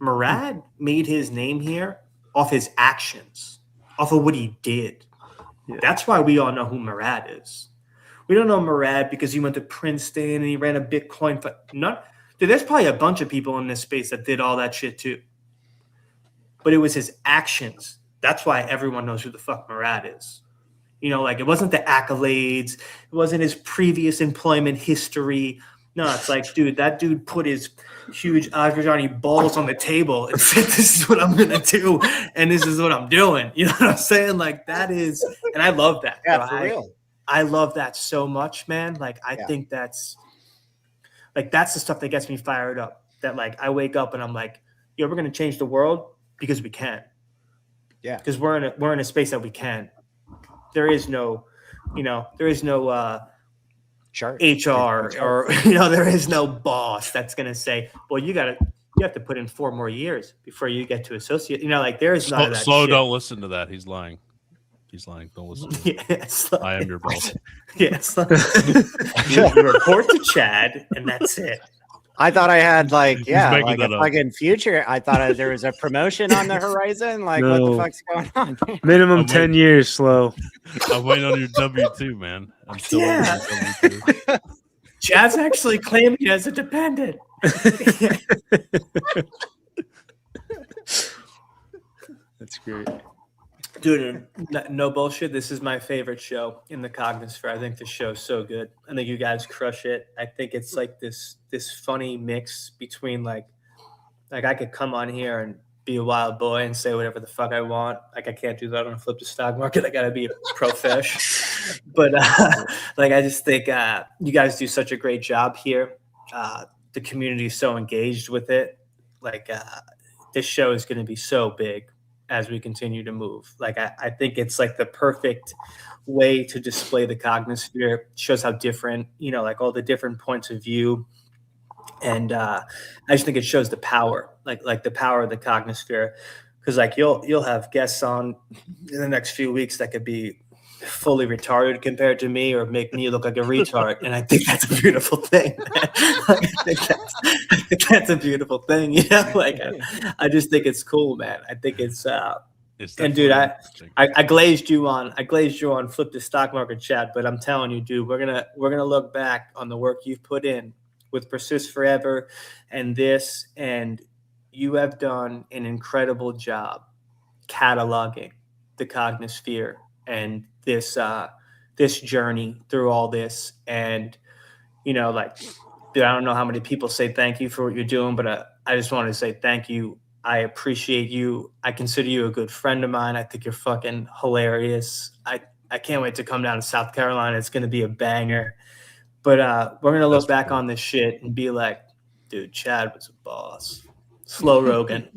Murad made his name here off his actions, off of what he did. Yeah. That's why we all know who Murad is. We don't know Murad because he went to Princeton and he ran a Bitcoin. Dude, there's probably a bunch of people in this space that did all that shit too. But it was his actions. That's why everyone knows who the fuck Murad is. You know, like it wasn't the accolades. It wasn't his previous employment history. No, it's like, dude, that dude put his huge Azerbaijani balls on the table and said, this is what I'm going to do. And this is what I'm doing. You know what I'm saying? Like that is, and I love that. Yeah, for real. I love that so much, man. Like, I think that's the stuff that gets me fired up. That like, I wake up and I'm like, yo, we're going to change the world because we can. Yeah. Because we're in a space that we can. There is no, chart. HR or there is no boss that's going to say, well, you have to put in 4 more years before you get to associate. Like there is none of that. Slow, shit. don't listen to that. He's lying. Don't listen to him. Yeah, I am your boss. Yes. You report to Chad and that's it. I thought I had like a up. fucking future. I thought there was a promotion on the horizon. Like what the fuck's going on? Minimum 10 years, Slow. I'm waiting on your W-2, man. I'm still waiting on your W-2. Chad's actually claiming he as a dependent. That's great. Dude, no bullshit. This is my favorite show in the Cognisphere. I think the show's so good. I think you guys crush it. I think it's like this funny mix between like I could come on here and be a wild boy and say whatever the fuck I want. Like I can't do that on a flip the stock market. I gotta be a profesh. But like I just think you guys do such a great job here. The community is so engaged with it. Like this show is going to be so big as we continue to move. Like I think it's like the perfect way to display the Cognisphere. It shows how different, like all the different points of view. And I just think it shows the power, like the power of the Cognisphere. Because like you'll have guests on in the next few weeks that could be fully retarded compared to me or make me look like a retard. And I think that's a beautiful thing. I think that's a beautiful thing. Like I just think it's cool, man. I think it's and dude, I glazed you on Flip the Stock Market chat, but I'm telling you, dude, we're gonna look back on the work you've put in with Persist Forever and this, and you have done an incredible job cataloging the Cognisphere and this journey through all this. And like, dude, I don't know how many people say thank you for what you're doing, but I just wanted to say thank you. I appreciate you. I consider you a good friend of mine. I think you're fucking hilarious. I can't wait to come down to South Carolina. It's going to be a banger. But we're going to look back on this shit and be like, dude, Chad was a boss. Slow Rogan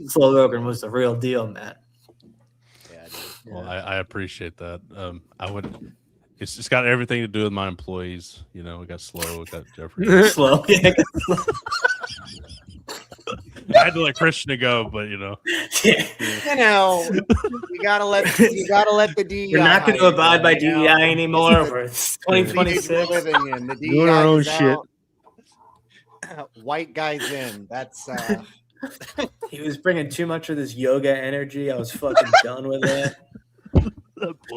was the real deal, man. Yeah, dude. Well, I appreciate that. It's got everything to do with my employees. We got Slow, we got Jeffrey. Slow. Yeah. I had to let Christian go, but you know, Yeah. You know, you gotta let the DEI. We're not going to abide by you know? DEI anymore. It's The age we're 2026. living in. The Doing our DEI own is shit. out. White guys in. That's He was bringing too much of this yoga energy. I was fucking done with it.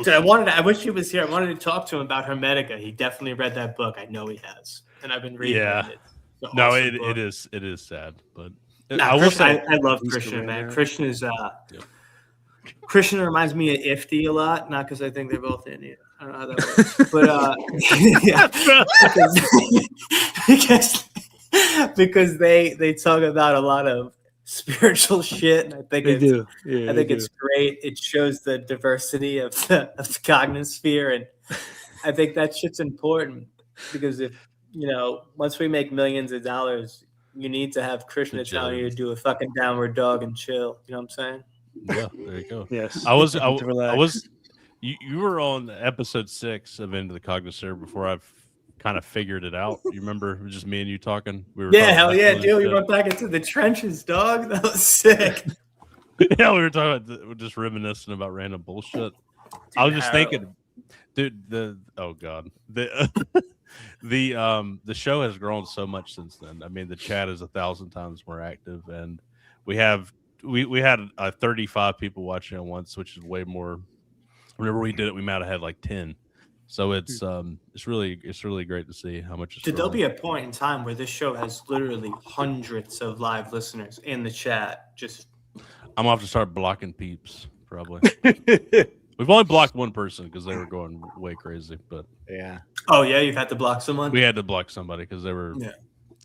Dude, I wish he was here. I wanted to talk to him about Hermetica. He definitely read that book. I know he has, and I've been reading Yeah. it. It's an No, awesome book. it is sad, but Nah, I will say I love He's Christian, still man. there. Christian is Christian reminds me of Ifty a lot, not because I think they're both Indian. I don't know how that works, but because they talk about a lot of spiritual shit, and I think They do. Yeah, I think it's great. It shows the diversity of the Cognisphere, and I think that shit's important because if once we make millions of dollars, you need to have Krishna telling you to do a fucking downward dog and chill. You know what I'm saying? yeah, there you go. Yes. I was Relax. you were on episode 6 of Into the Cognisphere before I've kind of figured it out. You remember it was just me and you talking? We were Yeah, talking hell about yeah, some of dude. this We shit. went back into the trenches, dog. That was sick. Yeah, we were talking about just reminiscing about random bullshit. I was just thinking, dude, oh god, the show has grown so much since then. I mean, the chat is 1,000 times more active, and we had 35 people watching at once, which is way more. Whenever we did it, we might have had like 10. So it's really great to see how much it's Dude, there'll grown. be a point in time where this show has literally hundreds of live listeners in the chat. Just I'm gonna have to start blocking peeps probably. We've only blocked one person because they were going way crazy, but yeah. oh yeah, you've had to block someone. we had to block somebody because they were Yeah.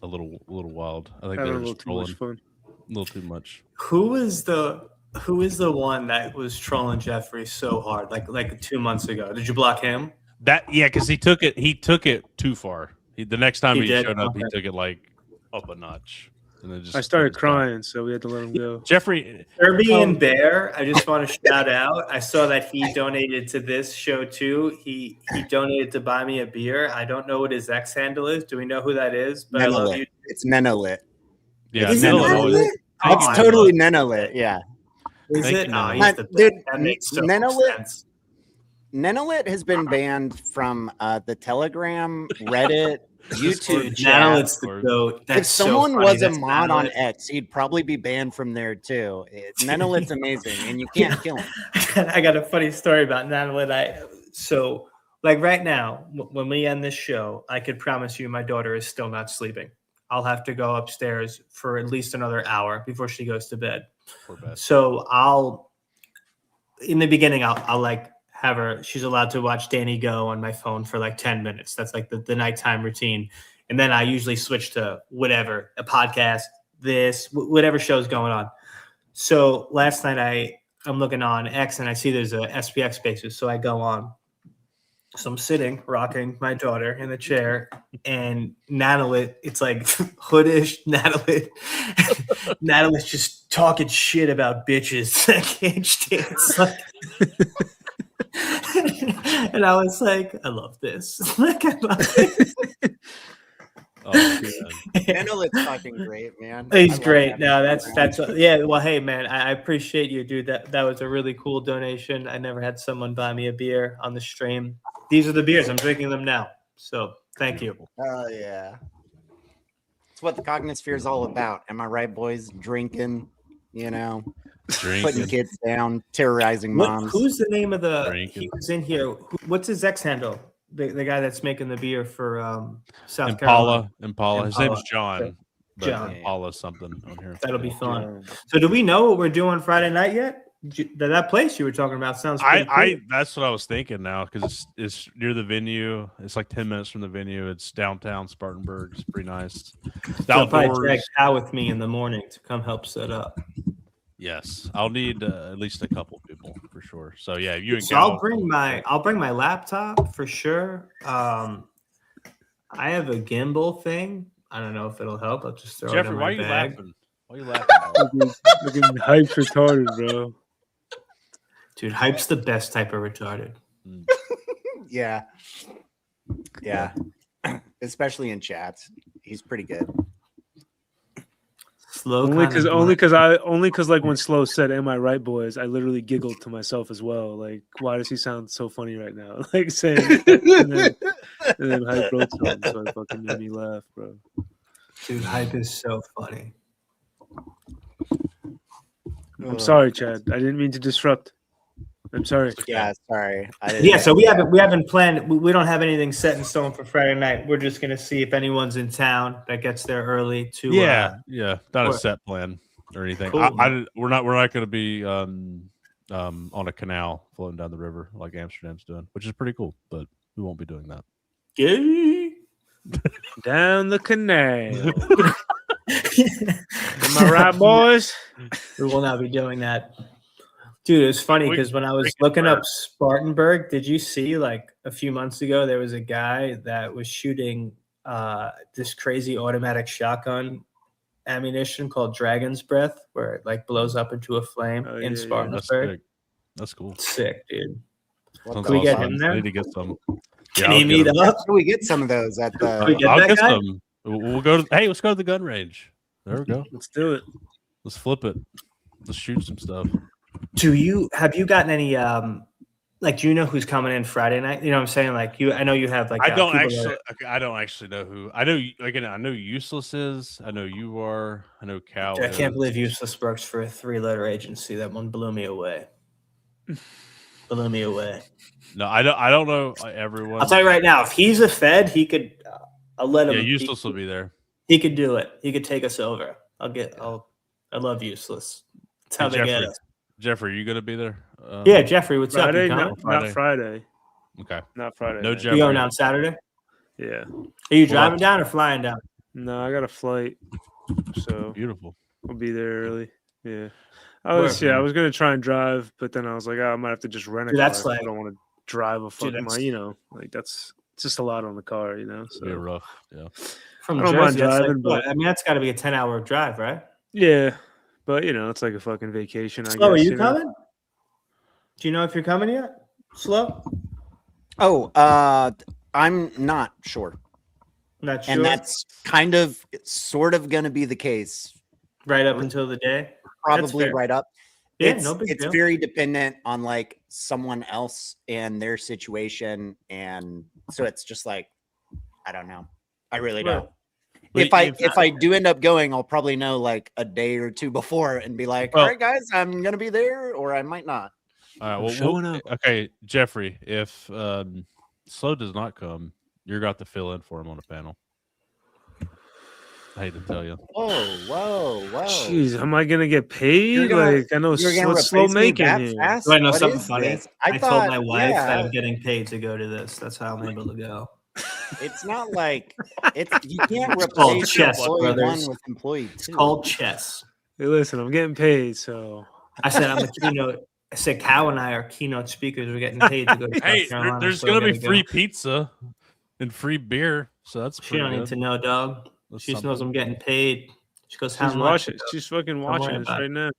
a little wild. I think Having they a were little just too much trolling fun. a little too much. Who is the one that was trolling Jeffrey so hard, like 2 months ago? Did you block him? Because he took it too far. The next time He he did? showed up, he Okay. took it like up a notch. And then just I started took his time. crying, so we had to let him go. Jeffrey, Kirby and Bear, I just want to shout out. I saw that he donated to this show too. He donated to buy me a beer. I don't know what his X handle is. Do we know who that is? But I love you. It's Nenolit. yeah, Is Nino it always- Nenolit? It's Oh, totally I love Nenolit. Yeah. Is Thank it? you, Oh, Nino. he's the best. Dude, That makes so much Nenolit- sense. Nenolit has been banned from the Telegram, Reddit, YouTube Dude, chat. Nanolit's the goat. That's If someone so funny. was a That's mod on Nanolit. X, he'd probably be banned from there too. Nenolit's amazing, and you can't kill him. I got a funny story about Nanolit. So, like right now, when we end this show, I could promise you my daughter is still not sleeping. I'll have to go upstairs for at least another hour before she goes to bed. Poor bastard. So in the beginning, I'll like have her. She's allowed to watch Danny Go on my phone for like 10 minutes. That's like the nighttime routine. And then I usually switch to whatever, a podcast, whatever show's going on. So last night I'm looking on X and I see there's a SPX Spaces. So I go on. So I'm sitting, rocking my daughter in the chair, and Natalie, it's like hoodish Natalie. Natalie's just talking shit about bitches. I can't stand it. And I was like, I love this. Like, I love it. Oh, man. Nenolit's fucking great, man. He's I love great. that No, man. that's yeah. Well, hey, man, I appreciate you, dude. That was a really cool donation. I never had someone buy me a beer on the stream. These are the beers. I'm drinking them now. So thank you. Oh yeah. It's what the Cognisphere is all about. Am I right, boys? Drinking, putting Drinking. kids down, terrorizing moms. Who's the name of the? Drinking. He was in here. What's his X handle? The guy that's making the beer for South Carolina. Impala. His name's Impala. John. But John. Impala something on here. That'll be fun. So do we know what we're doing Friday night yet? That place you were talking about sounds pretty cool. That's what I was thinking now because it's near the venue. It's like 10 minutes from the venue. It's downtown Spartanburg. It's pretty nice. It's So I'll probably drag outdoors. Cal with me in the morning to come help set up. Yes, I'll need at least a couple people for sure. So yeah, you and So Cal. I'll bring my laptop for sure. I have a gimbal thing. I don't know if it'll help. I'll just throw Jeffrey, it in why my are you bag. laughing? Why are you laughing? Fucking hype's retarded, bro. Dude, hype's the best type of retarded. Yeah. Especially in chats. He's pretty good. Slow Only kinda because like when Slow said, "Am I right, boys?" I literally giggled to myself as well. Like, why does he sound so funny right now? Like saying, and then Hype wrote something, so it fucking made me laugh, bro. dude, Hype is so funny. I'm sorry, Chad. I didn't mean to disrupt. I'm sorry. Yeah, sorry. I didn't Yeah, so know that. we haven't planned. We don't have anything set in stone for Friday night. We're just gonna see if anyone's in town that gets there early to. Yeah, not a or- set plan or anything. Cool. We're not going to be on a canal floating down the river like Amsterdam's doing, which is pretty cool. But we won't be doing that. Yay. Down the canal. Am I right, boys? We will not be doing that. Dude, it was funny because when I was looking up Spartanburg, did you see like a few months ago there was a guy that was shooting this crazy automatic shotgun ammunition called Dragon's Breath, where it like blows up into a flame in Spartanburg. That's cool. Sick, dude. Sounds Can we get awesome. him there? I need to get some. Can he meet up? Can we get some of those at Can we the? get I'll that get guy? some. We'll go to. Hey, let's go to the gun range. There we go. Let's do it. Let's flip it. Let's shoot some stuff. Have you gotten any like do you know who's coming in Friday night? You know what I'm saying? Like I know you have like I don't people actually know who. I know again. I know Useless is. I know you are. I know Cal. I can't is. believe Useless works for a 3-letter agency. That one blew me away. Blew me away. No, I don't know everyone. I'll tell you right now, if he's a Fed, he could. I'll let him. Yeah, Useless will be there. He could do it. He could take us over. I love Useless. That's how they get us. Jeffrey, you gonna be there? Yeah, Jeffrey, what's up? Friday? You coming? Not Friday. Okay. Not Friday. No night. Jeffrey. You going down Saturday? Yeah. Are you driving down or flying down? No, I got a flight, so Beautiful. I'll be there early. Yeah. I was gonna try and drive, but then I was like, I might have to just rent a Dude, car. that's like- I don't want to drive a fucking that's- that's it's just a lot on the car, So Be rough. Yeah. From I don't mind Jersey, that's driving, like, what? but- I mean, that's got to be a 10-hour drive, right? yeah, but it's like a fucking vacation. Slow, are guess, you coming? Do you know if you're coming yet? Slow? Oh, I'm not sure, Not sure. and that's sort of going to be the case. right up until the day. Probably fair. right up. Yeah, it's no big it's deal. very dependent on like someone else and their situation, and so it's just like I don't know. I really don't. But If I do end up going, I'll probably know like a day or two before and be like, all right, guys, I'm gonna be there, or I might not. All right. Well, showing up. Okay, Jeffrey. If Slow does not come, you're got to fill in for him on the panel. I hate to tell you. Whoa. Jeez, am I gonna get paid? You're gonna- Like I know You're gonna what's slow replace me making that here. fast? Do I know What something is funny? this? I thought, told my wife yeah, that I'm getting paid to go to this. That's how I'm able to go. it's not like you can't called replace chess, employee brothers. one with employee It's two. called chess. Hey, listen, I'm getting paid, so I said I'm a keynote. I said Cow and I are keynote speakers. We're getting paid to go to Hey, South Carolina. there's so gonna we be gotta free go. pizza and free beer, so that's She pretty don't need good. to know, dog. That's She knows something. I'm getting paid. She goes, "How she's much?" watching. She's fucking worry watching this about it. right now.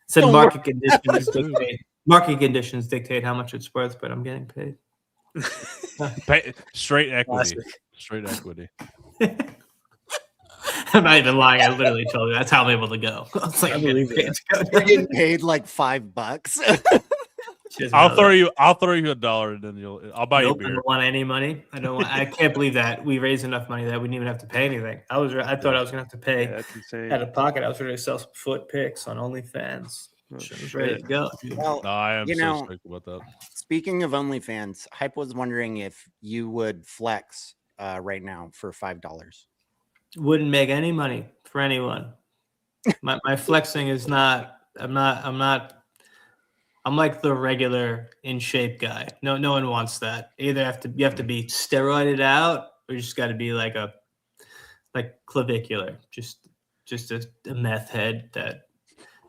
Said Don't market conditions Dude. dictate. Market conditions dictate how much it's worth, but I'm getting paid. Straight equity. Classic. Straight equity. I'm not even lying. I literally told you that's how I'm able to go. I was like, I I'm getting believe paid to go. You're getting paid like $5. She doesn't I'll know throw that. you $1 and then I'll buy you Nope, I beer. don't want any money. I don't want. I can't believe that we raised enough money that we didn't even have to pay anything. I thought I was gonna have to pay Yeah, that's insane. out of pocket. I was ready to sell some foot pics on OnlyFans. Oh, I was ready to shit. go. Dude. Well, No, I am You so know- stoked about that. speaking of OnlyFans, Hype was wondering if you would flex right now for $5. Wouldn't make any money for anyone. My flexing is not. I'm like the regular in shape guy. No one wants that. Either you have to be steroided out, or you just got to be like clavicular, just a meth head. That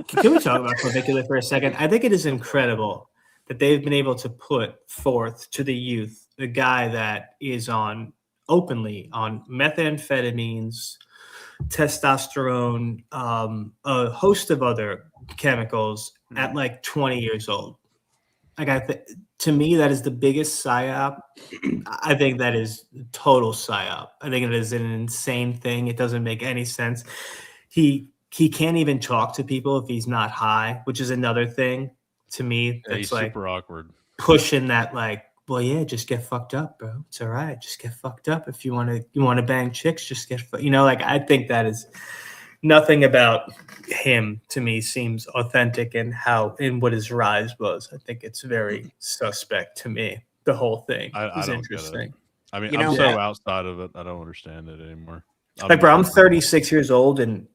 can we talk about clavicular for a second? I think it is incredible that they've been able to put forth to the youth the guy that is openly on methamphetamines, testosterone, a host of other chemicals at like 20 years old. Like to me, that is the biggest psyop. I think that is total psyop. I think it is an insane thing. It doesn't make any sense. He he can't even talk to people if he's not high, which is another thing to me Yeah, he's that's like super awkward. pushing that like, well, yeah, just get fucked up, bro. It's all right. Just get fucked up. If you want to bang chicks, just get, like, I think that is nothing about him to me seems authentic in what his rise was. I think it's very suspect to me. The whole thing I is don't interesting. get it. I mean, You I'm know, so outside of it, I don't understand it anymore. Like, bro, I'm 36 years old, and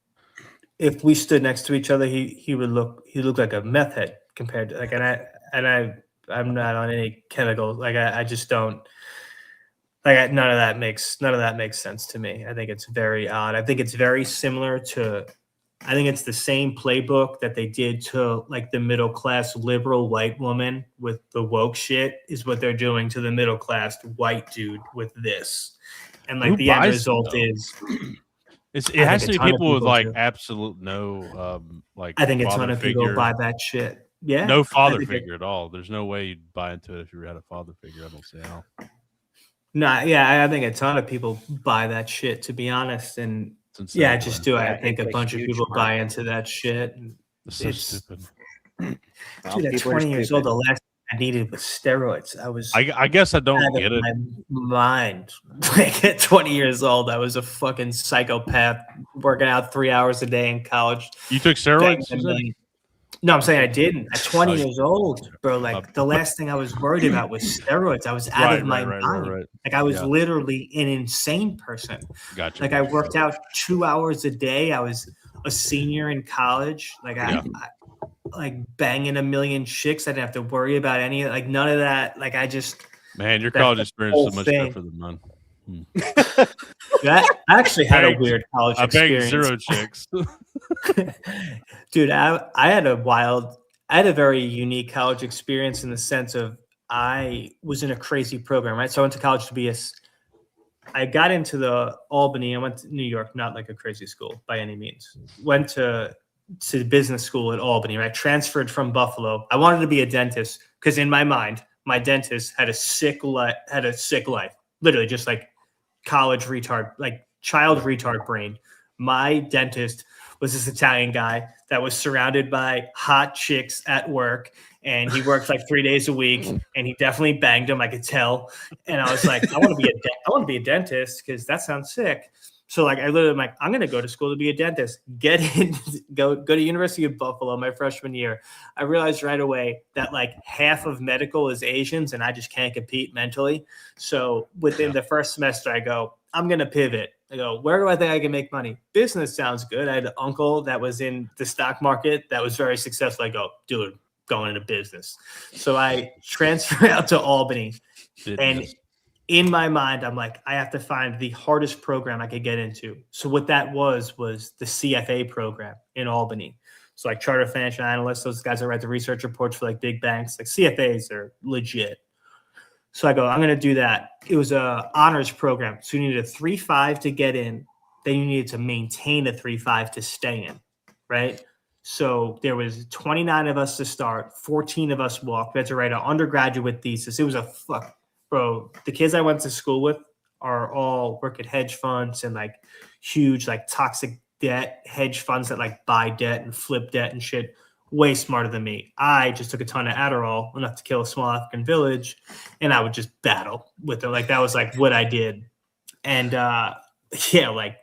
if we stood next to each other, he looked like a meth head compared to like, I'm not on any chemicals. Like, I just don't like, none of that makes sense to me. I think it's very odd. I think it's very similar to, I think it's the same playbook that they did to like the middle class liberal white woman with the woke shit is what they're doing to the middle class white dude with this. And like Who the end buys result them, is it has to be ton of people with like do. absolute no like I think a father ton of figure, people buy that shit. Yeah. no father I think figure at all. There's no way you'd buy into it if you had a father figure. I don't see how. I think a ton of people buy that shit, to be honest. And It's insane. yeah, I just do. Yeah, I think it's a a bunch of huge people buy market. into that shit. And It's so stupid. dude, at people are 20 years old, stupid. the last thing I needed was steroids. I was I guess I don't out get of it. my mind. Like at 20 years old, I was a fucking psychopath working out 3 hours a day in college. You took steroids? You said? No, I'm saying I didn't. At 20 Oh, years old, bro, like the last thing I was worried about was steroids. I was out of my mind. Right. Like I was Yeah. literally an insane person. Gotcha. Like I worked out 2 hours a day. I was a senior in college. Like I like banging a million chicks. I didn't have to worry about any, like none of that. Like I just, Man, your that's college the experience is whole so much thing. different than mine. I actually had a Banged- weird college I banged experience. 0 chicks. Dude, I had a very unique college experience in the sense of I was in a crazy program, right? So I went to college to be I got into the Albany. I went to New York, not like a crazy school by any means. Went to business school at Albany, right? Transferred from Buffalo. I wanted to be a dentist because in my mind, my dentist had a sick life, literally just like college retard, like child retard brain. My dentist was this Italian guy that was surrounded by hot chicks at work, and he worked like 3 days a week, and he definitely banged them. I could tell, and I was like, I want to be a dentist because that sounds sick. So like, I literally am like, I'm gonna go to school to be a dentist. Get in, go to University of Buffalo my freshman year. I realized right away that like half of medical is Asians, and I just can't compete mentally. So within the first semester, I go, I'm gonna pivot. I go, where do I think I can make money? Business sounds good. I had an uncle that was in the stock market that was very successful. I go, dude, going into business. So I transfer out to Albany, and in my mind, I'm like, I have to find the hardest program I could get into. So what that was the CFA program in Albany. So like chartered financial analysts, those guys that write the research reports for like big banks, like CFAs are legit. So I go, I'm going to do that. It was a honors program. So you needed a 3.5 to get in. Then you needed to maintain a 3.5 to stay in, right? So there was 29 of us to start, 14 of us walked. We had to write an undergraduate thesis. It was bro, the kids I went to school with are all work at hedge funds and like huge, like toxic debt hedge funds that like buy debt and flip debt and shit. Way smarter than me. I just took a ton of Adderall, enough to kill a small African village, and I would just battle with them. Like that was like what I did. And like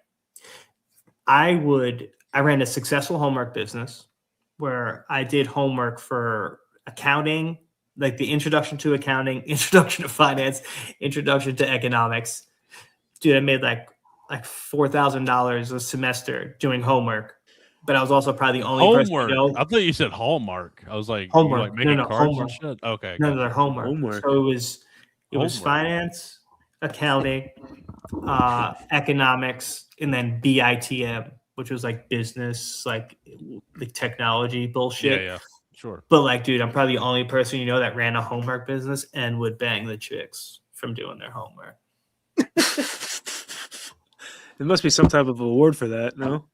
I ran a successful homework business where I did homework for accounting, like the introduction to accounting, introduction to finance, introduction to economics. Dude, I made like $4,000 a semester doing homework. But I was also probably the only person. I thought you said Hallmark. I was like, homework. You like making cards homework. and shit. Okay, no, they're homework. So it was finance, accounting, economics, and then BITM, which was like business, like technology bullshit. Yeah, sure. But like, dude, I'm probably the only person that ran a homework business and would bang the chicks from doing their homework. There must be some type of award for that, no?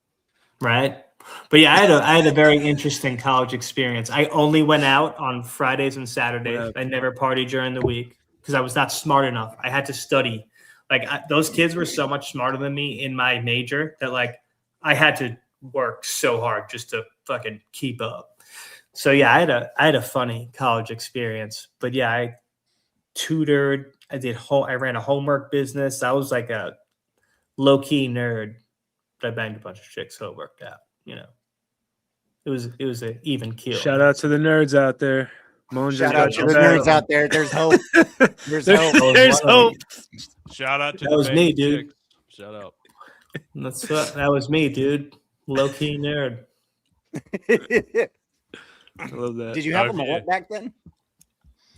Right. But yeah, I had a very interesting college experience. I only went out on Fridays and Saturdays. I never partied during the week because I was not smart enough. I had to study. Like those kids were so much smarter than me in my major that like I had to work so hard just to fucking keep up. So yeah, I had a funny college experience, but yeah, I tutored. I ran a homework business. I was like a low key nerd, but I banged a bunch of chicks, so it worked out. You know, it was an even keel. Shout out to the nerds out there. Shout out to the nerds out there. There's hope. There's hope. There's hope. Shout out to That was me, dude. chicks. Shout out. That was me, dude. Low key nerd. I love that. Did you have a mullet back then?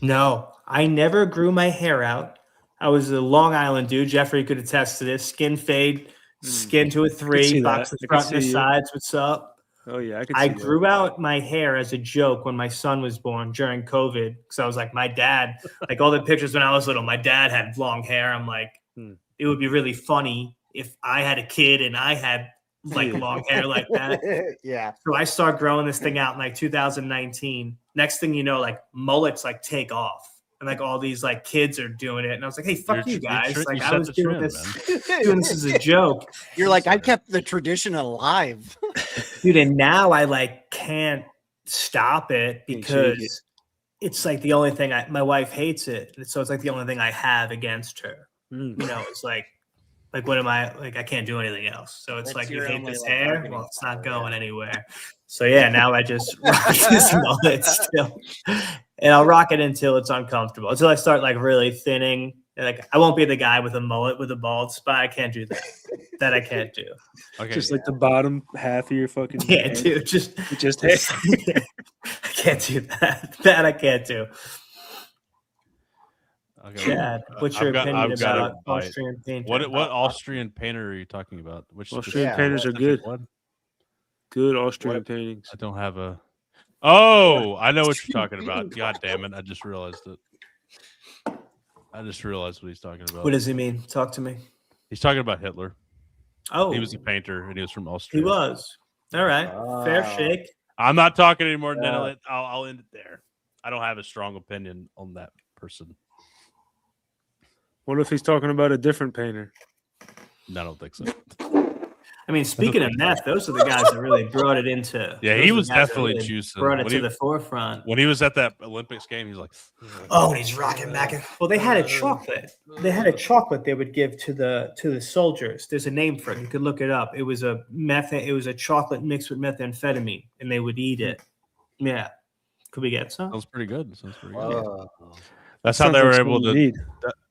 No, I never grew my hair out. I was a Long Island dude. Jeffrey could attest to this. Skin fade, skin to a 3, box the front and the sides. What's up? Oh yeah, I grew out my hair as a joke when my son was born during COVID because I was like, my dad, like all the pictures when I was little, my dad had long hair. I'm like, it would be really funny if I had a kid and I had like long hair like that. Yeah. So I start growing this thing out in like 2019. Next thing you know, like mullets like take off. And like all these like kids are doing it. And I was like, hey, fuck you guys. Like I was doing this as a joke. You're like, I kept the tradition alive. Dude, and now I like can't stop it because it's like the only thing my wife hates it. So it's like the only thing I have against her. You know, it's like what am I like? I can't do anything else. So it's like you hate this hair. Well, it's not going anywhere. So yeah, now I just rock this mullet still, and I'll rock it until it's uncomfortable. Until I start like really thinning. Like I won't be the guy with a mullet with a bald spot. I can't do that. That I can't do. Okay, just like the bottom half of your fucking head. Dude, just hair. I can't do that. That I can't do. Okay. Chad, what's your opinion about Austrian painting? What Austrian painter are you talking about? Which Austrian painters are good. One? Good Austrian paintings. I don't have a. Oh, I know what you're talking about. God damn it! I just realized it. I just realized what he's talking about. What does he mean? Talk to me. He's talking about Hitler. Oh, he was a painter and he was from Austria. He was. All right, fair shake. I'm not talking anymore. Then I'll end it there. I don't have a strong opinion on that person. What if he's talking about a different painter? No, I don't think so. I mean, speaking of meth, those are the guys that really brought it into. Yeah, he was definitely juicing. Brought it to the forefront. When he was at that Olympics game, he was like, "Oh, and he's rocking back." Well, they had a chocolate. They had a chocolate they would give to the soldiers. There's a name for it. You could look it up. It was a chocolate mixed with methamphetamine, and they would eat it. Yeah, could we get some? Sounds pretty good. That's how they were able to.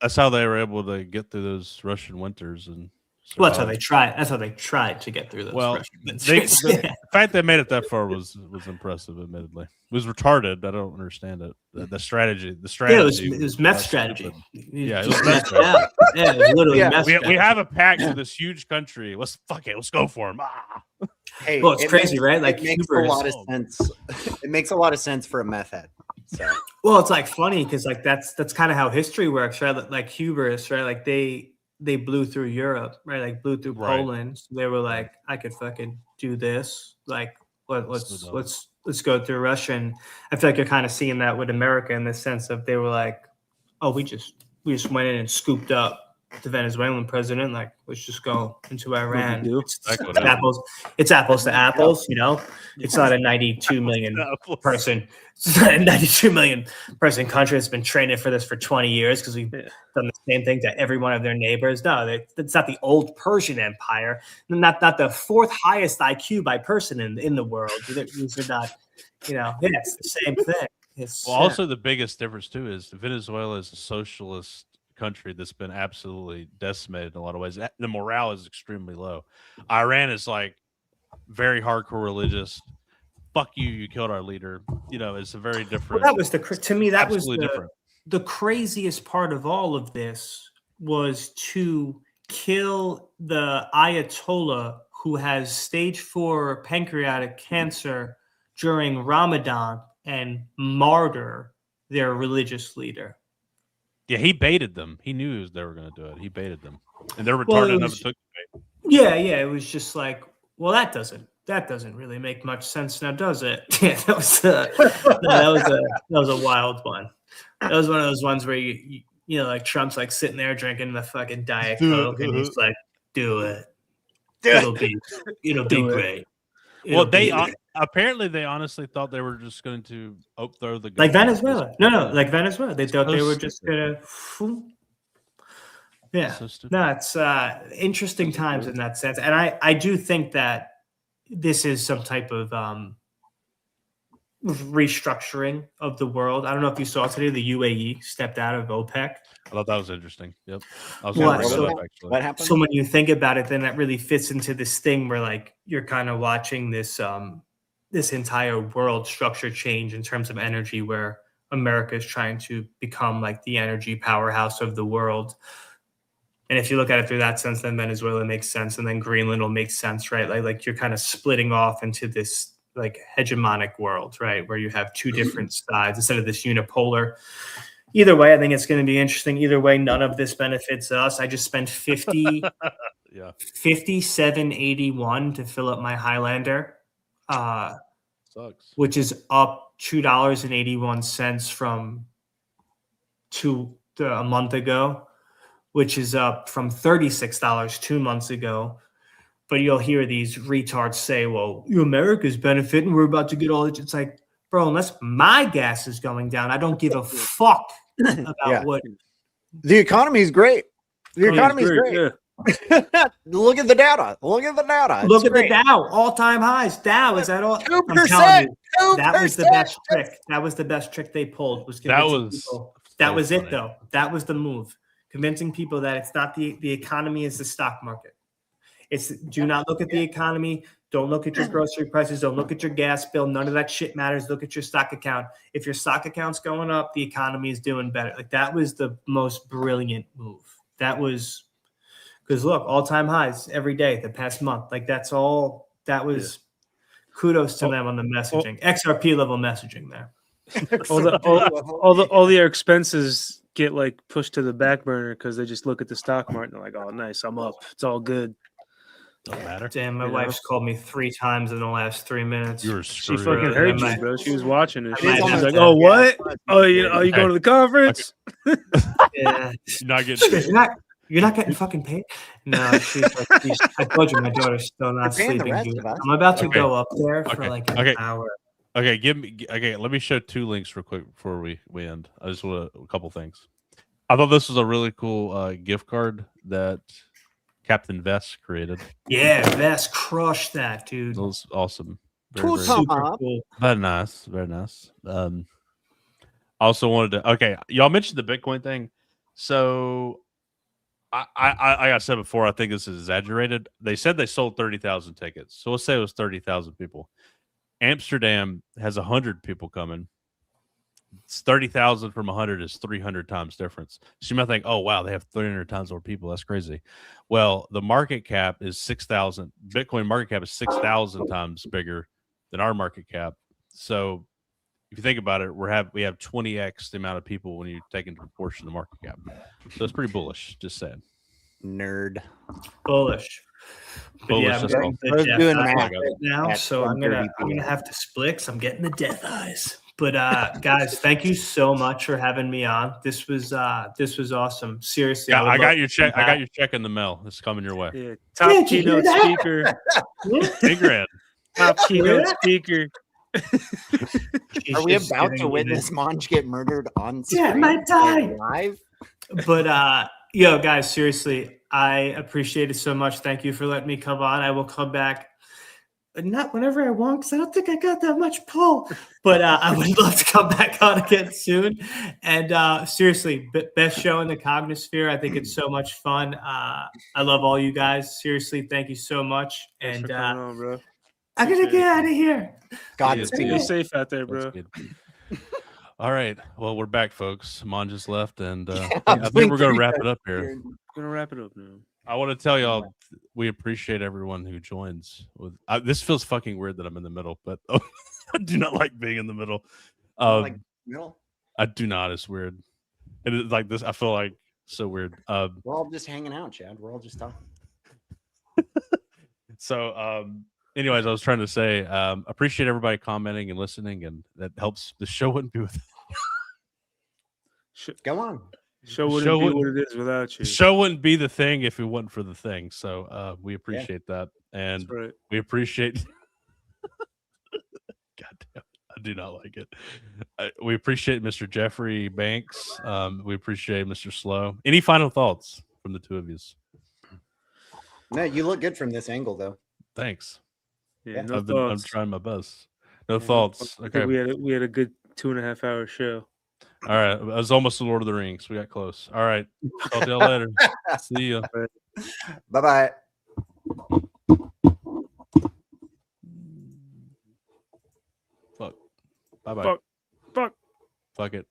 That's how they were able to get through those Russian winters and. Well, that's how they tried. That's how they tried to get through those. Well, the fact they made it that far was impressive. Admittedly, it was retarded. I don't understand it. The strategy. Yeah, it was meth strategy. Yeah, it was meth strategy. Yeah, it was literally meth strategy. We have a pact with this huge country. Let's go for them. Hey, well, it's crazy, right? Like it makes a lot of sense. It makes a lot of sense for a meth head. So. Well, it's like funny because like that's kind of how history works, right? Like hubris, right? Like they blew through Europe, right? Like blew through Poland. So they were like, I could fucking do this. Like let's go through Russia. And I feel like you're kind of seeing that with America in the sense of they were like, oh, we just went in and scooped up the Venezuelan president. Like, let's just go into Iran. It's apples to apples, you know. It's not a 92 million person. It's not a 92 million person country that's been training for this for 20 years because we've done the same thing to every one of their neighbors. No, it's not the old Persian Empire. Not the fourth highest IQ by person in the world. These are not, you know. Yeah, it's the same thing. Also, the biggest difference too is Venezuela is a socialist country that's been absolutely decimated in a lot of ways. The morale is extremely low. Iran is like very hardcore religious. Fuck you! You killed our leader. You know, it's a very different. Well, that was to me. That was the craziest part of all of this was to kill the Ayatollah who has stage 4 pancreatic cancer during Ramadan and martyr their religious leader. Yeah, he baited them. He knew they were going to do it. He baited them, and they're retarded enough to took the bait. Yeah. It was just like, well, that doesn't really make much sense now, does it? Yeah, that was a wild one. That was one of those ones where you know, like Trump's like sitting there drinking the fucking Diet Coke, and he's like, "Do it. It'll be great." Well, it'll be apparently they honestly thought they were just going to throw the like gun. Venezuela. No, like Venezuela. They thought So they were just stupid. gonna. Yeah, So stupid. no, it's interesting times in that sense, and I do think that this is some type of restructuring of the world. I don't know if you saw today, the UAE stepped out of OPEC. I thought that was interesting. Yep. I was Well, going to bring so- that up, actually. What happened? So when you think about it, then that really fits into this thing where like you're kind of watching this this entire world structure change in terms of energy, where America is trying to become like the energy powerhouse of the world. And if you look at it through that sense, then Venezuela makes sense, and then Greenland will make sense, right? Like you're kind of splitting off into this like hegemonic world, right, where you have two different sides instead of this unipolar. Either way, I think it's going to be interesting. Either way, none of this benefits us. I just spent 57.81 to fill up my Highlander, Sucks. which is up $2.81 from a month ago, which is up from $36 2 months ago. But you'll hear these retards say, well, America's benefiting. We're about to get all this. It's like, bro, unless my gas is going down, I don't give a fuck about what. The economy's great. The economy's great. Yeah. Look at the data. Look at the data. Look at great. the Dow, all-time highs. Dow, is that all? 2%. I'm telling you, 2%. that was the best trick. That was the best trick they pulled. Was convincing people. That was it, though. That was the move. Convincing people that it's not the economy is the stock market. It's do not look at the economy. Don't look at your grocery prices. Don't look at your gas bill. None of that shit matters. Look at your stock account. If your stock account's going up, the economy is doing better. Like that was the most brilliant move. That was because look, all-time highs every day the past month. Like that's all. That was kudos to them on the messaging, XRP level messaging there. all their expenses get like pushed to the back burner because they just look at the stock market and they're like, oh, nice, I'm up. It's all good. Don't matter. Damn, my wife's called me 3 times in the last 3 minutes. You were She screwed. fucking Yeah, heard my- you, bro. She was watching it. I She might was have like, to- oh, what? Yeah. Oh, you going to the conference? Yeah. You're not She getting. goes, you're not getting fucking paid? No, she's like, I told you my daughter's still not You're paying the sleeping. rest Dude. of us. I'm about to Okay. go up there for Okay. like an Okay. hour. Okay, let me show 2 links real quick before we end. I just want a couple things. I thought this was a really cool gift card that Captain Vest created. Yeah, Vest crushed that, dude. It was awesome. Cool very, top. Super cool. very nice. Very nice. I also wanted to. Okay, y'all mentioned the Bitcoin thing, so I like I said before, I think this is exaggerated. They said they sold 30,000 tickets, so let's say it was 30,000 people. Amsterdam has 100 people coming. It's 30,000 from 100 is 300 times difference. So you might think, oh wow, they have 300 times more people. That's crazy. Well, the market cap is 6,000. Bitcoin market cap is 6,000 times bigger than our market cap. So if you think about it, we have 20x the amount of people when you take into proportion the market cap. So it's pretty bullish. Just saying. Nerd. Bullish. But Bullish, yeah, I'm that's getting all. the We're death doing eyes math right now, at so I'm 1:30 gonna have to split 'cause I'm getting the death eyes. But guys, thank you so much for having me on. This was awesome. Seriously, Yeah, would I got love your to check. come I got back. your check in the mail. It's coming your way. Yeah. Top Did you hear keynote that? speaker. Big grand. Top keynote speaker. She's Are we just about giving to me witness Monch get murdered on Yeah, screen? my time. Live? But yo, guys, seriously, I appreciate it so much. Thank you for letting me come on. I will come back, but not whenever I want, because I don't think I got that much pull. But I would love to come back on again soon. And seriously, best show in the Cognisphere. I think it's so much fun. I love all you guys. Seriously, thank you so much. Thanks for And coming on, bro. I'm gonna get out of here. Godspeed. Be safe out there, bro. That's good. All right. Well, we're back, folks. Mon just left, and Yeah, I think blink we're going to three wrap it up here. We're gonna wrap it up now. I want to tell y'all we appreciate everyone who joins. This feels fucking weird that I'm in the middle, but I do not like being in the middle. Like, no, I do not. It's weird. It is like this. I feel like so weird. we're all just hanging out, Chad. We're all just talking. So, anyways, I was trying to say, appreciate everybody commenting and listening, and that helps. The show wouldn't be with. Go on. Show wouldn't Show be wouldn't- what it is without you. The show wouldn't be the thing if it wasn't for the thing. So, we appreciate that, and That's right. we appreciate God damn, I do not like it. We appreciate Mr. Jeffrey Banks. We appreciate Mr. Slow. Any final thoughts from the two of you? No, you look good from this angle, though. Thanks. Yeah, Yeah. no I'm thoughts. trying my best. No Yeah, thoughts. I Okay. think we had a good 2.5 hour show. All right. It was almost the Lord of the Rings. We got close. All right. Talk to y'all later. See ya. Bye-bye. Fuck. Bye bye. Fuck. Fuck. Fuck it.